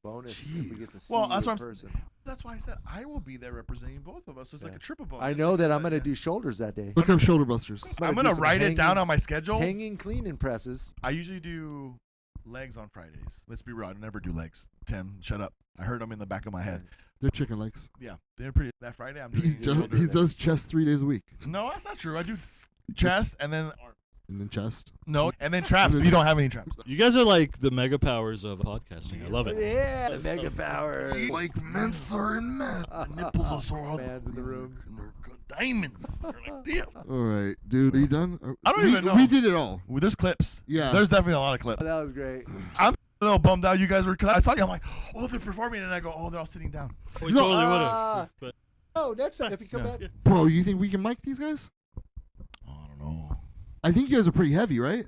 [SPEAKER 3] Bonus. We get to
[SPEAKER 4] Jeez.
[SPEAKER 3] see
[SPEAKER 1] Well,
[SPEAKER 3] you
[SPEAKER 1] that's
[SPEAKER 3] in
[SPEAKER 1] what I'm
[SPEAKER 3] person.
[SPEAKER 1] That's why I said I will be there representing both of us. So it's like
[SPEAKER 3] Yeah.
[SPEAKER 1] a triple bonus.
[SPEAKER 3] I know that I'm
[SPEAKER 1] Yeah.
[SPEAKER 3] gonna do shoulders that day.
[SPEAKER 4] Look up Shoulder Busters.
[SPEAKER 1] I'm
[SPEAKER 3] do
[SPEAKER 1] gonna
[SPEAKER 3] some
[SPEAKER 1] write it down
[SPEAKER 3] hanging-
[SPEAKER 1] on my schedule.
[SPEAKER 3] Hanging cleaning presses.
[SPEAKER 1] I usually do legs on Fridays. Let's be real. I never do legs. Tim, shut up. I heard them in the back of my head.
[SPEAKER 4] They're chicken legs.
[SPEAKER 1] Yeah, they're pretty. That Friday, I'm
[SPEAKER 4] He
[SPEAKER 1] doing
[SPEAKER 4] just
[SPEAKER 1] shoulder.
[SPEAKER 4] he does chest 3 days a week,
[SPEAKER 1] No, that's not true. I do chest and then
[SPEAKER 4] and then chest.
[SPEAKER 1] no, and then traps. We don't have any traps.
[SPEAKER 2] You guys are like the mega powers of podcasting. I love it.
[SPEAKER 3] Yeah, the mega power.
[SPEAKER 6] Like Mensa and Matt. The nipples are so hard.
[SPEAKER 3] Man's in the room.
[SPEAKER 6] They're good diamonds. They're like this.
[SPEAKER 4] All right, dude. Are you done?
[SPEAKER 1] I don't
[SPEAKER 4] we,
[SPEAKER 1] even know.
[SPEAKER 4] We did it all.
[SPEAKER 1] Well, there's clips.
[SPEAKER 4] Yeah.
[SPEAKER 1] There's definitely a lot of clips.
[SPEAKER 3] That was great.
[SPEAKER 1] I'm a little bummed out. You guys were. Cause I saw you. I'm like, oh, they're performing, and I go, oh, they're all sitting down.
[SPEAKER 2] We
[SPEAKER 4] No,
[SPEAKER 2] totally would
[SPEAKER 3] ah.
[SPEAKER 2] have. But
[SPEAKER 3] Oh, next time if you come
[SPEAKER 1] Yeah.
[SPEAKER 3] back.
[SPEAKER 4] Bro, you think we can mic these guys?
[SPEAKER 1] Oh, I don't know.
[SPEAKER 4] I think you guys are pretty heavy, right?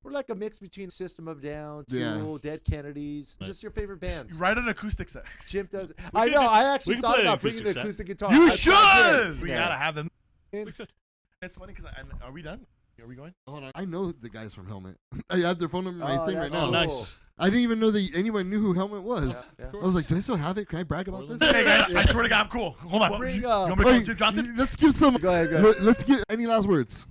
[SPEAKER 3] We're like a mix between System of a Down,
[SPEAKER 4] Yeah.
[SPEAKER 3] Tool, Dead Kennedys.
[SPEAKER 2] Right.
[SPEAKER 3] Just your favorite bands.
[SPEAKER 1] Write an acoustic set.
[SPEAKER 3] Jim does. I know. I actually
[SPEAKER 2] can
[SPEAKER 3] thought
[SPEAKER 2] play an
[SPEAKER 3] about bringing the
[SPEAKER 2] acoustic set.
[SPEAKER 3] acoustic guitar.
[SPEAKER 1] You
[SPEAKER 3] I thought
[SPEAKER 1] should. We
[SPEAKER 3] Yeah.
[SPEAKER 1] gotta have them.
[SPEAKER 3] And-
[SPEAKER 1] It's funny because are we done? Are we going?
[SPEAKER 4] Hold on. I know the guys from Helmet. I have their phone number in my
[SPEAKER 3] Oh,
[SPEAKER 4] thing right
[SPEAKER 3] that's
[SPEAKER 4] now.
[SPEAKER 2] oh, nice.
[SPEAKER 4] I didn't even know that anyone knew who Helmet was.
[SPEAKER 3] Yeah.
[SPEAKER 4] I was like, do I still have it? Can I brag about this?
[SPEAKER 1] Hey guys, I swear to God, I'm cool. Hold on.
[SPEAKER 3] Bring,
[SPEAKER 1] you
[SPEAKER 3] uh,
[SPEAKER 1] want me to call
[SPEAKER 4] Wait,
[SPEAKER 1] Jim Johnson?
[SPEAKER 4] Let's give some.
[SPEAKER 3] Go ahead, go ahead.
[SPEAKER 4] Let's get any last words.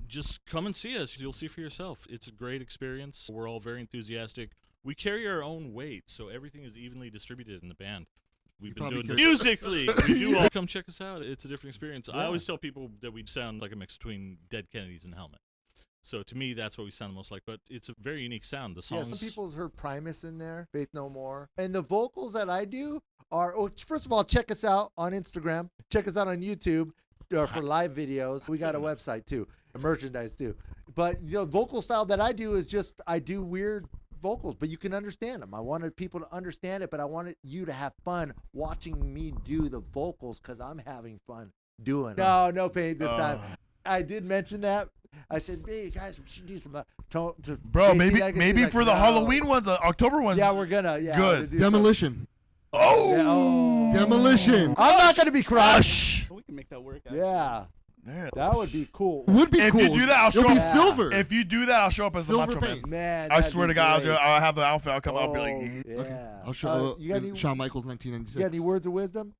[SPEAKER 2] Just come and see us. You'll see for yourself. It's a great experience. We're all very enthusiastic. We carry our own weight, so everything is evenly distributed in the band. We've been
[SPEAKER 4] probably
[SPEAKER 2] doing
[SPEAKER 4] carry-
[SPEAKER 2] musically. We do all come check us out. It's a different experience. I
[SPEAKER 4] Yeah.
[SPEAKER 2] always tell people that we sound like a mix between Dead Kennedys and Helmet. So to me, that's what we sound the most like. But it's a very unique sound. The
[SPEAKER 3] Yeah,
[SPEAKER 2] songs.
[SPEAKER 3] some people's heard Primus in there, Faith No More. And the vocals that I do are, oh, first of all, check us out on Instagram. Check us out on YouTube for live videos. We got a website too, a merchandise too. But the vocal style that I do is just, I do weird vocals, but you can understand them. I wanted people to understand it, but I wanted you to have fun watching me do the vocals because I'm having fun doing it. No pain this time. I did mention that. I said, hey guys, we should do some tone to
[SPEAKER 1] Bro,
[SPEAKER 3] JT
[SPEAKER 1] maybe
[SPEAKER 3] Legacy."
[SPEAKER 1] maybe
[SPEAKER 3] Like,
[SPEAKER 1] for the
[SPEAKER 3] "No."
[SPEAKER 1] Halloween one, the October one.
[SPEAKER 3] Yeah, we're gonna. Yeah,
[SPEAKER 1] Good.
[SPEAKER 3] we're gonna do some-
[SPEAKER 4] Demolition.
[SPEAKER 1] Oh.
[SPEAKER 3] Yeah, oh.
[SPEAKER 4] Demolition.
[SPEAKER 3] I'm not gonna be crushed.
[SPEAKER 1] Gosh.
[SPEAKER 5] We can make that work.
[SPEAKER 3] Yeah.
[SPEAKER 1] There.
[SPEAKER 3] That would be cool.
[SPEAKER 4] Would be
[SPEAKER 1] If
[SPEAKER 4] cool.
[SPEAKER 1] you do that, I'll
[SPEAKER 4] It'll
[SPEAKER 1] show
[SPEAKER 4] be
[SPEAKER 1] up.
[SPEAKER 4] silver.
[SPEAKER 1] If you do that, I'll show up as the
[SPEAKER 4] Silver
[SPEAKER 1] Macho
[SPEAKER 4] paint.
[SPEAKER 1] Man.
[SPEAKER 3] Man,
[SPEAKER 1] I
[SPEAKER 3] that'd
[SPEAKER 1] swear
[SPEAKER 3] be
[SPEAKER 1] to God,
[SPEAKER 3] great.
[SPEAKER 1] I'll have the outfit. I'll come out and be
[SPEAKER 3] Oh,
[SPEAKER 1] like,
[SPEAKER 3] yeah.
[SPEAKER 4] Okay. I'll show
[SPEAKER 3] you got any,
[SPEAKER 4] Shawn Michaels
[SPEAKER 3] you
[SPEAKER 4] 1996.
[SPEAKER 3] got any words of wisdom?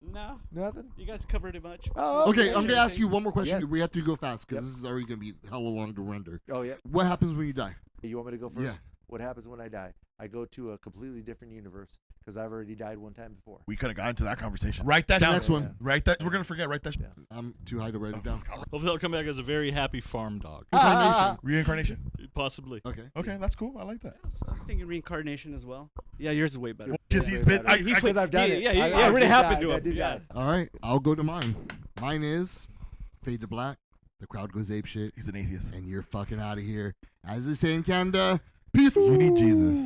[SPEAKER 5] No,
[SPEAKER 3] Nothing?
[SPEAKER 5] you guys covered it much.
[SPEAKER 3] Oh,
[SPEAKER 4] Okay, I'm gonna ask you one more question.
[SPEAKER 3] Yeah.
[SPEAKER 4] We have to go fast because
[SPEAKER 3] Yep.
[SPEAKER 4] this is already gonna be hella long to render.
[SPEAKER 3] Oh, yeah.
[SPEAKER 4] What happens when you die?
[SPEAKER 3] You want me to go first?
[SPEAKER 4] Yeah.
[SPEAKER 3] What happens when I die? I go to a completely different universe because I've already died one time before.
[SPEAKER 1] we could have gotten to that conversation. Write that
[SPEAKER 4] The
[SPEAKER 1] down.
[SPEAKER 4] next one.
[SPEAKER 1] Write that. We're gonna forget. Write that.
[SPEAKER 3] Yeah.
[SPEAKER 4] I'm too high to write it down.
[SPEAKER 2] Hopefully, they'll come back as a very happy farm dog.
[SPEAKER 4] Incarnation.
[SPEAKER 1] Reincarnation.
[SPEAKER 2] Possibly.
[SPEAKER 4] Okay.
[SPEAKER 1] Okay, that's cool. I like that.
[SPEAKER 5] I was thinking reincarnation as well. Yeah, yours is way better.
[SPEAKER 1] Because he's been.
[SPEAKER 3] Because I've done it.
[SPEAKER 5] Yeah,
[SPEAKER 3] I
[SPEAKER 5] it already
[SPEAKER 3] did
[SPEAKER 5] happened
[SPEAKER 3] die.
[SPEAKER 5] to
[SPEAKER 3] I
[SPEAKER 5] him.
[SPEAKER 3] did
[SPEAKER 5] Yeah.
[SPEAKER 3] die.
[SPEAKER 4] All right. I'll go to mine. Mine is fade to black. The crowd goes ape shit,
[SPEAKER 1] He's an atheist.
[SPEAKER 4] and you're fucking out of here. As they say in Canada, peace.
[SPEAKER 1] You need Jesus.